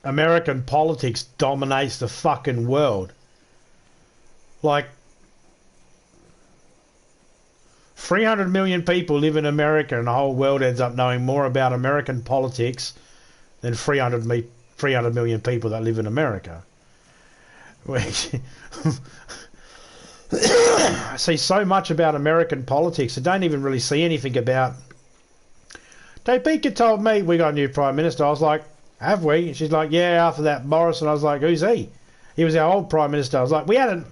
American politics dominates the fucking world. Like, 300 million people live in America, and the whole world ends up knowing more about American politics than 300 million people that live in America. I see so much about American politics. I don't even really see anything about... Topeka told me we got a new Prime Minister. I was like, have we? And she's like, yeah, after that Morrison. I was like, who's he? He was our old Prime Minister. I was like, we hadn't...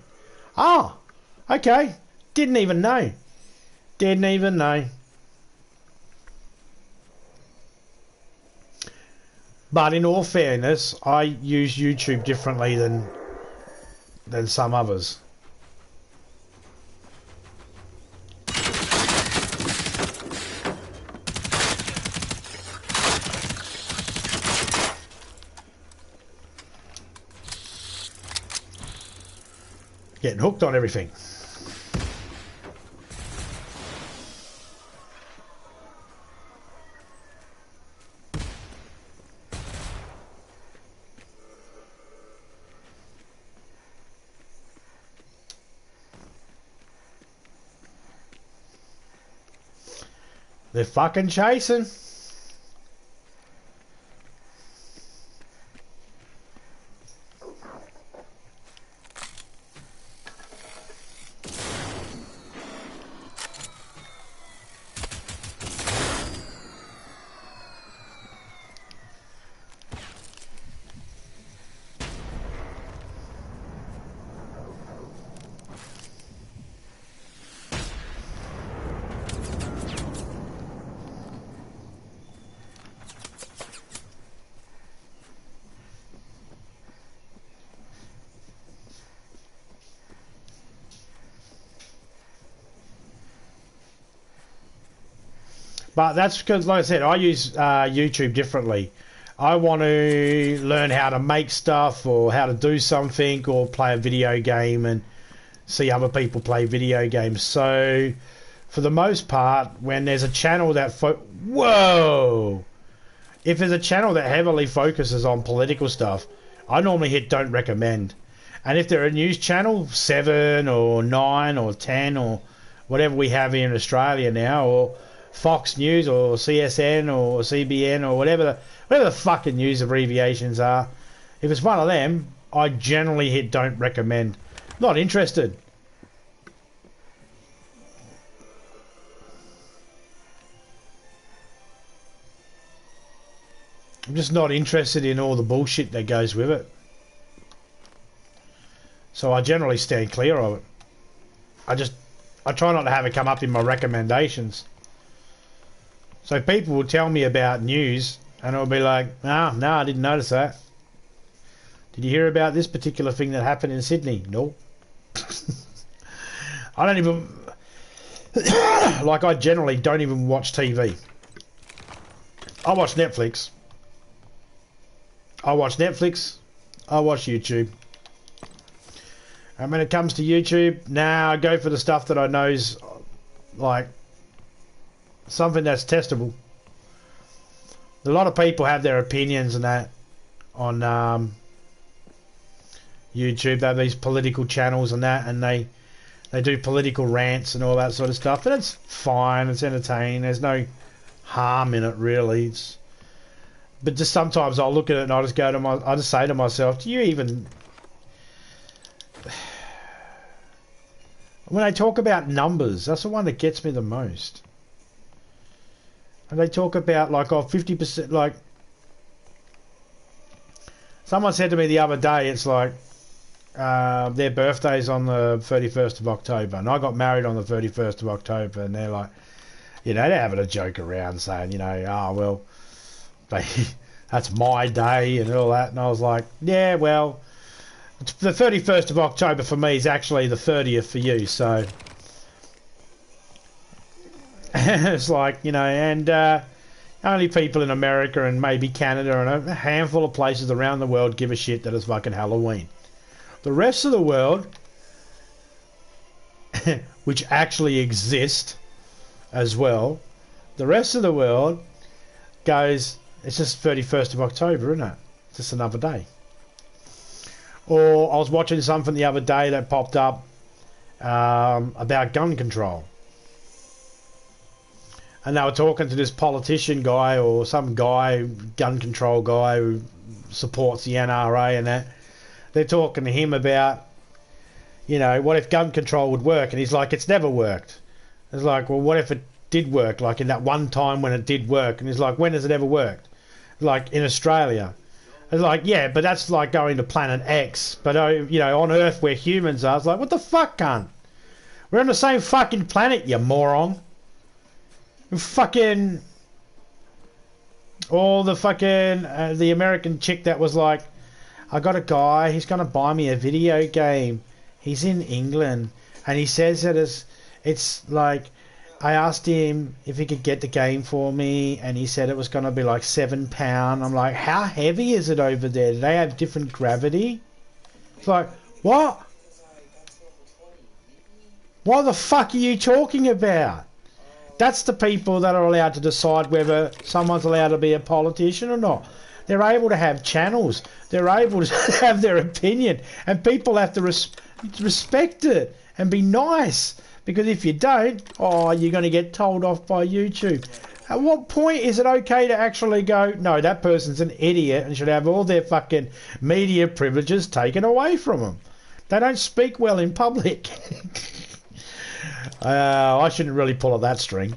Oh, okay. Didn't even know. Didn't even know. But in all fairness, I use YouTube differently than some others. Getting hooked on everything. They're fucking chasing. But that's because, like I said, I use YouTube differently. I want to learn how to make stuff or how to do something or play a video game and see other people play video games. So, for the most part, when there's a channel that... Whoa! If there's a channel that heavily focuses on political stuff, I normally hit don't recommend. And if they're a news channel, 7 or 9 or 10 or whatever we have here in Australia now, or Fox News or CSN or CBN or whatever the fucking news abbreviations are, if it's one of them, I generally hit don't recommend. Not interested. I'm just not interested in all the bullshit that goes with it. So I generally stand clear of it. I try not to have it come up in my recommendations. So people will tell me about news and I'll be like, no, I didn't notice that. Did you hear about this particular thing that happened in Sydney? No. I don't even... Like, I generally don't even watch TV. I watch Netflix. I watch YouTube. And when it comes to YouTube, I go for the stuff that I know's like something that's testable. A lot of people have their opinions and that on YouTube. They have these political channels and that, and they do political rants and all that sort of stuff. And it's fine. It's entertaining. There's no harm in it, really. But just sometimes I'll look at it and I just say to myself, do you even... When they talk about numbers, that's the one that gets me the most. And they talk about like, 50%, like... Someone said to me the other day, it's like, their birthday's on the 31st of October, and I got married on the 31st of October, and they're like, they're having a joke around saying, well, that's my day and all that, and I was like, yeah, well, the 31st of October for me is actually the 30th for you, so it's like, and only people in America and maybe Canada and a handful of places around the world give a shit that it's fucking Halloween. The rest of the world, which actually exist as well, the rest of the world goes, it's just 31st of October, isn't it? It's just another day. Or I was watching something the other day that popped up about gun control. And they were talking to this politician guy or some guy, gun control guy who supports the NRA and that. They're talking to him about, what if gun control would work? And he's like, it's never worked. It's like, well, what if it did work? Like in that one time when it did work. And he's like, when has it ever worked? Like in Australia. It's like, yeah, but that's like going to planet X. But, on Earth where humans are, it's like, what the fuck, cunt? We're on the same fucking planet, you moron. Fucking... All the fucking... the American chick that was like, I got a guy, he's going to buy me a video game. He's in England. And he says that it's like... I asked him if he could get the game for me, and he said it was going to be like £7. I'm like, how heavy is it over there? Do they have different gravity? It's like, what? What the fuck are you talking about? That's the people that are allowed to decide whether someone's allowed to be a politician or not. They're able to have channels. They're able to have their opinion, and people have to respect it and be nice. Because if you don't, you're going to get told off by YouTube. At what point is it okay to actually go, no, that person's an idiot and should have all their fucking media privileges taken away from them? They don't speak well in public. I shouldn't really pull at that string.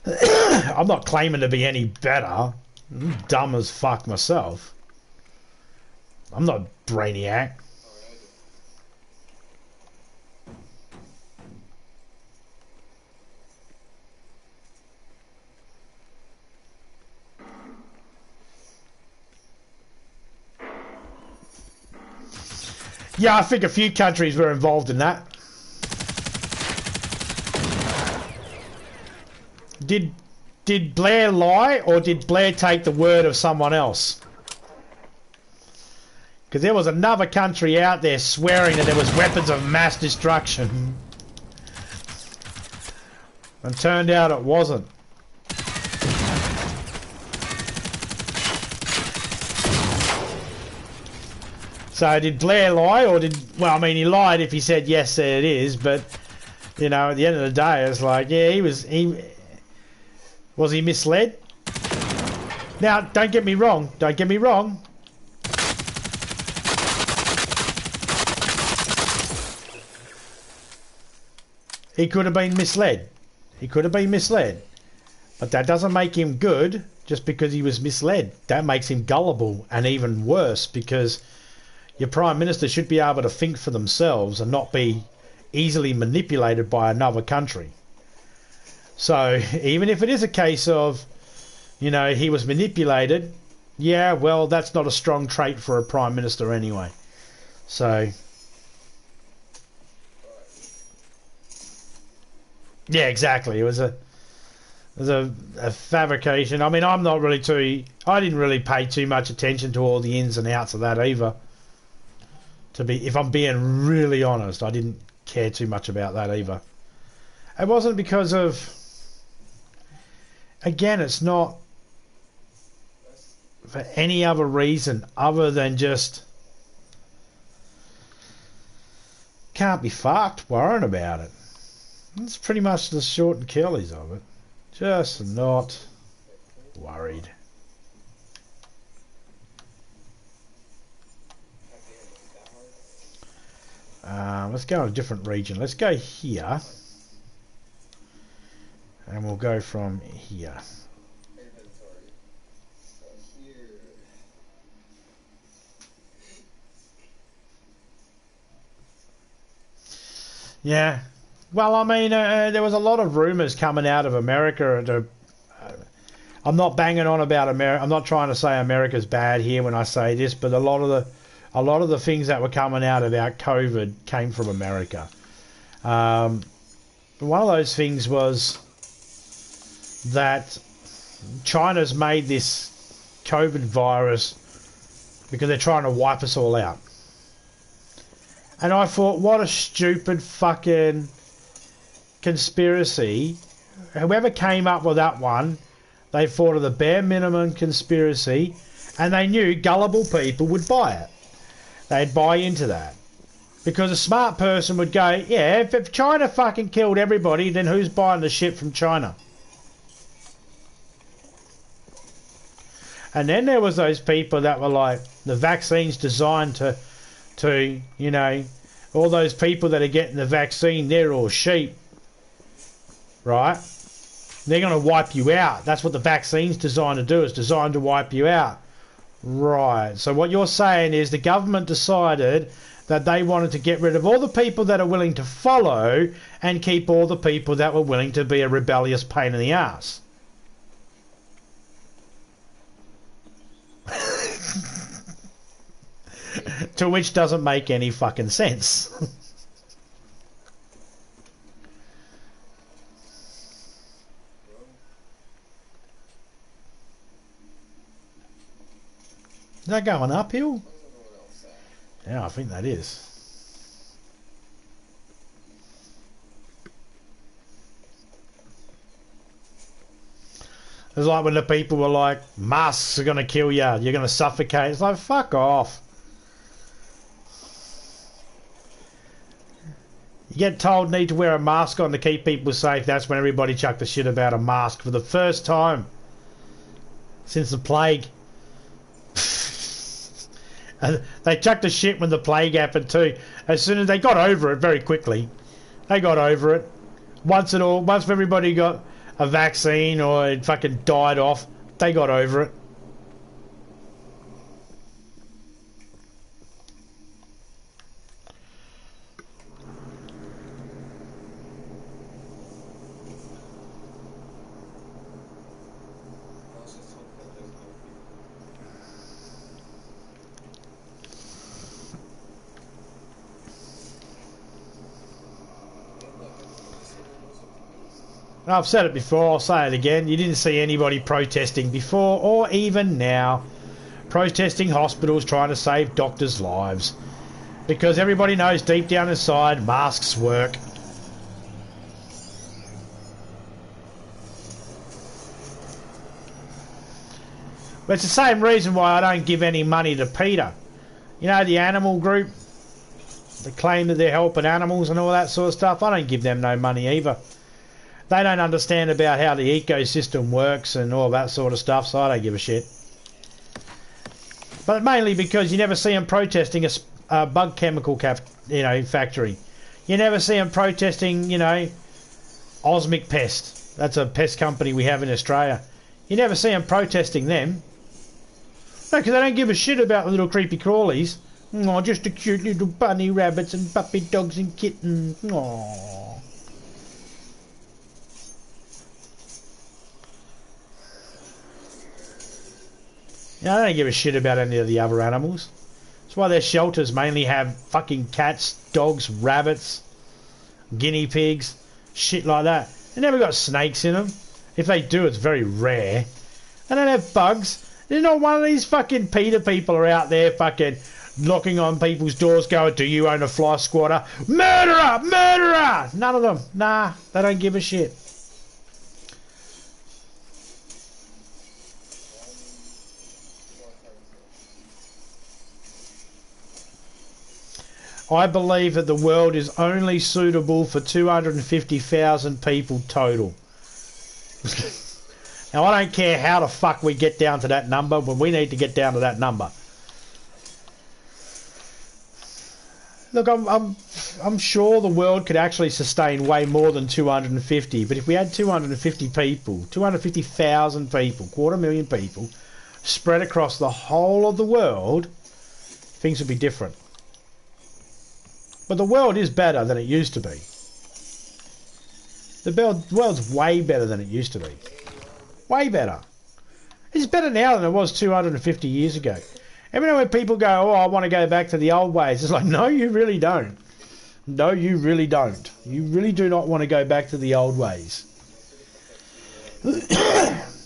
I'm not claiming to be any better. I'm dumb as fuck myself. I'm not Brainiac. Yeah, I think a few countries were involved in that. Did Blair lie, or did Blair take the word of someone else? Because there was another country out there swearing that there was weapons of mass destruction. And turned out it wasn't. So did Blair lie, or well, I mean, he lied if he said yes, there it is, but, at the end of the day, it's like, yeah, was he misled? Now, don't get me wrong, He could have been misled. But that doesn't make him good just because he was misled. That makes him gullible, and even worse, because your Prime Minister should be able to think for themselves and not be easily manipulated by another country. So, even if it is a case of, he was manipulated, yeah, well, that's not a strong trait for a Prime Minister anyway. So... Yeah, exactly. It was a fabrication. I mean, I'm not really too. I didn't really pay too much attention to all the ins and outs of that either. If I'm being really honest, I didn't care too much about that either. It wasn't because of. Again, it's not for any other reason other than just can't be fucked worrying about it. That's pretty much the short and curlies of it. Just not worried. Let's go in a different region. Let's go here. And we'll go from here. Yeah. Well, I mean, there was a lot of rumours coming out of America. I'm not banging on about America. I'm not trying to say America's bad here when I say this, but a lot of the things that were coming out about COVID came from America. One of those things was that China's made this COVID virus because they're trying to wipe us all out. And I thought, what a stupid fucking conspiracy. Whoever came up with that one, they thought of the bare minimum conspiracy, and they knew gullible people would buy it. They'd buy into that. Because a smart person would go, yeah, if China fucking killed everybody, then who's buying the shit from China? And then there was those people that were like, the vaccine's designed to you know, all those people that are getting the vaccine, they're all sheep. Right? They're going to wipe you out. That's what the vaccine's designed to do. It's designed to wipe you out. Right. So what you're saying is the government decided that they wanted to get rid of all the people that are willing to follow and keep all the people that were willing to be a rebellious pain in the ass. To which doesn't make any fucking sense. Is that going uphill? Yeah, I think that is. It's like when the people were like, masks are going to kill you, you're going to suffocate. It's like, fuck off. You get told need to wear a mask on to keep people safe. That's when everybody chucked the shit about a mask for the first time since the plague. And they chucked the shit when the plague happened too. As soon as they got over it very quickly. They got over it. Once everybody got a vaccine or it fucking died off, they got over it. I've said it before, I'll say it again. You didn't see anybody protesting before or even now. Protesting hospitals trying to save doctors' lives. Because everybody knows deep down inside masks work. But it's the same reason why I don't give any money to PETA. You know, the animal group? They claim that they're helping animals and all that sort of stuff. I don't give them no money either. They don't understand about how the ecosystem works and all that sort of stuff, so I don't give a shit. But mainly because you never see them protesting a bug chemical factory. You never see them protesting, Osmic Pest. That's a pest company we have in Australia. You never see them protesting them. No, because they don't give a shit about the little creepy crawlies. Oh, just the cute little bunny rabbits and puppy dogs and kittens. Aww. I don't give a shit about any of the other animals. That's why their shelters mainly have fucking cats, dogs, rabbits, guinea pigs, shit like that. They never got snakes in them. If they do, it's very rare. They don't have bugs. There's not one of these fucking PETA people are out there fucking knocking on people's doors going, do you own a fly swatter? Murderer! Murderer! None of them. Nah, they don't give a shit. I believe that the world is only suitable for 250,000 people total. Now, I don't care how the fuck we get down to that number, but we need to get down to that number. Look, I'm sure the world could actually sustain way more than 250, but if we had 250 people, 250,000 people, 250,000 people, spread across the whole of the world, things would be different. But the world is better than it used to be. The world's way better than it used to be. Way better. It's better now than it was 250 years ago. Every now when people go, oh, I want to go back to the old ways, it's like, no, you really don't. No, you really don't. You really do not want to go back to the old ways.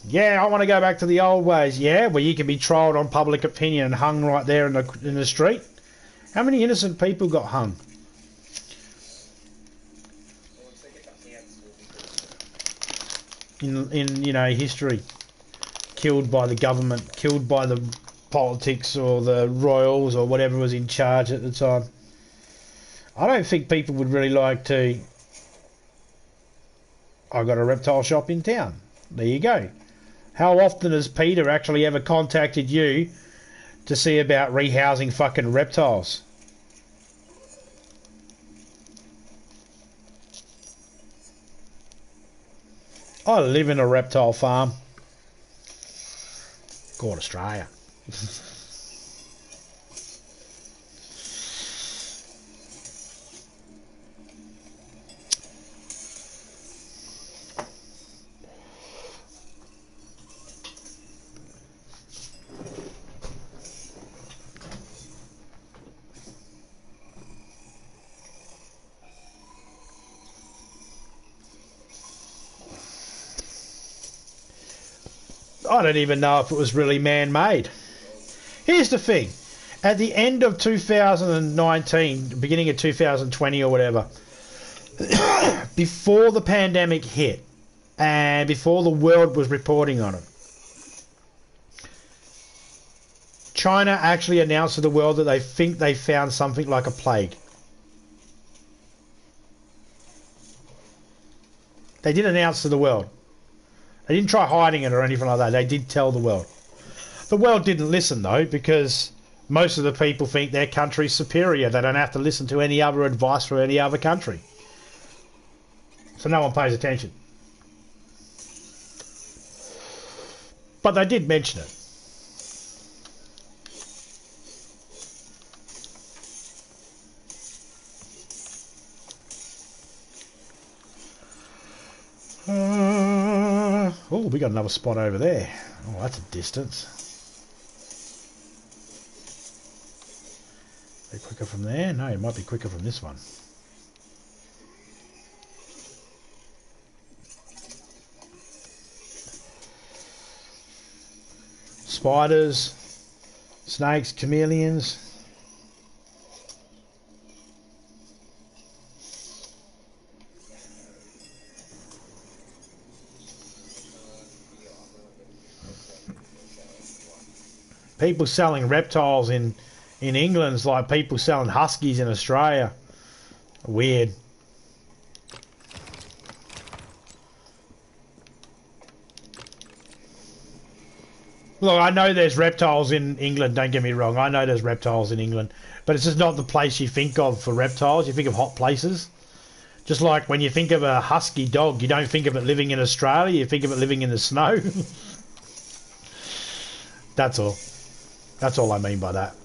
Yeah, I want to go back to the old ways. Yeah, where you can be trialled on public opinion and hung right there in the street. How many innocent people got hung? In you know, history, killed by the government, killed by the politics or the royals or whatever was in charge at the time. I don't think people would really like to. I got a reptile shop in town. There you go. How often has Peter actually ever contacted you to see about rehousing fucking reptiles? I live in a reptile farm called Australia. I don't even know if it was really man-made. Here's the thing. At the end of 2019, beginning of 2020 or whatever, before the pandemic hit and before the world was reporting on it, China actually announced to the world that they think they found something like a plague. They did announce to the world. They didn't try hiding it or anything like that. They did tell the world. The world didn't listen, though, because most of the people think their country's superior. They don't have to listen to any other advice from any other country. So no one pays attention. But they did mention it. Oh, we got another spot over there. Oh, that's a distance. Are they quicker from there? No, it might be quicker from this one. Spiders, snakes, chameleons. People selling reptiles in England's like people selling huskies in Australia. Weird. Look, I know there's reptiles in England, don't get me wrong. I know there's reptiles in England. But it's just not the place you think of for reptiles. You think of hot places. Just like when you think of a husky dog, you don't think of it living in Australia. You think of it living in the snow. That's all. That's all I mean by that.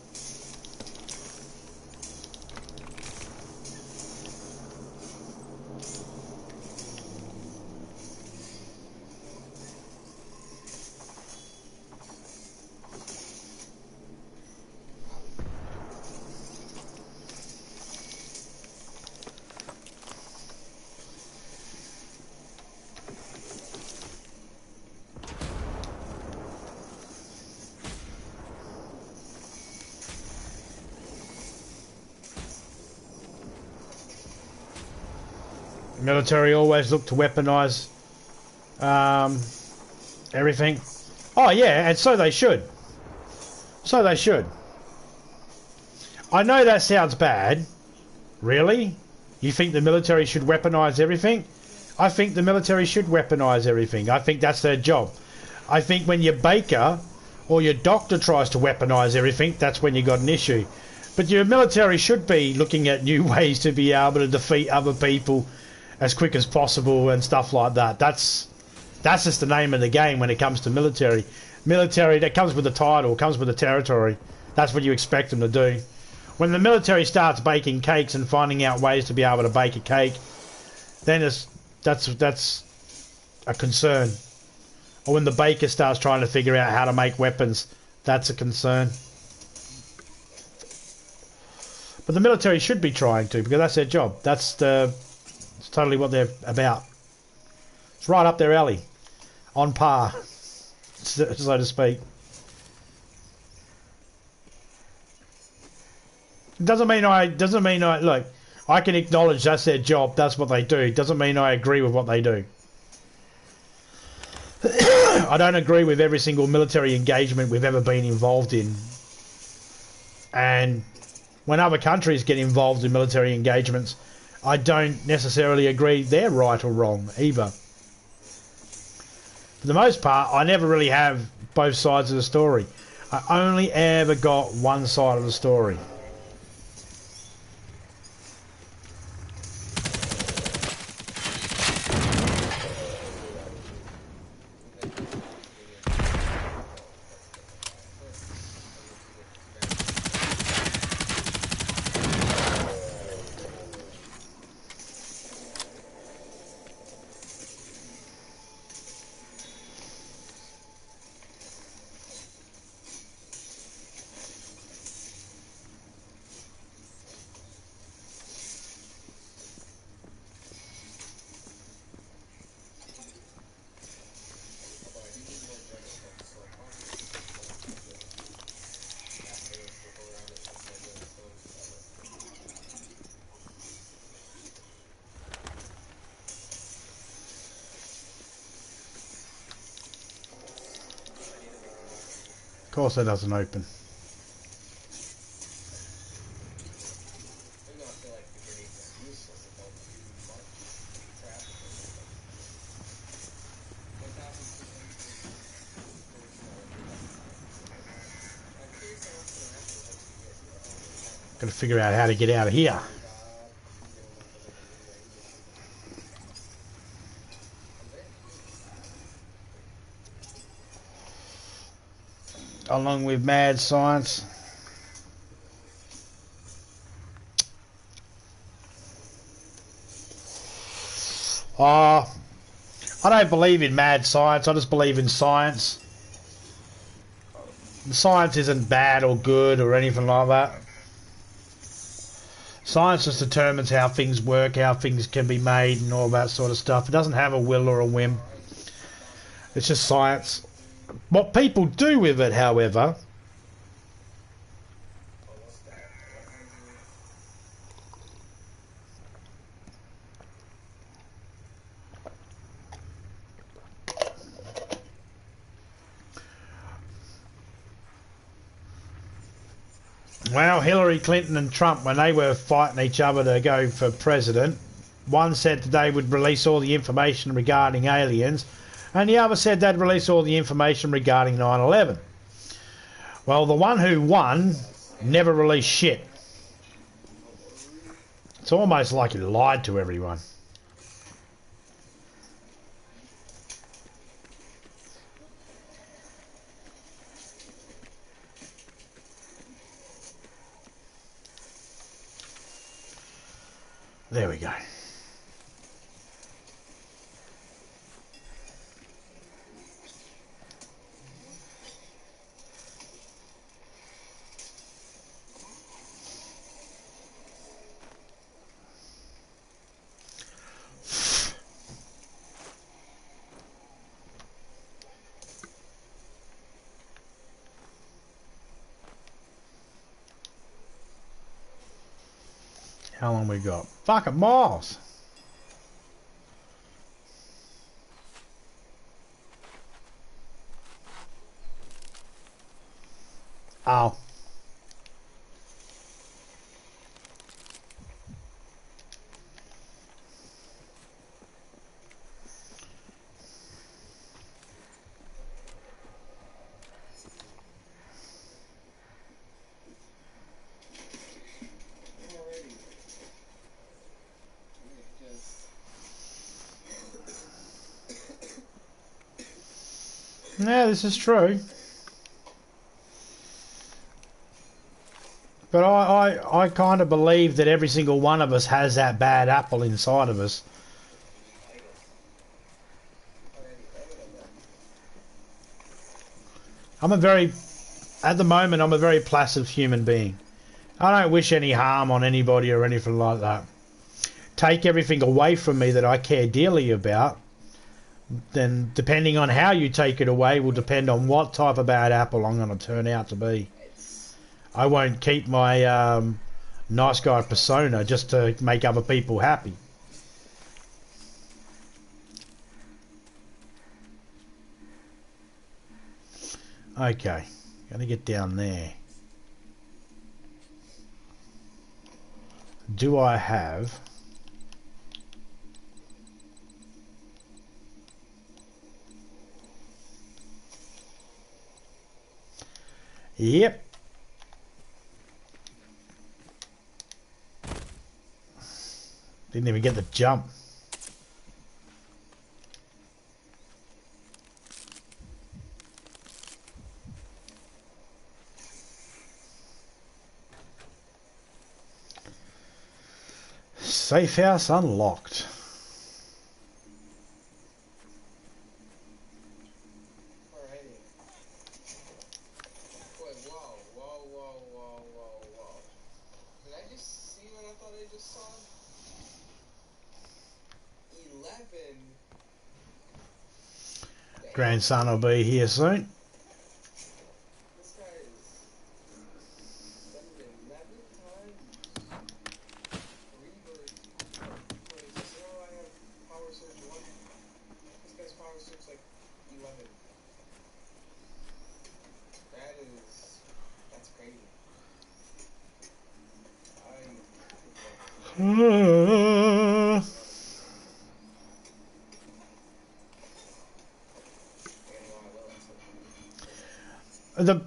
Military always look to weaponize everything. Oh yeah, and so they should. So they should. I know that sounds bad. Really? You think the military should weaponize everything? I think the military should weaponize everything. I think that's their job. I think when your baker or your doctor tries to weaponize everything, that's when you got an issue. But your military should be looking at new ways to be able to defeat other people as quick as possible and stuff like that. That's just the name of the game when it comes to military. Military, that comes with the title, comes with the territory. That's what you expect them to do. When the military starts baking cakes and finding out ways to be able to bake a cake, then that's a concern. Or when the baker starts trying to figure out how to make weapons, that's a concern. But the military should be trying to, because that's their job. It's totally what they're about. It's right up their alley, on par, so to speak. Doesn't mean I look. I can acknowledge that's their job. That's what they do. Doesn't mean I agree with what they do. I don't agree with every single military engagement we've ever been involved in. And when other countries get involved in military engagements, I don't necessarily agree they're right or wrong either. For the most part, I never really have both sides of the story. I only ever got one side of the story. Of course that doesn't open. Gotta figure out how to get out of here. Along with mad science. I don't believe in mad science, I just believe in science. Science isn't bad or good or anything like that. Science just determines how things work, how things can be made and all that sort of stuff. It doesn't have a will or a whim. It's just science. What people do with it, however, well, Hillary Clinton and Trump, when they were fighting each other to go for president, one said that they would release all the information regarding aliens, and the other said they'd release all the information regarding 9/11. Well, the one who won never released shit. It's almost like he lied to everyone. There we go. How long we got? Fucking miles. Oh. Alrighty. Yeah, this is true. But I kind of believe that every single one of us has that bad apple inside of us. At the moment, I'm a very placid human being. I don't wish any harm on anybody or anything like that. Take everything away from me that I care dearly about, then depending on how you take it away will depend on what type of bad apple I'm going to turn out to be. I won't keep my nice guy persona just to make other people happy. Okay, going to get down there. Do I have... Yep. Didn't even get the jump. Safe house unlocked. Grandson will be here soon.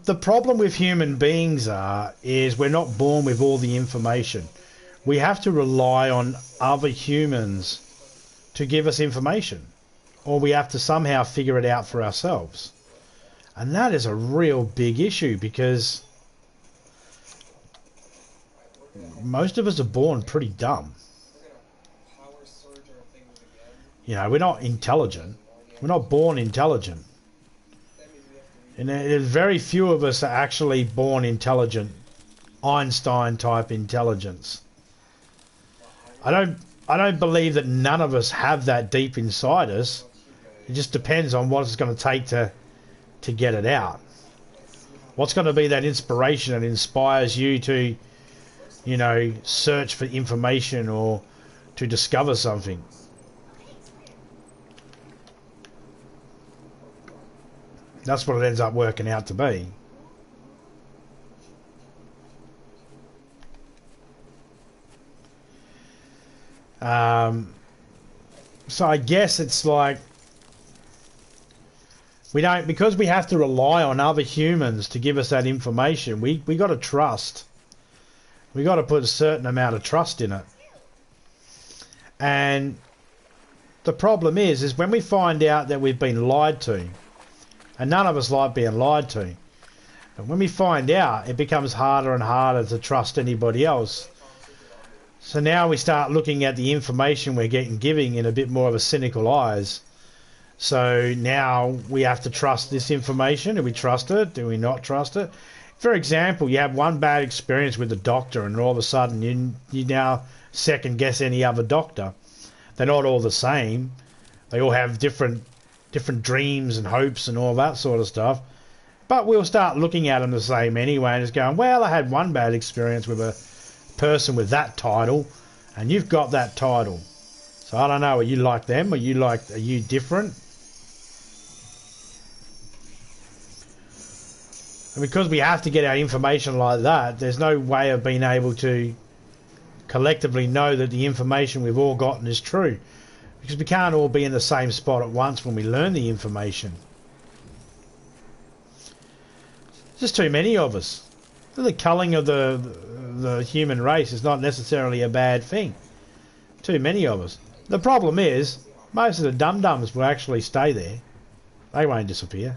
The problem with human beings is we're not born with all the information. We have to rely on other humans to give us information, or we have to somehow figure it out for ourselves. And that is a real big issue because most of us are born pretty dumb. You know, we're not intelligent. We're not born intelligent. And there's very few of us are actually born intelligent, Einstein type intelligence. I don't believe that none of us have that deep inside us. It just depends on what it's going to take to get it out. What's going to be that inspiration that inspires you to, you know, search for information or to discover something? That's what it ends up working out to be. So I guess it's like we don't, because we have to rely on other humans to give us that information. We got to trust. We got to put a certain amount of trust in it. And the problem is when we find out that we've been lied to. And none of us like being lied to. But when we find out, it becomes harder and harder to trust anybody else. So now we start looking at the information we're giving in a bit more of a cynical eyes. So now we have to trust this information. Do we trust it? Do we not trust it? For example, you have one bad experience with a doctor and all of a sudden you now second guess any other doctor. They're not all the same. They all have different dreams and hopes and all that sort of stuff. But we'll start looking at them the same anyway and just going, well, I had one bad experience with a person with that title and you've got that title. So I don't know, are you like them? Are you different? And because we have to get our information like that, there's no way of being able to collectively know that the information we've all gotten is true. Because we can't all be in the same spot at once when we learn the information. Just too many of us. The culling of the human race is not necessarily a bad thing. Too many of us. The problem is, most of the dum-dums will actually stay there. They won't disappear.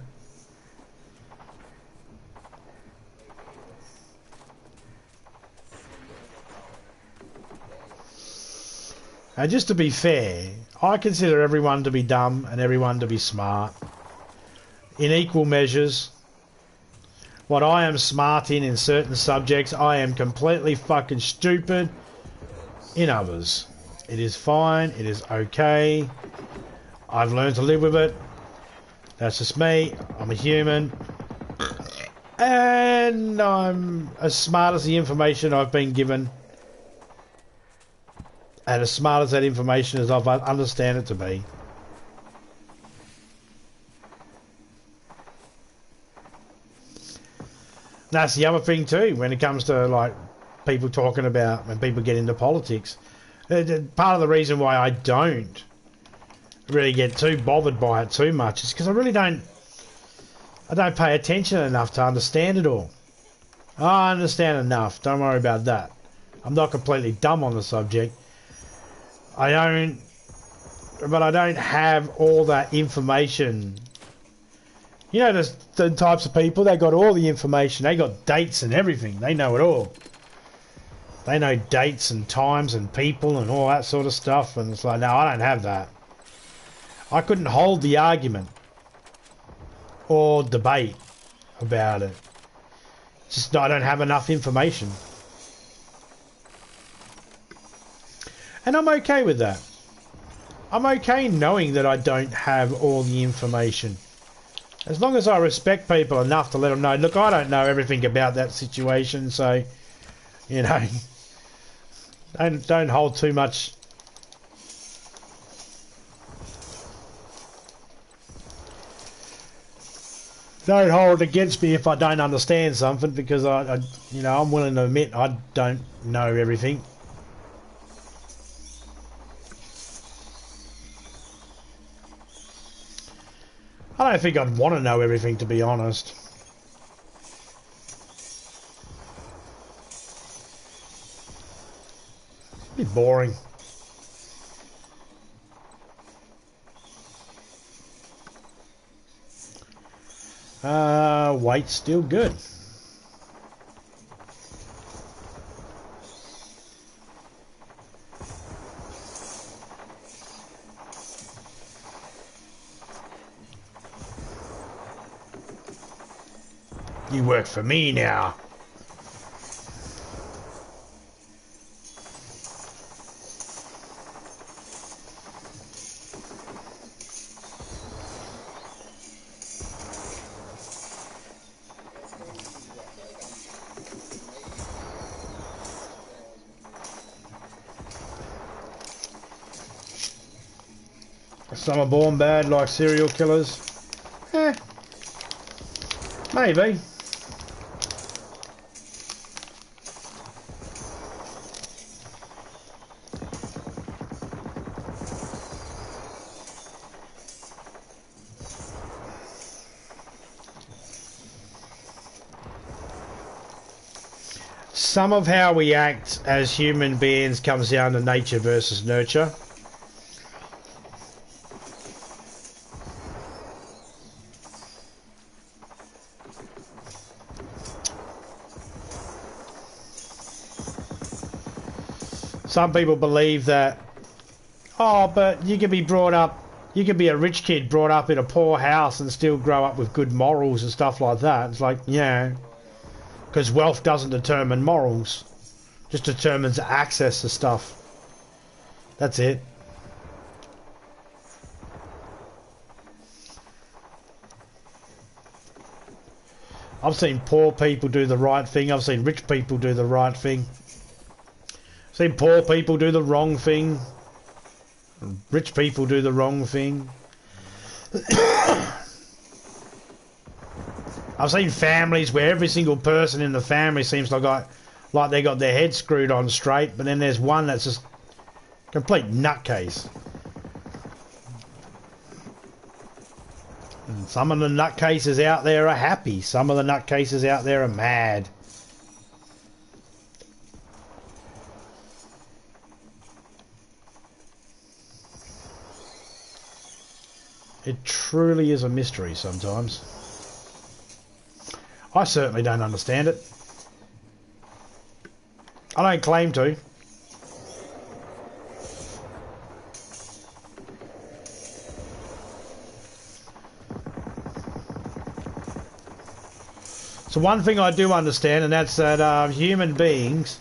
And just to be fair, I consider everyone to be dumb and everyone to be smart. In equal measures. What I am smart in certain subjects, I am completely fucking stupid in others. It is fine. It is okay. I've learned to live with it. That's just me. I'm a human. And I'm as smart as the information I've been given. And as smart as that information as I understand it to be. That's the other thing too, when it comes to like people talking about when people get into politics. Part of the reason why I don't really get too bothered by it too much is because I don't pay attention enough to understand it all. I understand enough, don't worry about that. I'm not completely dumb on the subject. I don't have all that information. You know, the types of people, they got all the information. They got dates and everything. They know it all. They know dates and times and people and all that sort of stuff. And it's like, no, I don't have that. I couldn't hold the argument or debate about it. Just I don't have enough information. And I'm okay with that. I'm okay knowing that I don't have all the information. As long as I respect people enough to let them know, look, I don't know everything about that situation, so, you know, don't hold too much. Don't hold it against me if I don't understand something, because I'm willing to admit I don't know everything. I don't think I'd want to know everything, to be honest. It'd be boring. Weight's still good. You work for me now. Some are born bad like serial killers. Maybe. Some of how we act as human beings comes down to nature versus nurture. Some people believe that, oh, but you can be brought up, you can be a rich kid brought up in a poor house and still grow up with good morals and stuff like that. It's like, yeah, because wealth doesn't determine morals, just determines access to stuff. That's it. I've seen poor people do the right thing. I've seen rich people do the right thing. I've seen poor people do the wrong thing. Rich people do the wrong thing. I've seen families where every single person in the family seems like they got their head screwed on straight, but then there's one that's just complete nutcase. And some of the nutcases out there are happy. Some of the nutcases out there are mad. It truly is a mystery sometimes. I certainly don't understand it. I don't claim to. So one thing I do understand, and that's that human beings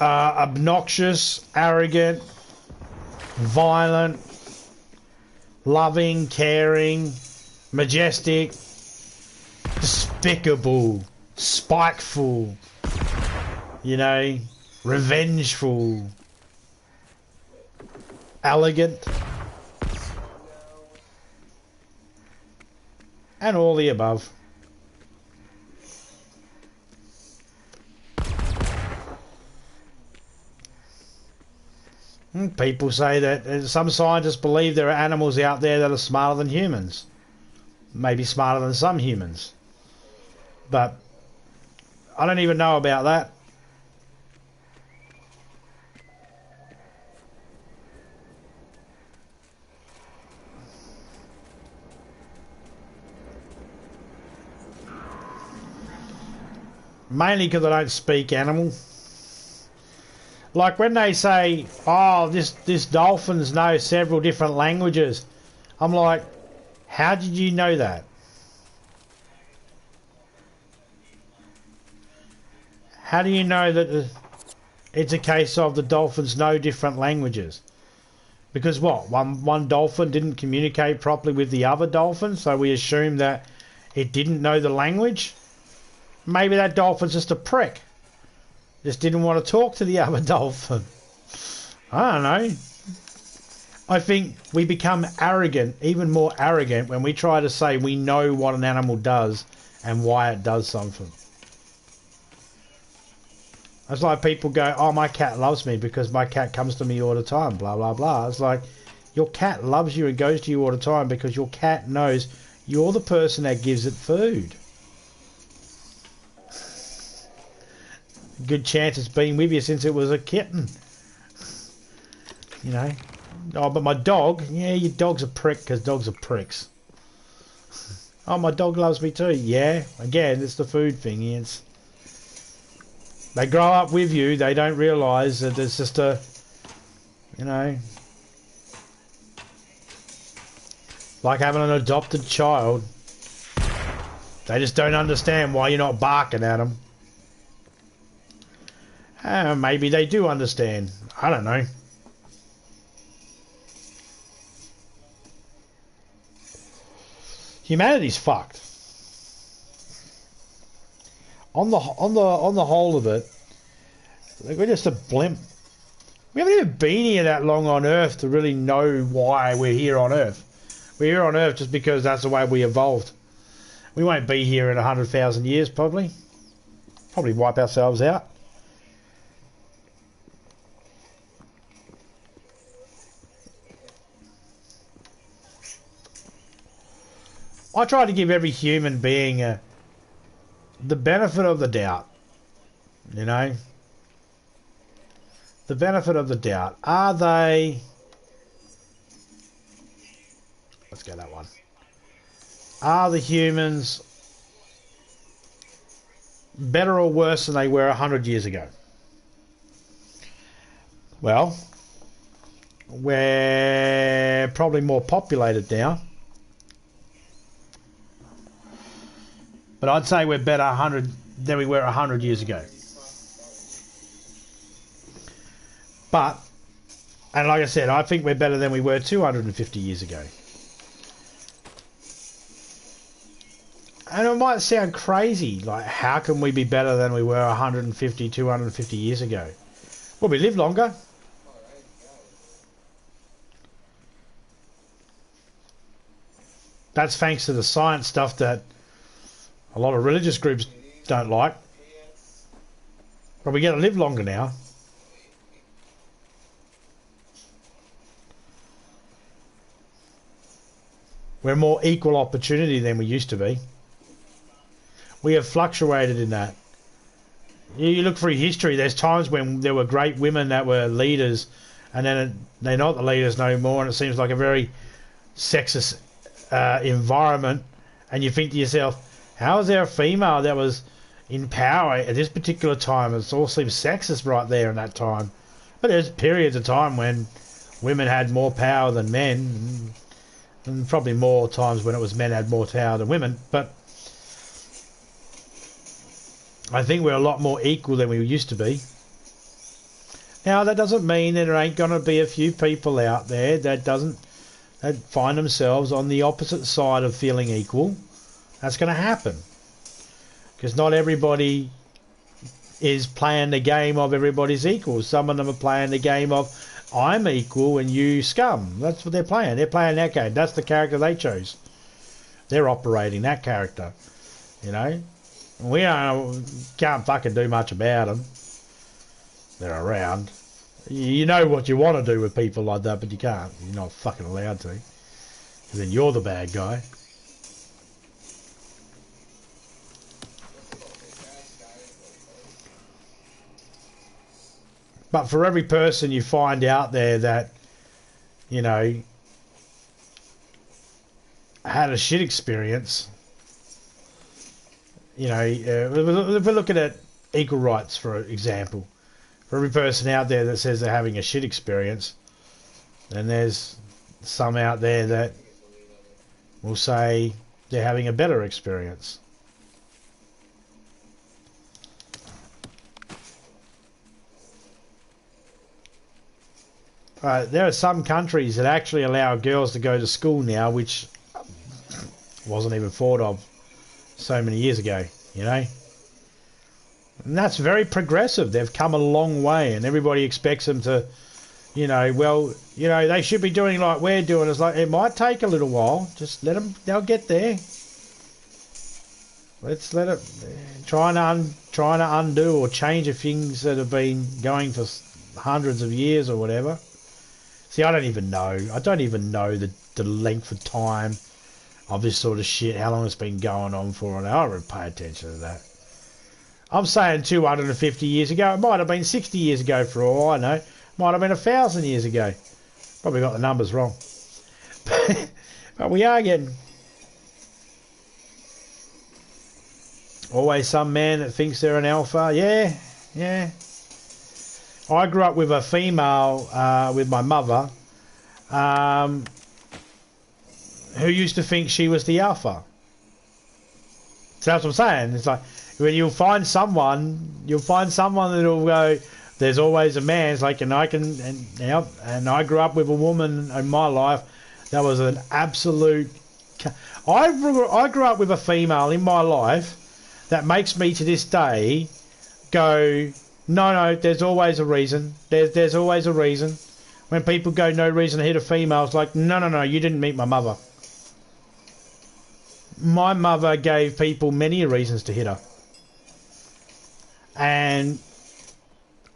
are obnoxious, arrogant, violent, loving, caring, majestic, despicable, spiteful, you know, revengeful, elegant, and all the above. People say that some scientists believe there are animals out there that are smarter than humans. Maybe smarter than some humans. But I don't even know about that. Mainly because I don't speak animal. Like when they say, oh, this dolphins know several different languages. I'm like, how did you know that? How do you know that it's a case of the dolphins know different languages? Because what? One dolphin didn't communicate properly with the other dolphin, so we assume that it didn't know the language? Maybe that dolphin's just a prick. Just didn't want to talk to the other dolphin. I don't know. I think we become arrogant, even more arrogant, when we try to say we know what an animal does and why it does something. It's like people go, oh, my cat loves me because my cat comes to me all the time, blah, blah, blah. It's like, your cat loves you and goes to you all the time because your cat knows you're the person that gives it food. Good chance it's been with you since it was a kitten. You know. Oh, but my dog, yeah, your dog's a prick because dogs are pricks. Oh, my dog loves me too. Yeah, again, it's the food thing. It's, they grow up with you, they don't realise that it's just a, you know, like having an adopted child. They just don't understand why you're not barking at them. Maybe they do understand. I don't know. Humanity's fucked. On the whole of it, like, we're just a blimp. We haven't even been here that long on Earth to really know why we're here on Earth. We're here on Earth just because that's the way we evolved. We won't be here in 100,000 years, probably. Probably wipe ourselves out. I try to give every human being the benefit of the doubt. You know? The benefit of the doubt. Are they... Let's go that one. Are the humans better or worse than they were 100 years ago? Well, we're probably more populated now. But I'd say we're better than we were 100 years ago. But, and like I said, I think we're better than we were 250 years ago. And it might sound crazy, like how can we be better than we were 150, 250 years ago? Well, we live longer. that's thanks to the science stuff that a lot of religious groups don't like. But we get to live longer now. We're more equal opportunity than we used to be. We have fluctuated in that. You look through history, there's times when there were great women that were leaders, and then they're not the leaders no more, and it seems like a very sexist environment. And you think to yourself, how is there a female that was in power at this particular time? It all seems sexist right there in that time. But there's periods of time when women had more power than men, and probably more times when it was men had more power than women. But I think we're a lot more equal than we used to be. Now, that doesn't mean that there ain't going to be a few people out there that find themselves on the opposite side of feeling equal. That's going to happen. Because not everybody is playing the game of everybody's equal. Some of them are playing the game of I'm equal and you scum. That's what they're playing. They're playing that game. That's the character they chose. They're operating that character. You know? We can't fucking do much about them. They're around. You know what you want to do with people like that, but you can't. You're not fucking allowed to. Because then you're the bad guy. But for every person you find out there that, you know, had a shit experience, you know, if we're looking at equal rights, for example, for every person out there that says they're having a shit experience, then there's some out there that will say they're having a better experience. There are some countries that actually allow girls to go to school now, which wasn't even thought of so many years ago, you know. And that's very progressive. They've come a long way, and everybody expects them to, you know, well, you know, they should be doing like we're doing. It's like, it might take a little while. Just let them, they'll get there. Let's let it, trying to undo or change the things that have been going for hundreds of years or whatever. See, I don't even know. I don't even know the length of time of this sort of shit, how long it's been going on for, and I don't really pay attention to that. I'm saying 250 years ago. It might have been 60 years ago for all I know. Might have been 1,000 years ago. Probably got the numbers wrong. But we are getting... Always some man that thinks they're an alpha. Yeah. I grew up with a female, with my mother, who used to think she was the alpha. So that's what I'm saying. It's like, when you'll find someone that'll go, there's always a man. It's like, and I grew up with a woman in my life that was an absolute... I grew up with a female in my life that makes me to this day go... No, there's always a reason. There's always a reason. When people go, no reason to hit a female, it's like, no, you didn't meet my mother. My mother gave people many reasons to hit her. And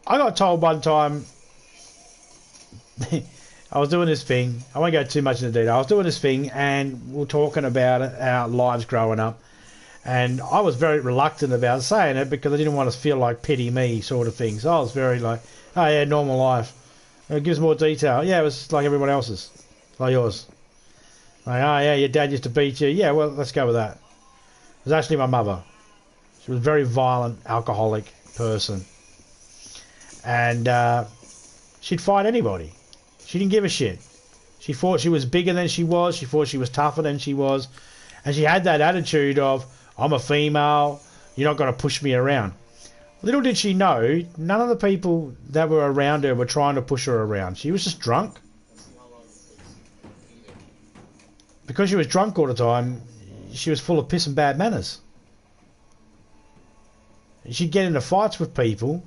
I got told one time, I was doing this thing, I won't go too much into detail, I was doing this thing and we were talking about our lives growing up. And I was very reluctant about saying it because I didn't want to feel like pity me sort of thing. So I was very like, oh yeah, normal life. It gives more detail. Yeah, it was like everyone else's. Like yours. Like, oh yeah, your dad used to beat you. Yeah, well, let's go with that. It was actually my mother. She was a very violent, alcoholic person. And she'd fight anybody. She didn't give a shit. She thought she was bigger than she was. She thought she was tougher than she was. And she had that attitude of, I'm a female, you're not going to push me around. Little did she know, none of the people that were around her were trying to push her around. She was just drunk. Because she was drunk all the time, she was full of piss and bad manners. She'd get into fights with people,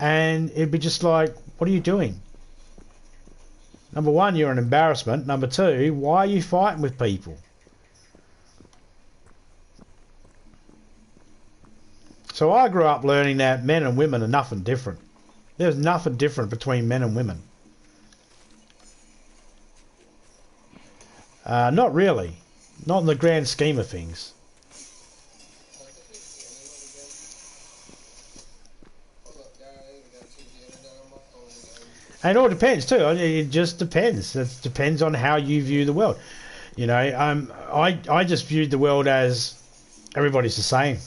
and it'd be just like, what are you doing? Number one, you're an embarrassment. Number two, why are you fighting with people? So I grew up learning that men and women are nothing different. There's nothing different between men and women. Not really. Not in the grand scheme of things. And it all depends too. It just depends. It depends on how you view the world. You know, I just viewed the world as everybody's the same.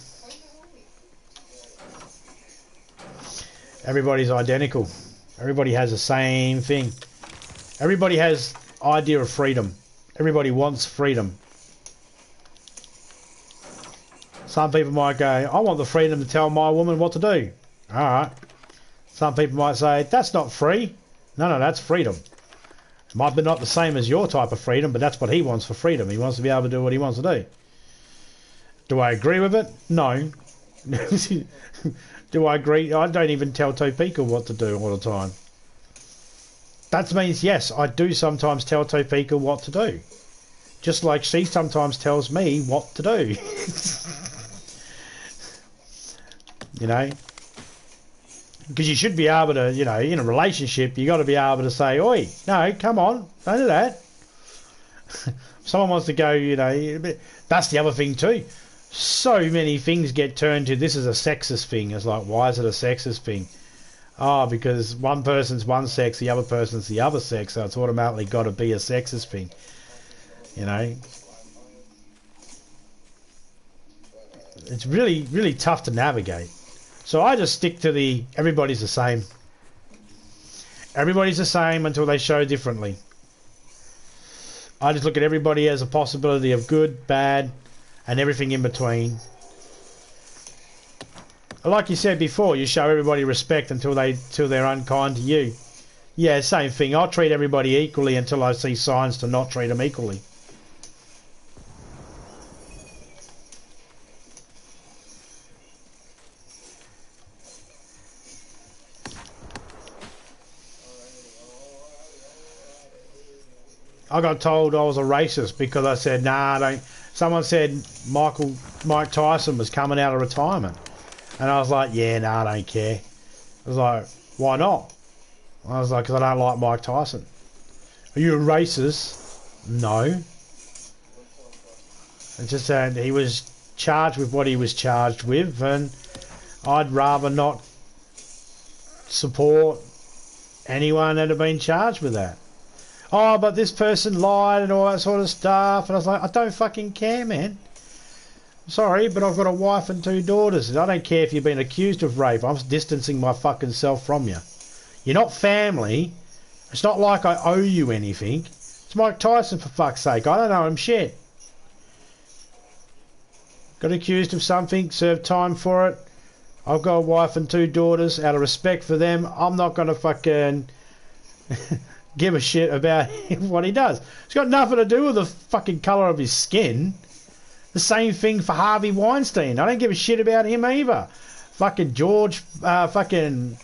Everybody's identical. Everybody has the same thing. Everybody has idea of freedom. Everybody wants freedom. Some people might go, I want the freedom to tell my woman what to do. Alright. Some people might say, that's not free. No, that's freedom. It might be not the same as your type of freedom, but that's what he wants for freedom. He wants to be able to do what he wants to do. Do I agree with it? No. Do I agree? I don't even tell two people what to do all the time. That means, yes, I do sometimes tell two people what to do. Just like she sometimes tells me what to do. You know? Because you should be able to, you know, in a relationship, you got to be able to say, oi, no, come on, don't do that. Someone wants to go, you know, that's the other thing too. So many things get turned to this is a sexist thing. It's like, why is it a sexist thing? Oh, because one person's one sex, the other person's the other sex, so it's automatically got to be a sexist thing. You know? It's really, really tough to navigate. So I just stick to the everybody's the same. Everybody's the same until they show differently. I just look at everybody as a possibility of good, bad, and everything in between. Like you said before, you show everybody respect until they're unkind to you. Yeah, same thing. I'll treat everybody equally until I see signs to not treat them equally. I got told I was a racist because I said, nah, I don't. Someone said Mike Tyson was coming out of retirement. And I was like, yeah, nah, I don't care. I was like, why not? I was like, because I don't like Mike Tyson. Are you a racist? No. It's just that he was charged with what he was charged with, and I'd rather not support anyone that had been charged with that. Oh, but this person lied and all that sort of stuff. And I was like, I don't fucking care, man. Sorry, but I've got a wife and 2 daughters. I don't care if you've been accused of rape. I'm distancing my fucking self from you. You're not family. It's not like I owe you anything. It's Mike Tyson, for fuck's sake. I don't owe him shit. Got accused of something, served time for it. I've got a wife and 2 daughters. Out of respect for them, I'm not going to fucking give a shit about what he does. It's got nothing to do with the fucking colour of his skin. The same thing for Harvey Weinstein. I don't give a shit about him either. Fucking George, fucking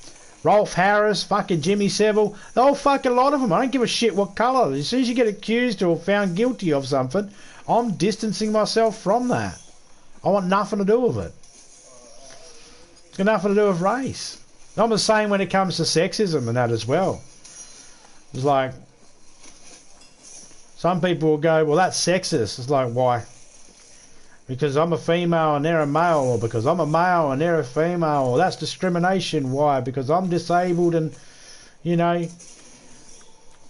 Rolf Harris, fucking Jimmy Savile. The whole fucking lot of them. I don't give a shit what colour. As soon as you get accused or found guilty of something, I'm distancing myself from that. I want nothing to do with it. It's got nothing to do with race. I'm the same when it comes to sexism and that as well. It's like, some people will go, well, that's sexist. It's like, why? Because I'm a female and they're a male, or because I'm a male and they're a female, or that's discrimination. Why? Because I'm disabled and, you know,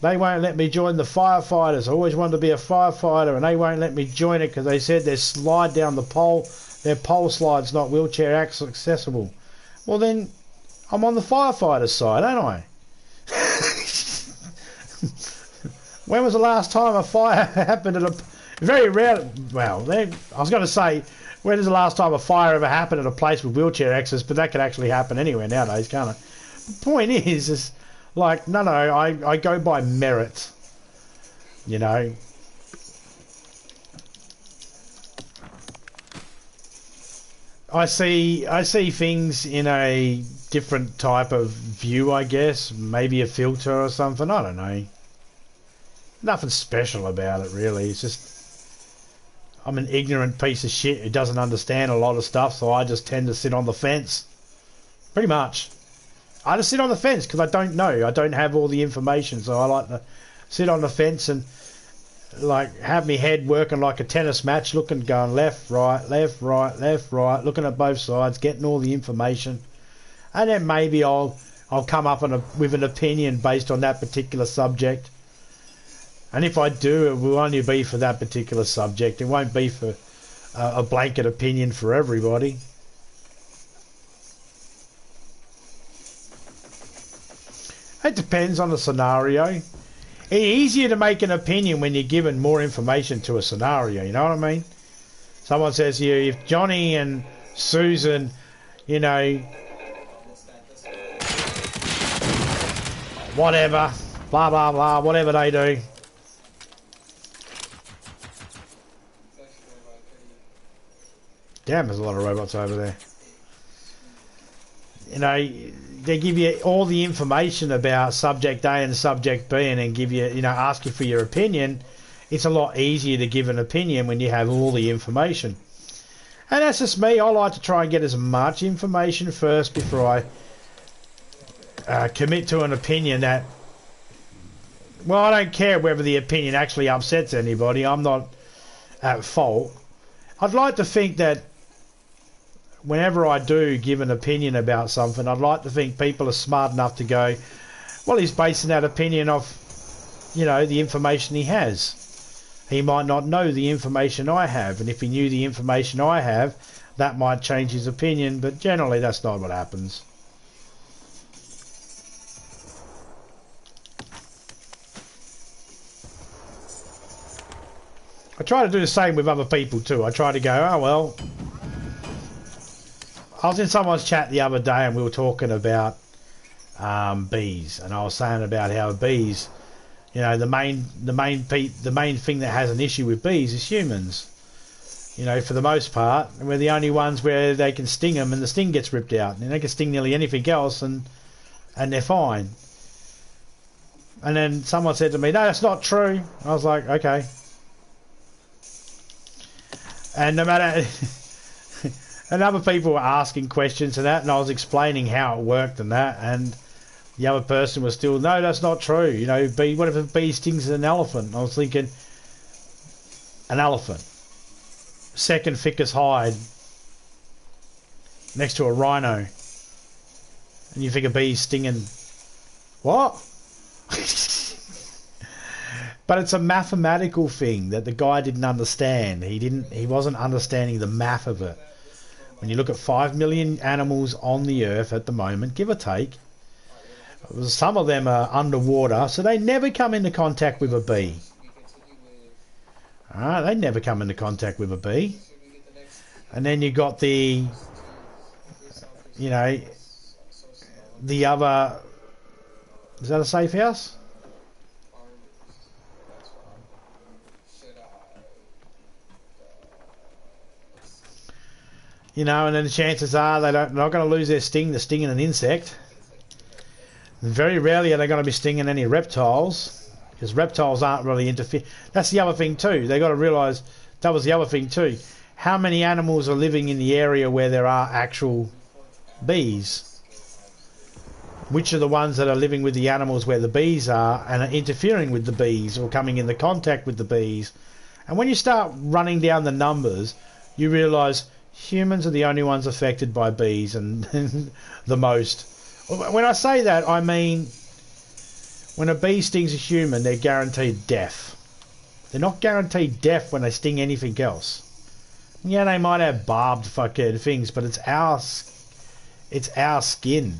they won't let me join the firefighters. I always wanted to be a firefighter and they won't let me join it because they said their slide down the pole, their pole slide's not wheelchair accessible. Well then, I'm on the firefighter's side, ain't I? When was the last time a fire happened at a... Very rare... Well, I was going to say, when is the last time a fire ever happened at a place with wheelchair access? But that could actually happen anywhere nowadays, can't it? The point is like, no, I go by merit. You know? I see things in a different type of view, I guess. Maybe a filter or something. I don't know. Nothing special about it, really. It's just I'm an ignorant piece of shit who doesn't understand a lot of stuff, so I just tend to sit on the fence. Pretty much. I just sit on the fence because I don't know. I don't have all the information, so I like to sit on the fence and like have my head working like a tennis match, looking, going left, right, left, right, left, right, looking at both sides, getting all the information, and then maybe I'll come up with an opinion based on that particular subject. And if I do, it will only be for that particular subject. It won't be for a blanket opinion for everybody. It depends on the scenario. It's easier to make an opinion when you're given more information to a scenario, you know what I mean? Someone says to you, if Johnny and Susan, you know, whatever, blah, blah, blah, whatever they do. Damn, there's a lot of robots over there. You know, they give you all the information about subject A and subject B and then give you, you know, ask you for your opinion. It's a lot easier to give an opinion when you have all the information. And that's just me. I like to try and get as much information first before I commit to an opinion that, well, I don't care whether the opinion actually upsets anybody. I'm not at fault. I'd like to think that whenever I do give an opinion about something, I'd like to think people are smart enough to go, well, he's basing that opinion off, you know, the information he has. He might not know the information I have, and if he knew the information I have, that might change his opinion, but generally that's not what happens. I try to do the same with other people too. I try to go, oh well, I was in someone's chat the other day and we were talking about bees, and I was saying about how bees, you know, the main thing that has an issue with bees is humans. You know, for the most part, we're the only ones where they can sting them and the sting gets ripped out, and they can sting nearly anything else and they're fine. And then someone said to me, no, that's not true. I was like, okay. And no matter, and other people were asking questions and that, and I was explaining how it worked and that, and the other person was still, no, that's not true. You know, what if a bee stings an elephant? I was thinking, an elephant, second thickest hide, next to a rhino, and you think a bee's stinging, what? But it's a mathematical thing that the guy didn't understand. He wasn't understanding the math of it. When you look at 5 million animals on the earth at the moment, give or take, some of them are underwater, so they never come into contact with a bee. Alright, they never come into contact with a bee. And then you got the, you know, the other, is that a safe house? You know, and then the chances are they're not going to lose their sting to stinging an insect. And very rarely are they going to be stinging any reptiles, because reptiles aren't really interfering. That's the other thing too. They got to realise, that was the other thing too. How many animals are living in the area where there are actual bees? Which are the ones that are living with the animals where the bees are and are interfering with the bees or coming into contact with the bees? And when you start running down the numbers, you realise humans are the only ones affected by bees, and the most. When I say that, I mean when a bee stings a human, they're guaranteed death. They're not guaranteed death when they sting anything else. Yeah, they might have barbed fucking things, but it's our skin,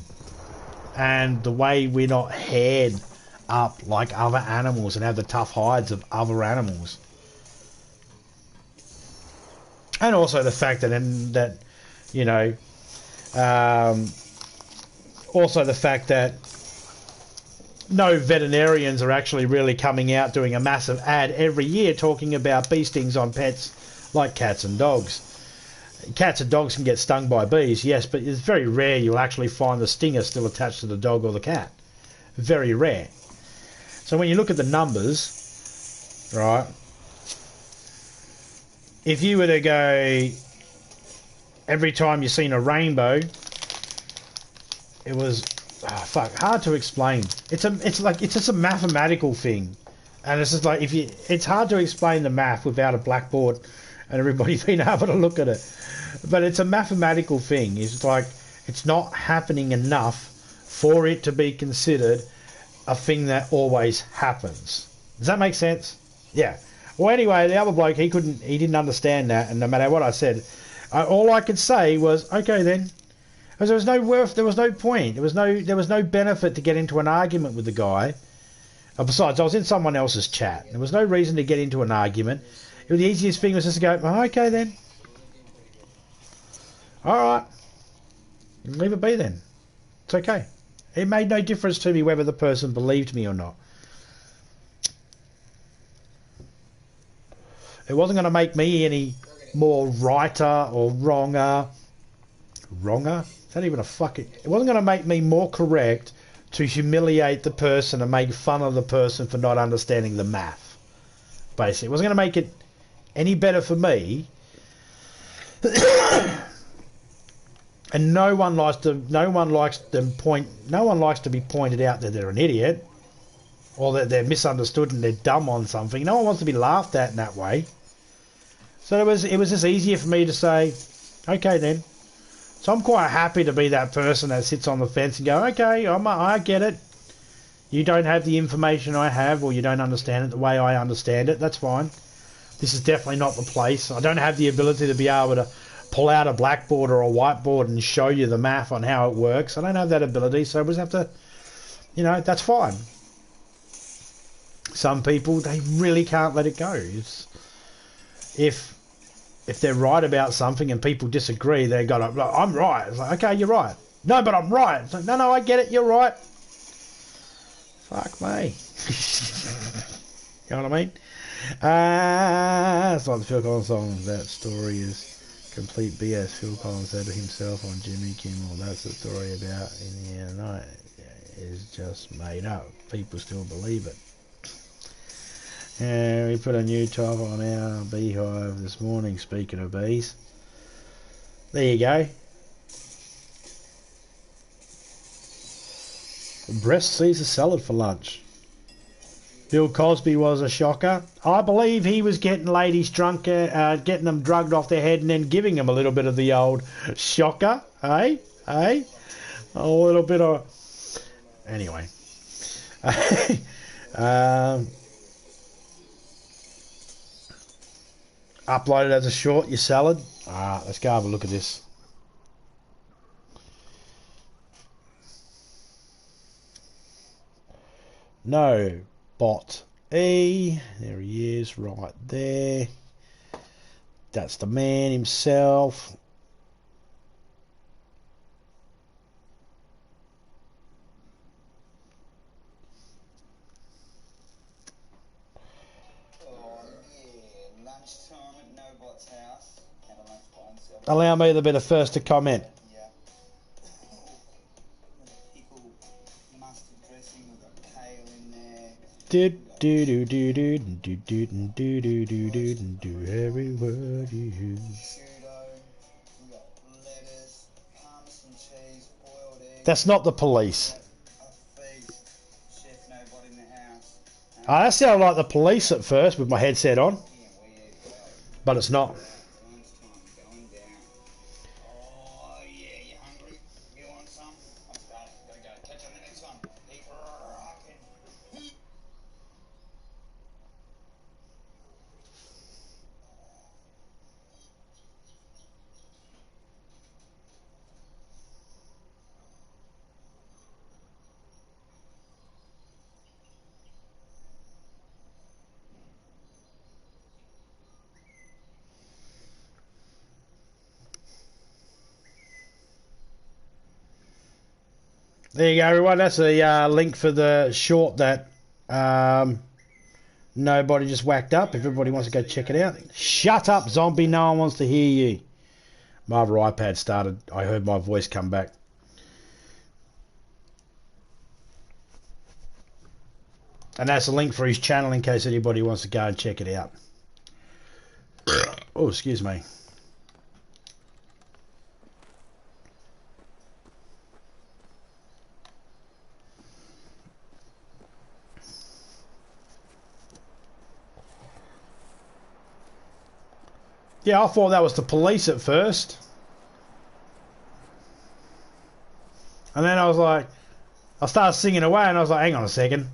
and the way we're not haired up like other animals and have the tough hides of other animals. And also the fact that you know, also the fact that no veterinarians are actually really coming out doing a massive ad every year talking about bee stings on pets like cats and dogs. Cats and dogs can get stung by bees, yes, but it's very rare you'll actually find the stinger still attached to the dog or the cat. Very rare. So when you look at the numbers, right, if you were to go every time you've seen a rainbow, it was hard to explain. It's just a mathematical thing, and it's just like it's hard to explain the math without a blackboard and everybody being able to look at it. But it's a mathematical thing. It's like it's not happening enough for it to be considered a thing that always happens. Does that make sense? Yeah. Well, anyway, the other bloke, he didn't understand that, and no matter what I said, all I could say was, okay then, because there was no point, there was no benefit to get into an argument with the guy. Besides, I was in someone else's chat. There was no reason to get into an argument. The easiest thing was just to go, oh, okay then, all right, leave it be then. It's okay. It made no difference to me whether the person believed me or not. It wasn't going to make me any more righter or wronger. Wronger? Is that even a fucking... It wasn't going to make me more correct to humiliate the person and make fun of the person for not understanding the math. Basically. It wasn't going to make it any better for me. And no one likes to be pointed out that they're an idiot or that they're misunderstood and they're dumb on something. No one wants to be laughed at in that way. So it was just easier for me to say, okay then. So I'm quite happy to be that person that sits on the fence and go, okay, I get it. You don't have the information I have, or you don't understand it the way I understand it. That's fine. This is definitely not the place. I don't have the ability to be able to pull out a blackboard or a whiteboard and show you the math on how it works. I don't have that ability, so we just have to, that's fine. Some people, they really can't let it go. If they're right about something and people disagree, they go, I'm right. It's like, okay, you're right. No, but I'm right. It's like, no, I get it, you're right. Fuck me. You know what I mean? It's like the Phil Collins song. That story is complete BS. Phil Collins said to himself on Jimmy Kimmel, that's the story about in the end of the night. Is just made up. People still believe it. Yeah, we put a new top on our beehive this morning, speaking of bees. There you go. Breast Caesar salad for lunch. Bill Cosby was a shocker. I believe he was getting ladies drunk, getting them drugged off their head and then giving them a little bit of the old shocker. Hey? A little bit of... Anyway. Uploaded as a short, your salad. Let's go have a look at this. No, bot E. There he is, right there. That's the man himself. Allow me to be the first to comment. Yeah. Pickle mustard dressing with a kale in there. Do every word you use. Prosciutto. We got lettuce, parmesan cheese, boiled eggs. That's not the police. A feast. Chef nobody in the house. That sounded like the police at first with my headset on, Yeah, we eat well. but it's not. Lunchtime going down. Oh yeah, you hungry? You want some? I'm starving. Gotta go. Catch you on the next one. Eat rockin'. There you go, everyone. That's a link for the short that nobody just whacked up. If everybody wants to go check it out. Shut up, zombie. No one wants to hear you. My other iPad started. I heard my voice come back. And that's a link for his channel in case anybody wants to go and check it out. Oh, excuse me. Yeah, I thought that was the police at first. And then I was like, I started singing away and I was like, hang on a second.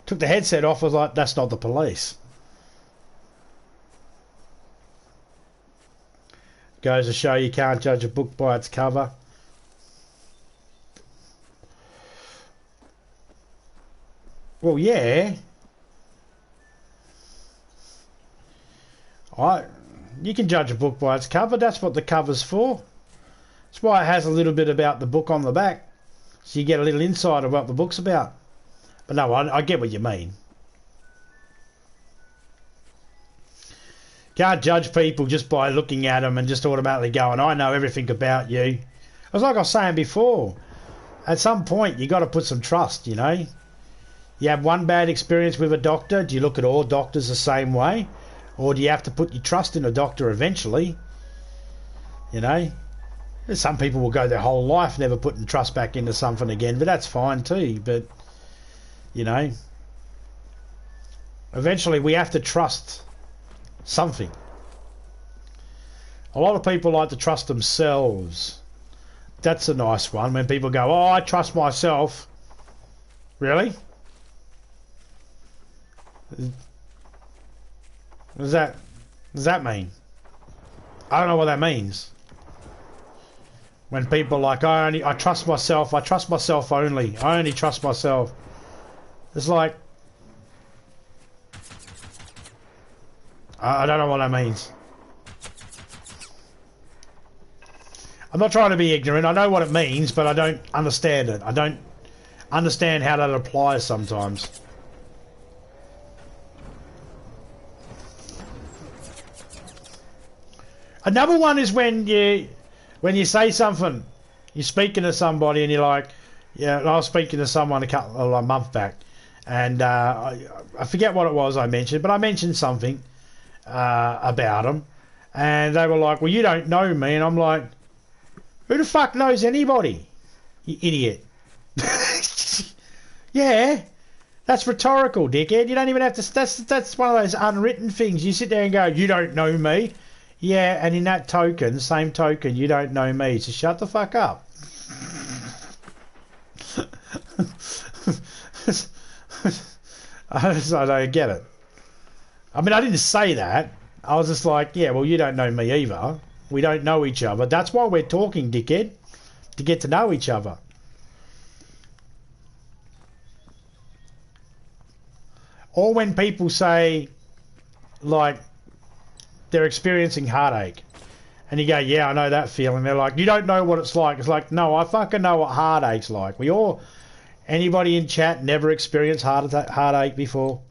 Took the headset off, I was like, that's not the police. Goes to show you can't judge a book by its cover. Well, yeah. You can judge a book by its cover. That's what the cover's for. That's why it has a little bit about the book on the back. So you get a little insight of what the book's about. But no, I get what you mean. Can't judge people just by looking at them and just automatically going, I know everything about you. It was like I was saying before. At some point, you got to put some trust, you know. You have one bad experience with a doctor. Do you look at all doctors the same way? Or do you have to put your trust in a doctor eventually? You know? Some people will go their whole life never putting trust back into something again, but that's fine too. But, you know, eventually we have to trust something. A lot of people like to trust themselves. That's a nice one. When people go, oh, I trust myself. Really? What does that mean? I don't know what that means. When people are like, I trust myself only. I only trust myself. It's like, I don't know what that means. I'm not trying to be ignorant. I know what it means, but I don't understand it. I don't understand how that applies sometimes. Another one is when you say something, you're speaking to somebody and you're like, yeah, I was speaking to someone a month back, and I forget what it was I mentioned, but I mentioned something about them, and they were like, well, you don't know me, and I'm like, who the fuck knows anybody, you idiot? Yeah, that's rhetorical, dickhead. You don't even have to, that's one of those unwritten things. You sit there and go, you don't know me. Yeah, and in that token, same token, you don't know me, so shut the fuck up. I don't get it. I mean, I didn't say that. I was just like, yeah, well, you don't know me either. We don't know each other. That's why we're talking, dickhead. To get to know each other. Or when people say, like, they're experiencing heartache. And you go, yeah, I know that feeling. They're like, you don't know what it's like. It's like, no, I fucking know what heartache's like. Anybody in chat never experienced heartache before?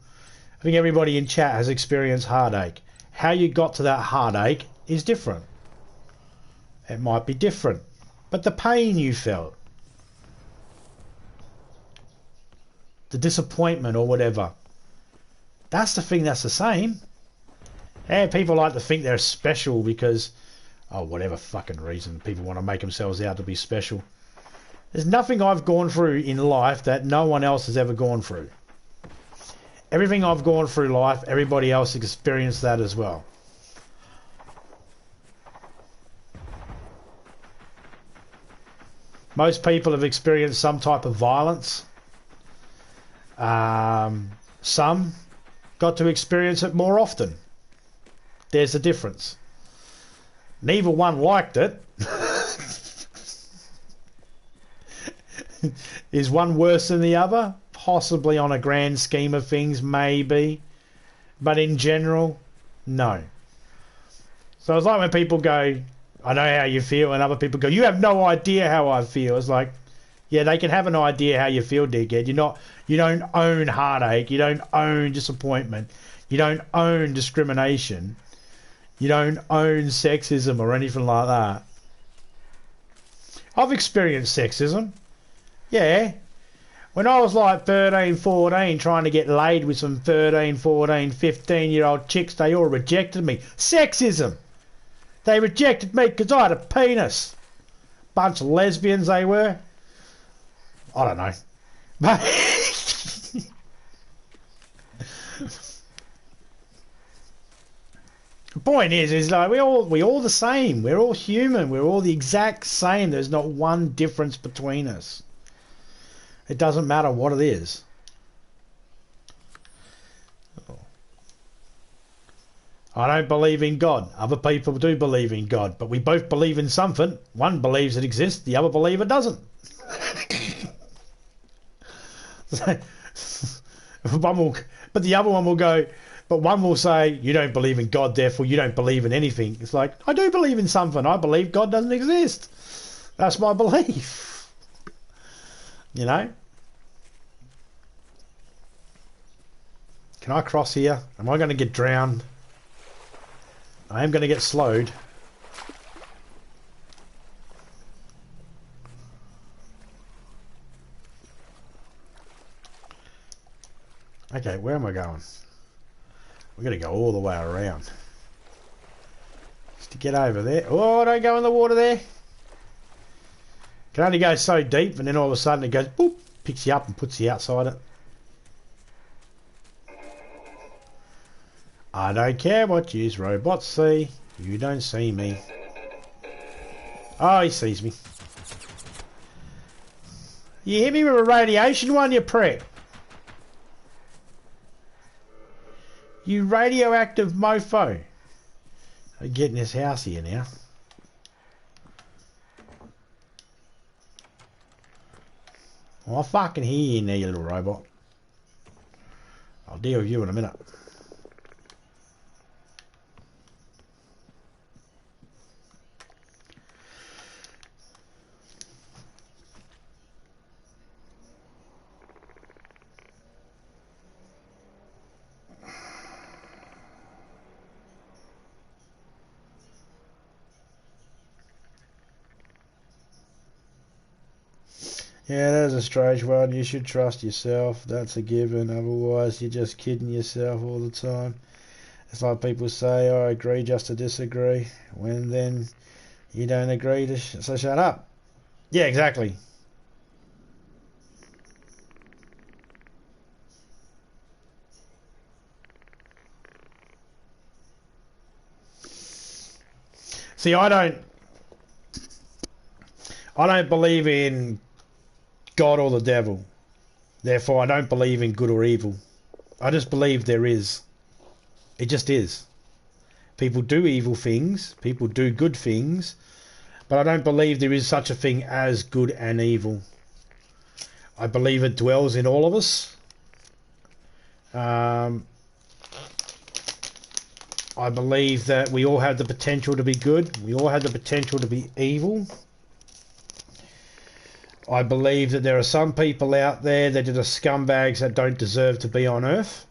I think everybody in chat has experienced heartache. How you got to that heartache is different. It might be different. But the pain you felt, the disappointment or whatever, that's the thing that's the same. And people like to think they're special because, oh, whatever fucking reason, people want to make themselves out to be special. There's nothing I've gone through in life that no one else has ever gone through. Everything I've gone through life, everybody else has experienced that as well. Most people have experienced some type of violence. Some got to experience it more often. There's a difference. Neither one liked it. Is one worse than the other? Possibly on a grand scheme of things, maybe. But in general, no. So it's like when people go, I know how you feel, and other people go, you have no idea how I feel. It's like, yeah, they can have an idea how you feel, dickhead. You don't own heartache. You don't own disappointment. You don't own discrimination. You don't own sexism or anything like that. I've experienced sexism. Yeah. When I was like 13, 14, trying to get laid with some 13, 14, 15-year-old chicks, they all rejected me. Sexism. They rejected me because I had a penis. Bunch of lesbians they were. I don't know. But the point is like we all the same. We're all human. We're all the exact same. There's not one difference between us. It doesn't matter what it is. I don't believe in God. Other people do believe in God, but we both believe in something. One believes it exists, the other believer doesn't. But the other one will go, but one will say, you don't believe in God, therefore you don't believe in anything. It's like, I do believe in something. I believe God doesn't exist. That's my belief. You know? Can I cross here? Am I going to get drowned? I am going to get slowed. Okay, where am I going? We're going to go all the way around. Just to get over there. Oh, don't go in the water there. Can only go so deep, and then all of a sudden it goes, boop, picks you up and puts you outside it. I don't care what yous robots see. You don't see me. Oh, he sees me. You hit me with a radiation one, you prick. You radioactive mofo. I get in this house here now. Well, I'll fucking hear you in there, you little robot. I'll deal with you in a minute. Yeah, that's a strange one. You should trust yourself. That's a given. Otherwise, you're just kidding yourself all the time. It's like people say, I agree just to disagree. When then you don't agree, so shut up. Yeah, exactly. See, I don't believe in God or the devil. Therefore, I don't believe in good or evil. I just believe there is. It just is. People do evil things. People do good things. But I don't believe there is such a thing as good and evil. I believe it dwells in all of us. I believe that we all have the potential to be good. We all have the potential to be evil. I believe that there are some people out there that are the scumbags that don't deserve to be on Earth.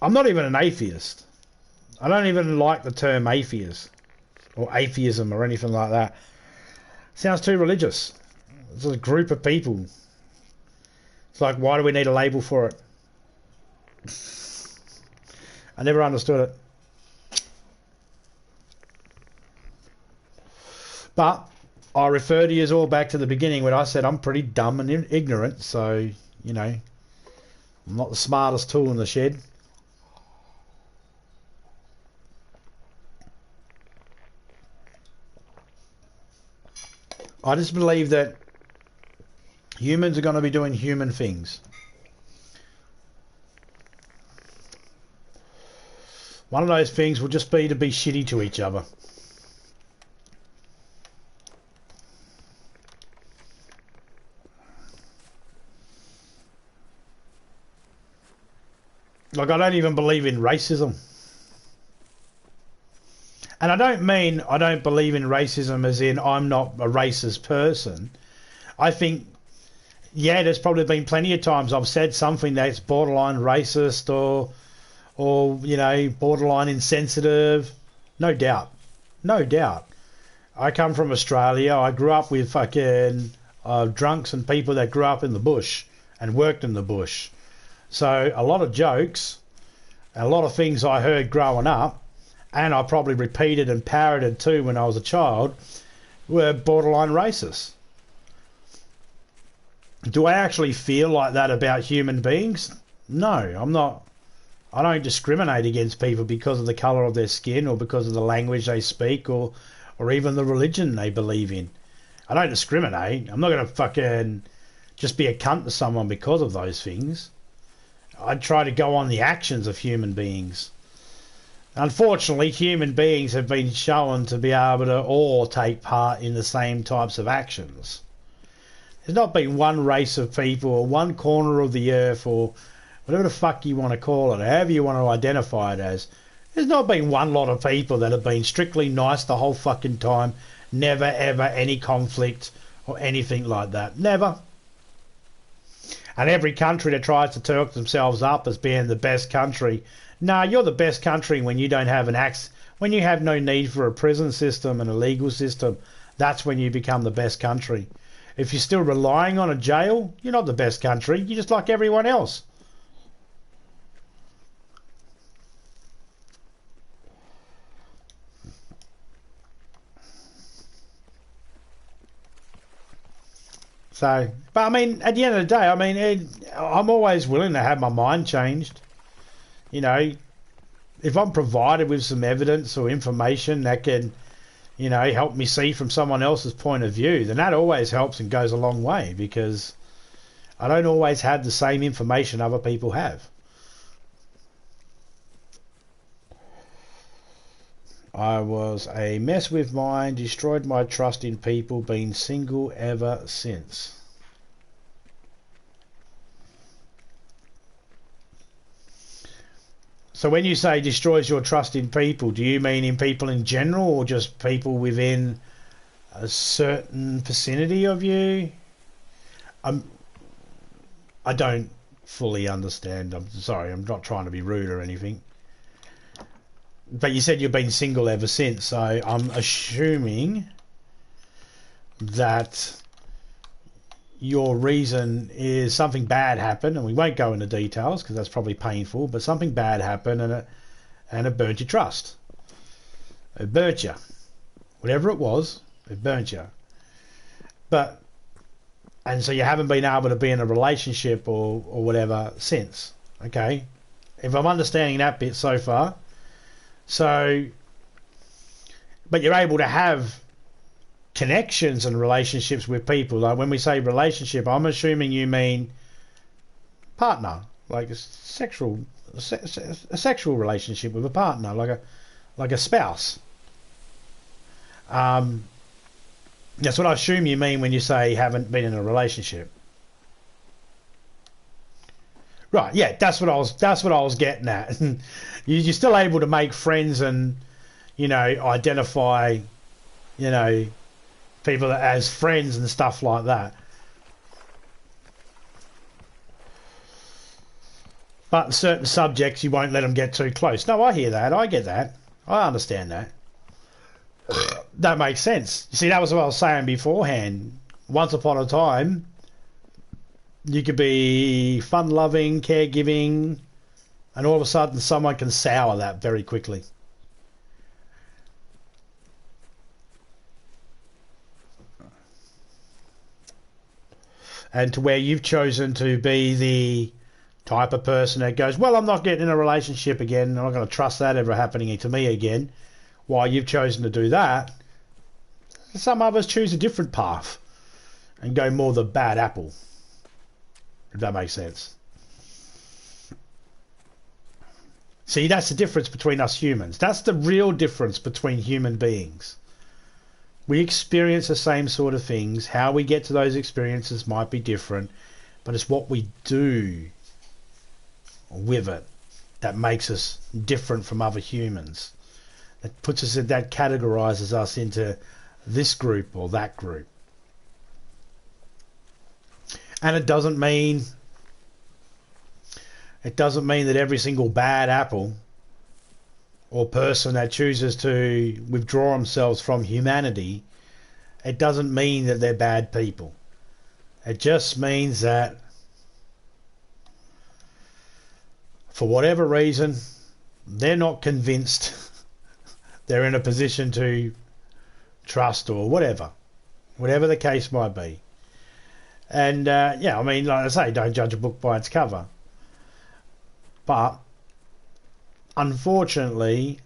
I'm not even an atheist. I don't even like the term atheist or atheism or anything like that. Sounds too religious. It's a group of people. It's like, why do we need a label for it? I never understood it. But I refer to you all back to the beginning when I said I'm pretty dumb and ignorant, so, you know, I'm not the smartest tool in the shed. I just believe that humans are going to be doing human things. One of those things will just be to be shitty to each other. Like, I don't even believe in racism. And I don't mean I don't believe in racism as in I'm not a racist person. I think, yeah, there's probably been plenty of times I've said something that's borderline racist or you know, borderline insensitive. No doubt. No doubt. I come from Australia. I grew up with fucking drunks and people that grew up in the bush. and worked in the bush. So a lot of jokes, a lot of things I heard growing up, and I probably repeated and parroted too when I was a child, were borderline racist. Do I actually feel like that about human beings? No, I'm not. I don't discriminate against people because of the colour of their skin or because of the language they speak or even the religion they believe in. I don't discriminate. I'm not going to fucking just be a cunt to someone because of those things. I try to go on the actions of human beings. Unfortunately, human beings have been shown to be able to all take part in the same types of actions. There's not been one race of people or one corner of the earth or whatever the fuck you want to call it, however you want to identify it as. There's not been one lot of people that have been strictly nice the whole fucking time, never ever any conflict or anything like that. Never. And every country that tries to talk themselves up as being the best country, nah, you're the best country when you don't have when you have no need for a prison system and a legal system. That's when you become the best country. If you're still relying on a jail, you're not the best country. You're just like everyone else. So, but I mean, at the end of the day, I mean, I'm always willing to have my mind changed. You know, if I'm provided with some evidence or information that can, you know, help me see from someone else's point of view, then that always helps and goes a long way, because I don't always have the same information other people have. I was a mess with mine, destroyed my trust in people, been single ever since. So when you say destroys your trust in people, do you mean in people in general or just people within a certain vicinity of you? I don't fully understand. I'm sorry, I'm not trying to be rude or anything. But you said you've been single ever since, so I'm assuming that your reason is something bad happened, and we won't go into details because that's probably painful, but something bad happened and it burnt your trust. It burnt you. Whatever it was, it burnt you. And so you haven't been able to be in a relationship or whatever since. Okay? If I'm understanding that bit so far. So, but you're able to have connections and relationships with people. Like when we say relationship, I'm assuming you mean partner, like a sexual relationship with a partner, like a spouse. That's what I assume you mean when you say haven't been in a relationship. Right, yeah, that's what I was getting at. You're still able to make friends and, you know, identify, you know, people as friends and stuff like that. But certain subjects, you won't let them get too close. No, I hear that. I get that. I understand that. That makes sense. You see, that was what I was saying beforehand. Once upon a time, you could be fun-loving, caregiving, and all of a sudden someone can sour that very quickly. And to where you've chosen to be the type of person that goes, well, I'm not getting in a relationship again, I'm not going to trust that ever happening to me again. While you've chosen to do that, some others choose a different path and go more the bad apple. If that makes sense. See, that's the difference between us humans. That's the real difference between human beings. We experience the same sort of things. How we get to those experiences might be different, but it's what we do with it that makes us different from other humans. That puts us in, that categorizes us into this group or that group. And it doesn't mean that every single bad apple or person that chooses to withdraw themselves from humanity, it doesn't mean that they're bad people. It just means that for whatever reason, they're not convinced they're in a position to trust or whatever the case might be. And yeah, I mean, like I say, don't judge a book by its cover. But unfortunately,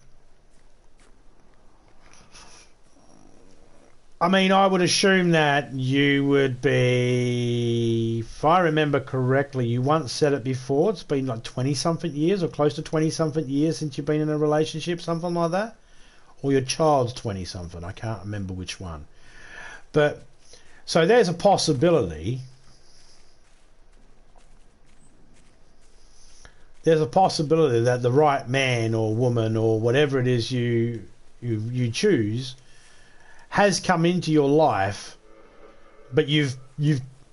I mean, I would assume that you would be, if I remember correctly, you once said it before, it's been like 20-something years or close to 20-something years since you've been in a relationship, something like that. Or your child's 20-something, I can't remember which one. But, so there's a possibility. There's a possibility that the right man or woman or whatever it is you choose has come into your life, but you've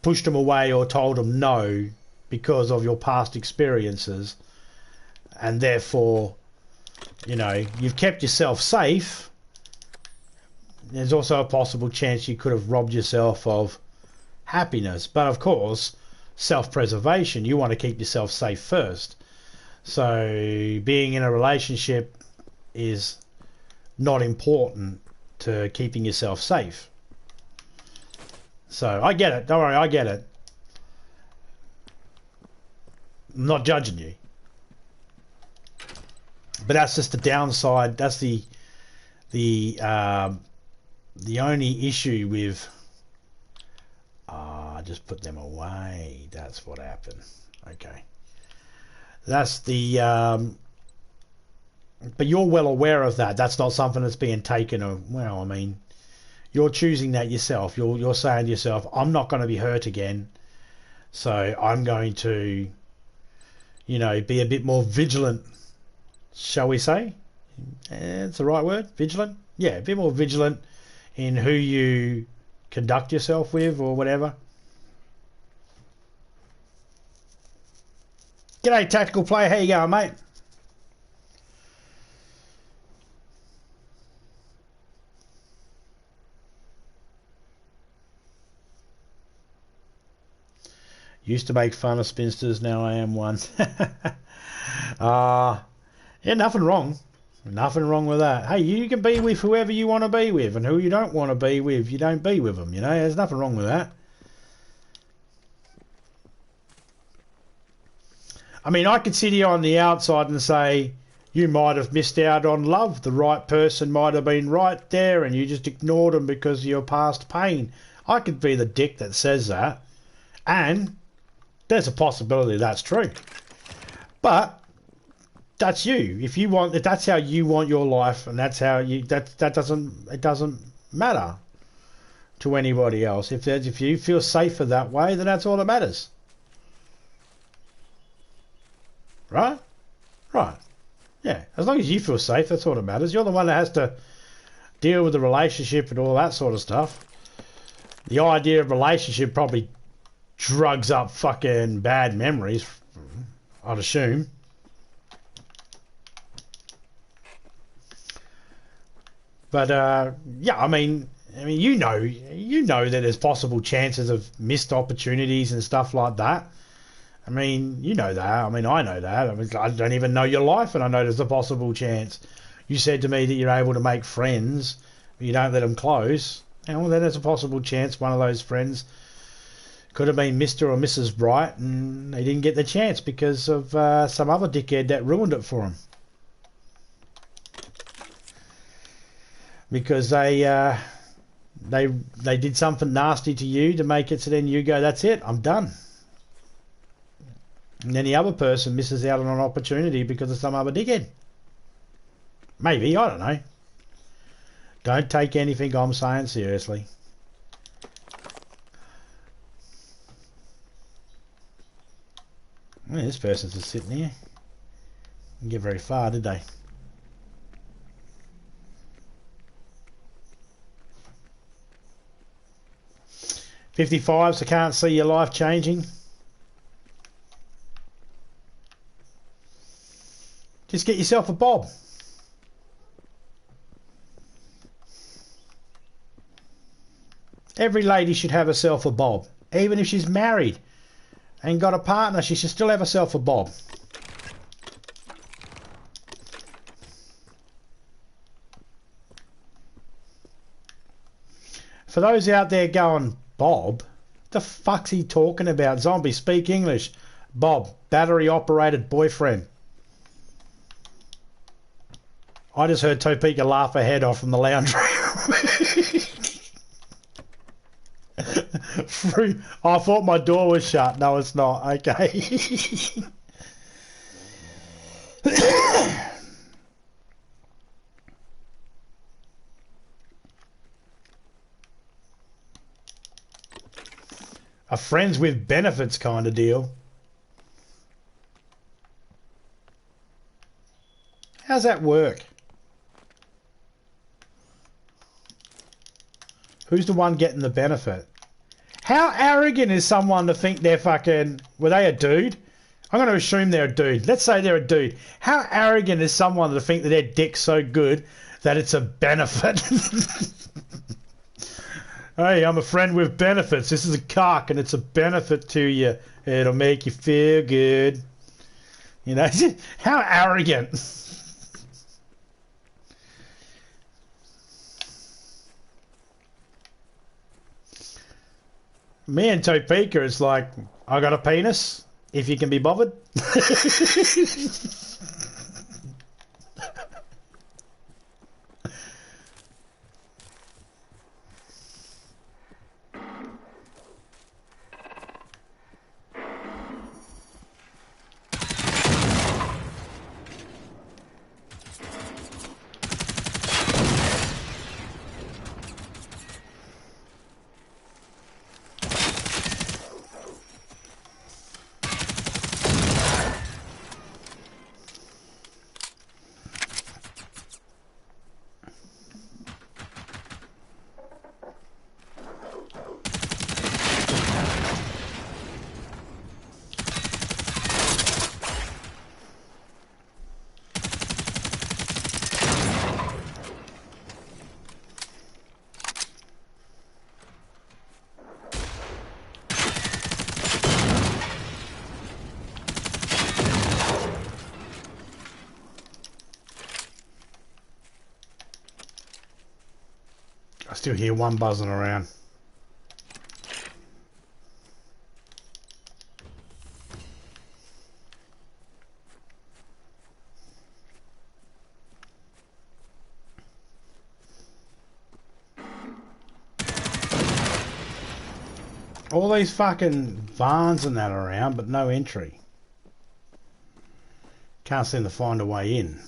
pushed them away or told them no because of your past experiences, and therefore, you know, you've kept yourself safe. There's also a possible chance you could have robbed yourself of happiness, but of course, self-preservation, you want to keep yourself safe first. So being in a relationship is not important to keeping yourself safe. So I get it. Don't worry, I get it. I'm not judging you. But that's just the downside. That's the only issue with... I just put them away. That's what happened. Okay. That's the... but you're well aware of that. That's not something that's being taken. Well, I mean, you're choosing that yourself. You're saying to yourself, I'm not going to be hurt again, so I'm going to, you know, be a bit more vigilant, shall we say? It's the right word, vigilant? Yeah, a bit more vigilant in who you conduct yourself with or whatever. G'day, Tactical Player. How you going, mate? Used to make fun of spinsters, now I am one. Yeah, nothing wrong. Nothing wrong with that. Hey, you can be with whoever you want to be with, and who you don't want to be with, you don't be with them, you know? There's nothing wrong with that. I mean, I could sit here on the outside and say, you might have missed out on love. The right person might have been right there, and you just ignored them because of your past pain. I could be the dick that says that. And there's a possibility that's true, but that's you. If you want, if that's how you want your life, and that's how you, that doesn't matter to anybody else. If you feel safer that way, then that's all that matters, right? Right? Yeah. As long as you feel safe, that's all that matters. You're the one that has to deal with the relationship and all that sort of stuff. The idea of relationship probably drugs up fucking bad memories, I'd assume. But yeah, I mean, you know that there's possible chances of missed opportunities and stuff like that. I mean, you know that. I mean, I know that. I mean, I don't even know your life, and I know there's a possible chance. You said to me that you're able to make friends, but you don't let them close. And well, then there's a possible chance one of those friends could have been Mr. or Mrs. Bright, and they didn't get the chance because of some other dickhead that ruined it for them. Because they did something nasty to you to make it so then you go, that's it, I'm done. And then the other person misses out on an opportunity because of some other dickhead. Maybe, I don't know. Don't take anything I'm saying seriously. Well, this person's just sitting here. Didn't get very far, did they? $55, so can't see your life changing. Just get yourself a bob. Every lady should have herself a bob. Even if she's married and got a partner, she should still have herself a bob. For those out there going, Bob, the fuck's he talking about? Zombie, speak English. Bob, battery-operated boyfriend. I just heard Topeka laugh her head off from the lounge room. I thought my door was shut. No, it's not. Okay. A friends with benefits kind of deal. How's that work? Who's the one getting the benefit? How arrogant is someone to think they're fucking... Were they a dude? I'm going to assume they're a dude. Let's say they're a dude. How arrogant is someone to think that their dick's so good that it's a benefit? Hey, I'm a friend with benefits. This is a cock and it's a benefit to you. It'll make you feel good. You know, how arrogant. Me and Topeka, it's like, I got a penis, if you can be bothered. I still hear one buzzing around. All these fucking vans and that around, but no entry. Can't seem to find a way in.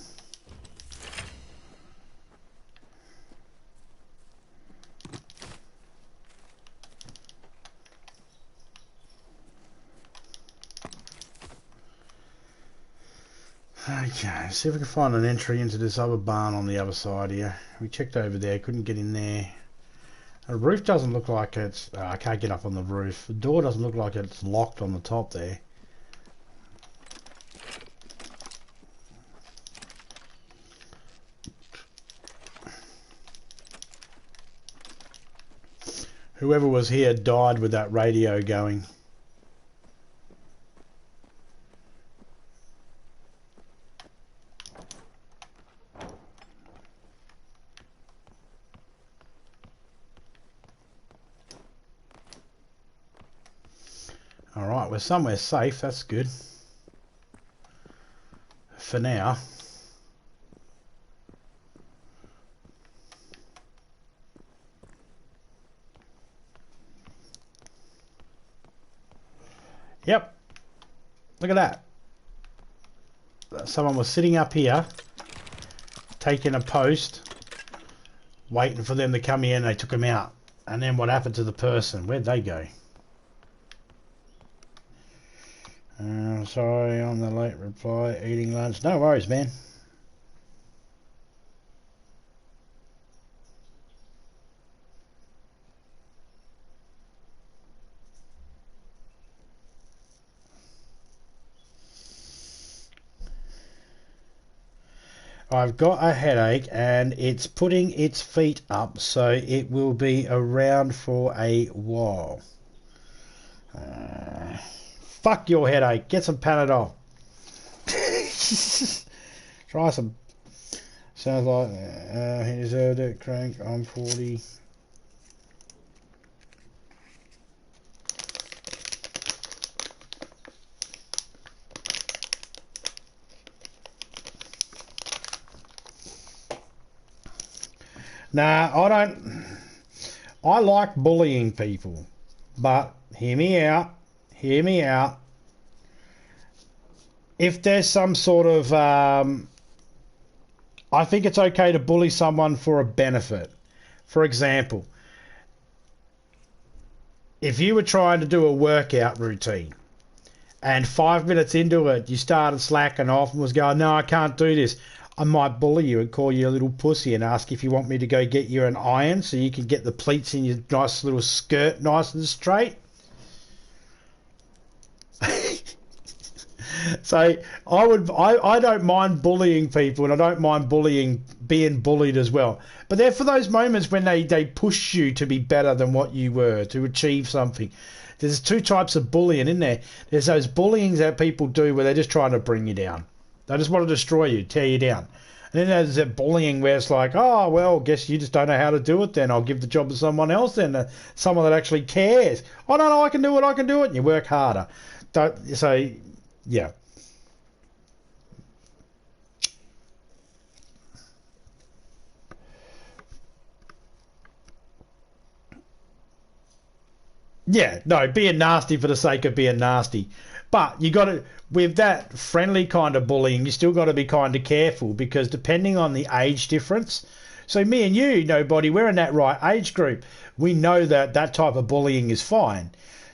Okay, see if we can find an entry into this other barn on the other side here. We checked over there, couldn't get in there. The roof doesn't look like it's... I can't get up on the roof. The door doesn't look like it's locked on the top there. Whoever was here died with that radio going. Alright, we're somewhere safe, that's good. For now. Yep. Look at that. Someone was sitting up here, taking a post, waiting for them to come in, they took them out. And then what happened to the person? Where'd they go? Sorry on the late reply, eating lunch. No worries, man. I've got a headache and it's putting its feet up, so it will be around for a while. Fuck your headache. Get some Panadol. Try some. Sounds like he deserved it. Crank. I'm 40. Nah, I don't. I like bullying people, but hear me out. Hear me out. If there's some sort of, I think it's okay to bully someone for a benefit. For example, if you were trying to do a workout routine and 5 minutes into it you started slacking off and was going, no, I can't do this, I might bully you and call you a little pussy and ask if you want me to go get you an iron so you can get the pleats in your nice little skirt nice and straight. So I don't mind bullying people, and I don't mind being bullied as well. But they're for those moments when they push you to be better than what you were, to achieve something. There's two types of bullying in there. There's those bullyings that people do where they're just trying to bring you down. They just want to destroy you, tear you down. And then there's that bullying where it's like, oh, well, guess you just don't know how to do it then. I'll give the job to someone else then, someone that actually cares. Oh, no, I can do it, and you work harder. So, yeah. Yeah, no, being nasty for the sake of being nasty. But you got to, with that friendly kind of bullying, you still got to be kind of careful because depending on the age difference. So me and you, nobody, we're in that right age group. We know that that type of bullying is fine.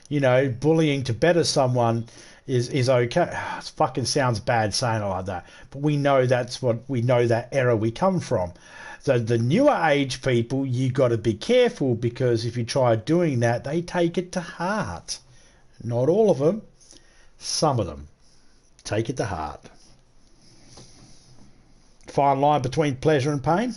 You know, bullying to better someone is okay. It fucking sounds bad saying it like that, but we know that era we come from. So the newer age people, you got to be careful because if you try doing that, they take it to heart. Not all of them, some of them take it to heart. Fine line between pleasure and pain.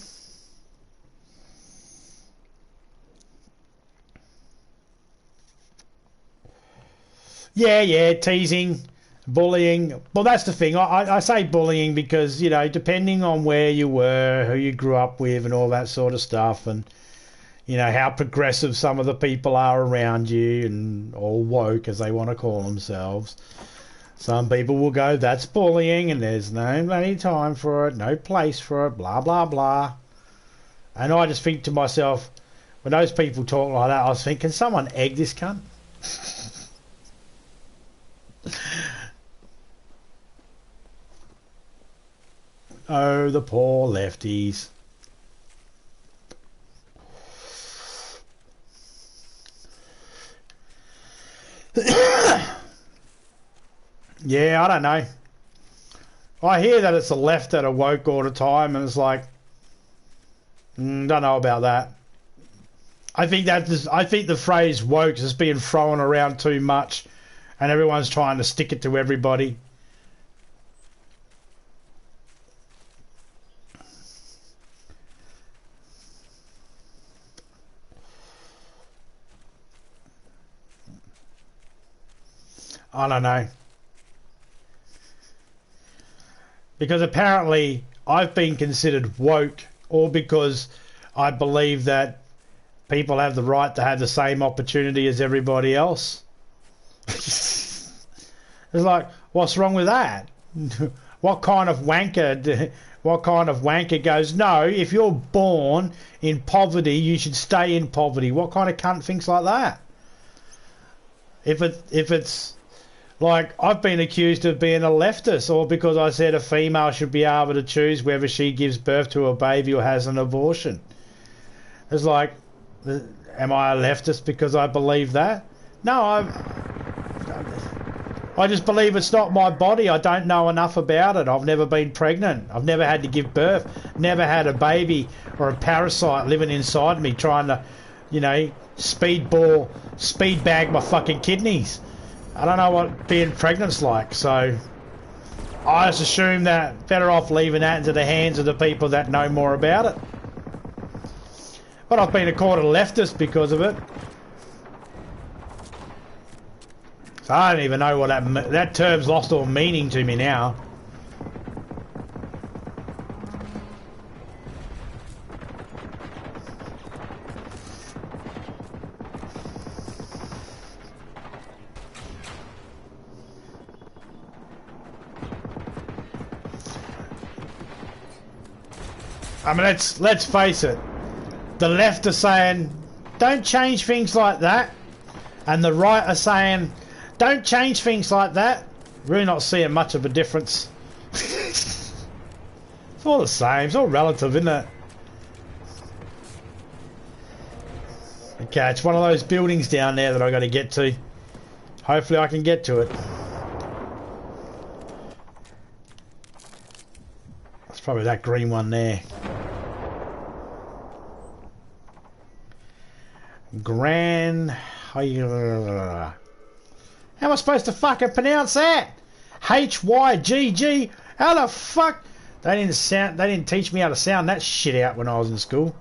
Yeah, teasing, bullying. Well, that's the thing. I say bullying because, you know, depending on where you were, who you grew up with and all that sort of stuff, and, you know, how progressive some of the people are around you and all woke, as they want to call themselves. Some people will go, that's bullying and there's no bloody time for it, no place for it, blah, blah, blah. And I just think to myself, when those people talk like that, I was thinking, can someone egg this cunt? Oh, the poor lefties. Yeah, I don't know. I hear that it's the left that are woke all the time, and it's like, don't know about that. I think the phrase woke is being thrown around too much, and everyone's trying to stick it to everybody. I don't know. Because apparently I've been considered woke, or because I believe that people have the right to have the same opportunity as everybody else. It's like, what's wrong with that? What kind of wanker goes, no, if you're born in poverty, you should stay in poverty? What kind of cunt thinks like that? If it's like, I've been accused of being a leftist, or because I said a female should be able to choose whether she gives birth to a baby or has an abortion. It's like, am I a leftist because I believe that? No, I just believe it's not my body. I don't know enough about it. I've never been pregnant. I've never had to give birth. Never had a baby or a parasite living inside me trying to, you know, speed bag my fucking kidneys. I don't know what being pregnant's like, so I just assume that better off leaving that into the hands of the people that know more about it. But I've been called a leftist because of it. So I don't even know what that term's lost all meaning to me now. I mean, let's face it. The left are saying, don't change things like that. And the right are saying, don't change things like that. Really not seeing much of a difference. It's all the same. It's all relative, isn't it? Okay, it's one of those buildings down there that I got to get to. Hopefully I can get to it. It's probably that green one there. How am I supposed to fucking pronounce that? HYGG? How the fuck? They didn't teach me how to sound that shit out when I was in school.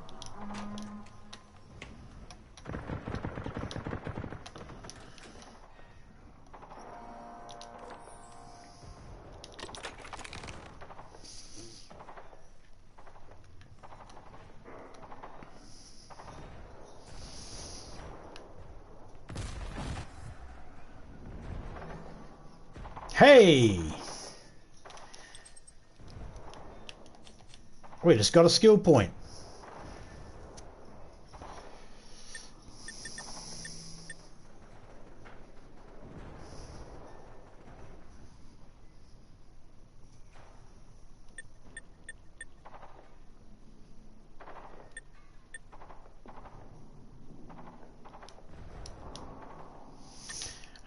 Hey! We just got a skill point.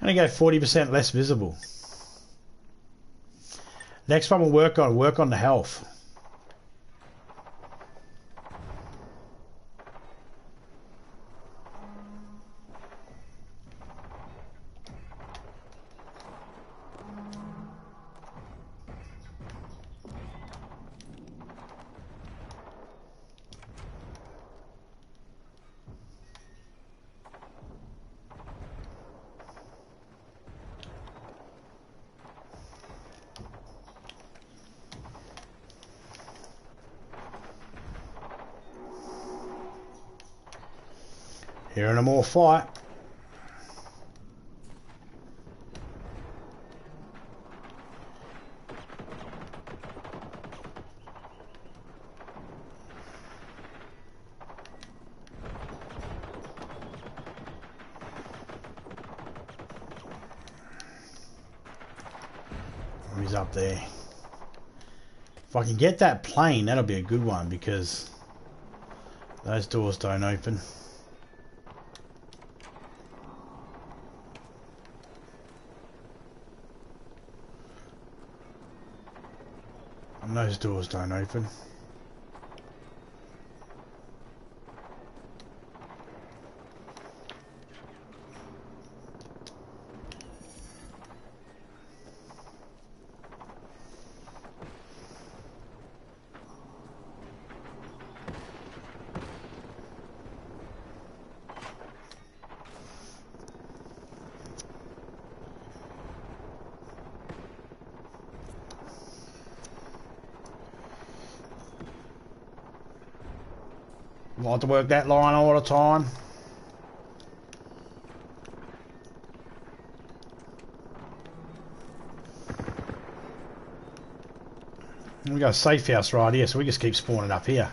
I'm going to go 40% less visible. Next one we'll work on the health. Hearing them all fight. He's up there. If I can get that plane, that'll be a good one because those doors don't open. And those doors don't open. Like to work that line all the time. We got a safe house right here, so we just keep spawning up here.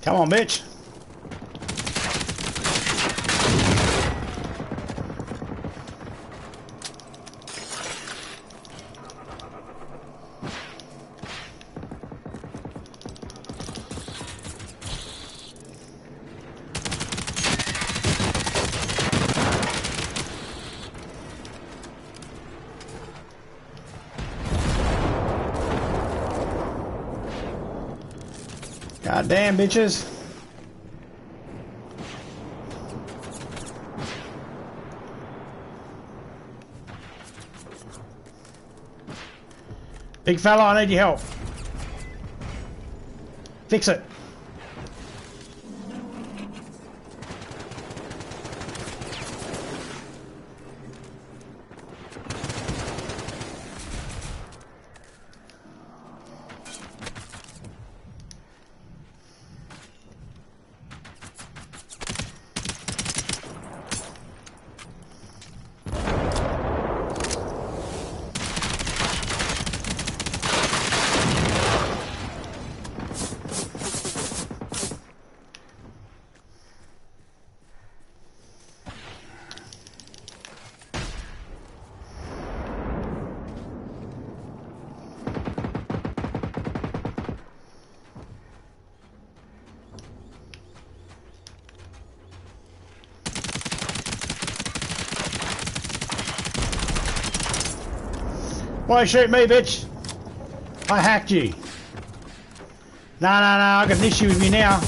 Come on, bitch. God damn, bitches. Big fella, I need your help. Fix it. Why shoot me, bitch? I hacked you. No, I got an issue with you now.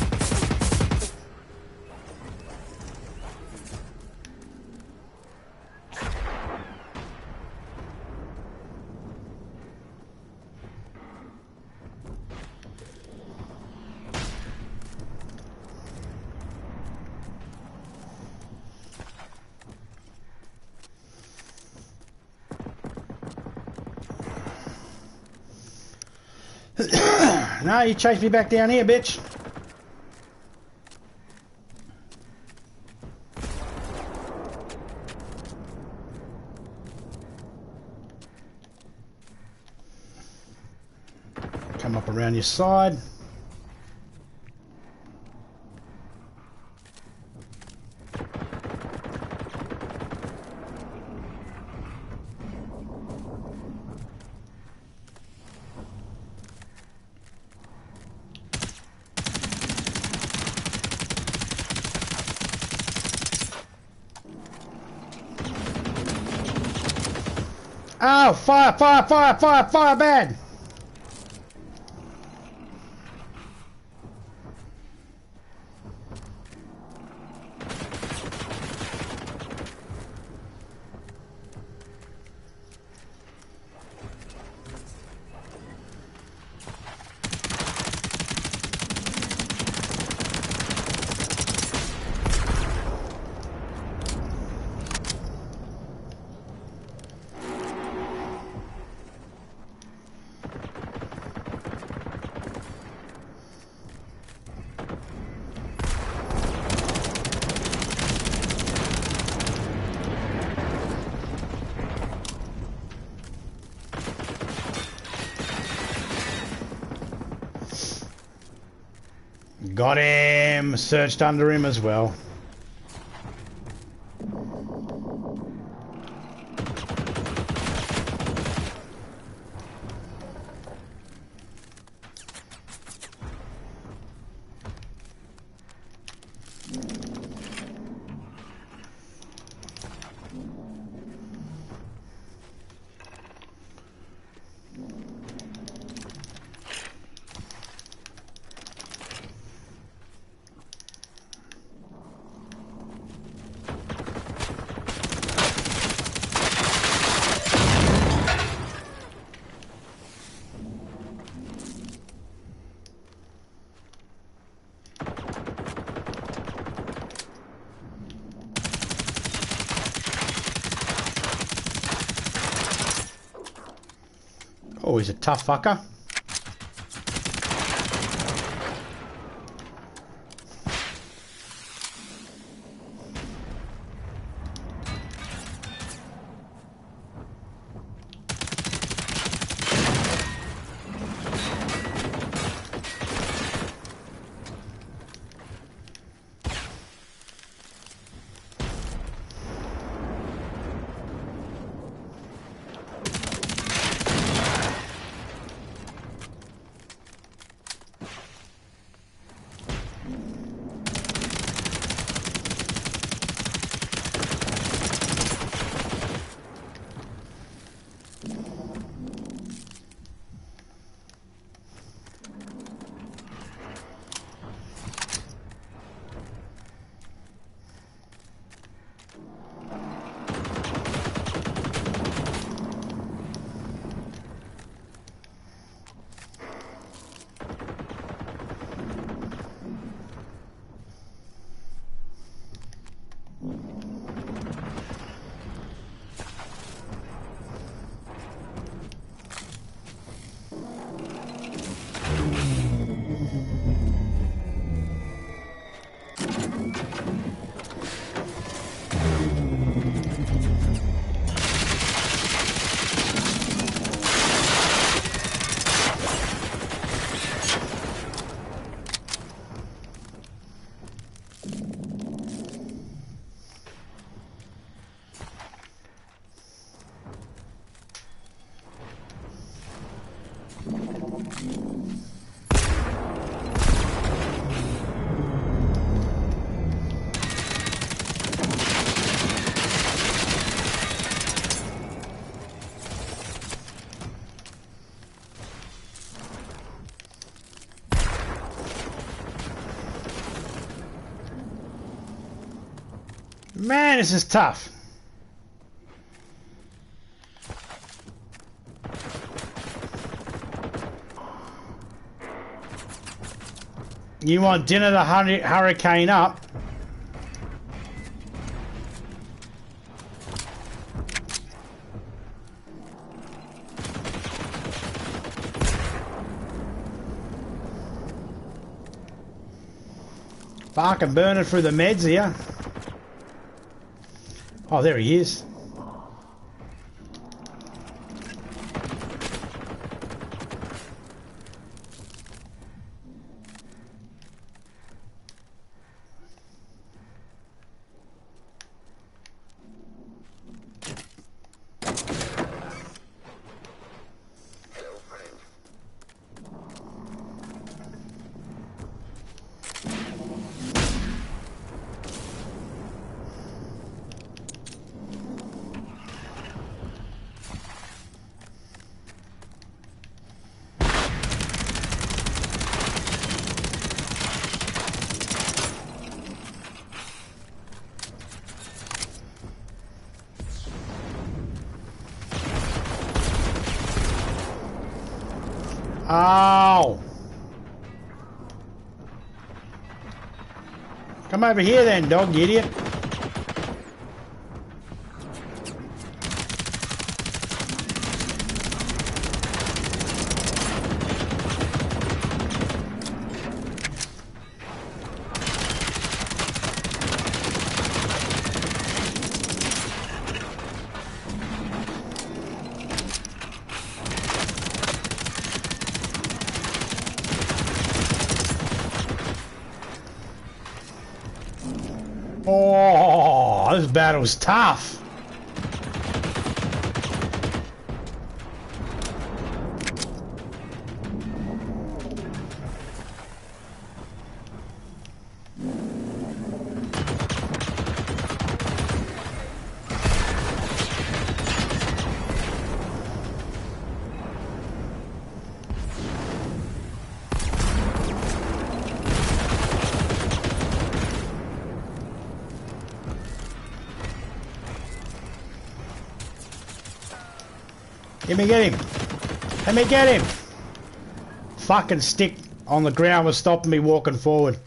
No, you chased me back down here, bitch. Come up around your side. Oh, fire, bad. Got him. Searched under him as well. Oh, he's a tough fucker. Man, this is tough. You want dinner to hurricane up? Fucking burning through the meds here. Oh, there he is. Oh! Come over here then, dog, you idiot. Oh, this battle's tough. Let me get him. Let me get him. Fucking stick on the ground was stopping me walking forward.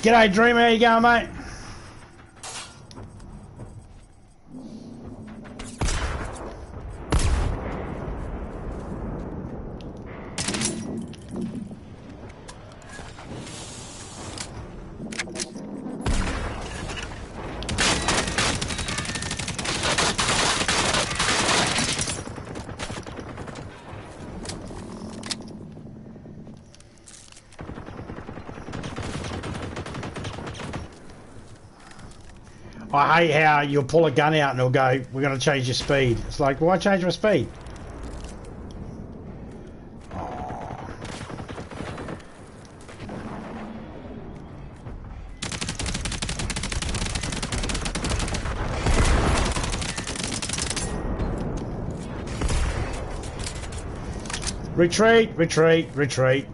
G'day, Dreamer. How you going, mate? I hate how you'll pull a gun out and it'll go, we're going to change your speed. It's like, why change my speed? Oh. Retreat, retreat, retreat.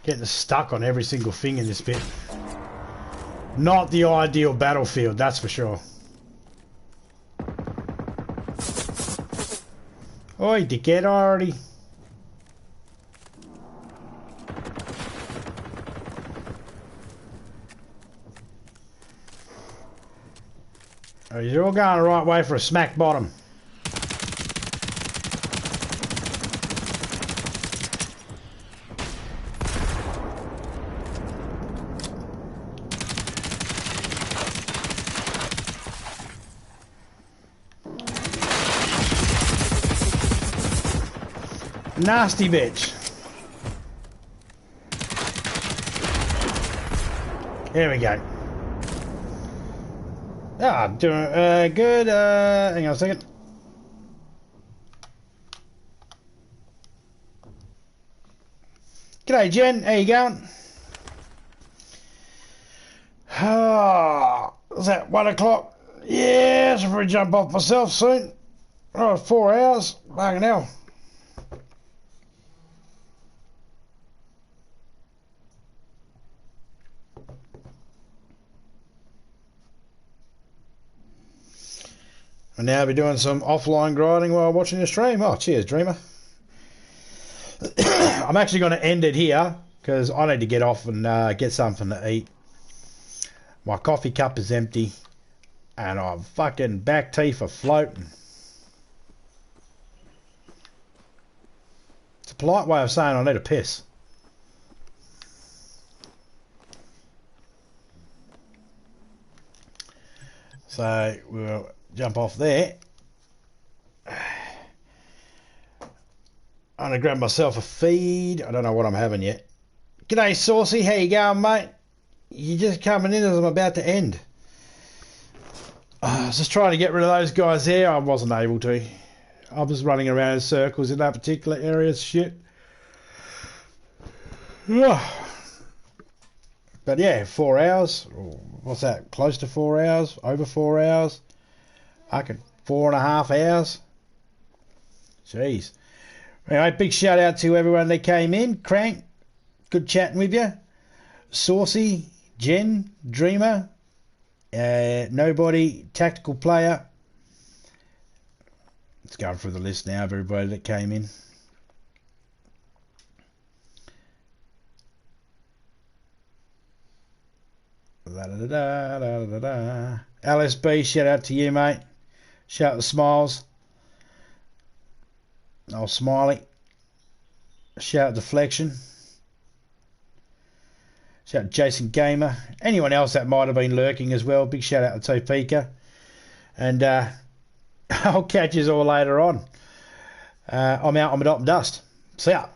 Getting stuck on every single thing in this bit. Not the ideal battlefield, that's for sure. Oi, dickhead already. Oh, you're all going the right way for a smack bottom. Nasty bitch. There we go. Ah, doing good. Hang on a second. G'day, Jen. How you going? Ah, is that 1 o'clock? Yeah, I should probably jump off myself soon. Oh, 4 hours. Fucking hell. And now I'll be doing some offline grinding while watching the stream. Oh, cheers, Dreamer. I'm actually going to end it here because I need to get off and get something to eat. My coffee cup is empty and I'm fucking back teeth are floating. It's a polite way of saying I need a piss. So we'll jump off there. I'm gonna grab myself a feed. I don't know what I'm having yet. G'day, Saucy. How you going, mate? You just coming in as I'm about to end. I was just trying to get rid of those guys there. I wasn't able to. I was running around in circles in that particular area. Shit. But yeah, 4 hours. What's that? Close to 4 hours? Over 4 hours? I could 4.5 hours. Jeez. Anyway, big shout out to everyone that came in. Crank, good chatting with you. Saucy, Jen, Dreamer, Nobody, Tactical Player. Let's go through the list now of everybody that came in. LSB, shout out to you, mate. Shout out to Smiles. Oh, Smiley. Shout out Deflection. Shout out Jason Gamer. Anyone else that might have been lurking as well. Big shout out to Topeka. And I'll catch you all later on. I'm out on my dot and dust. See ya.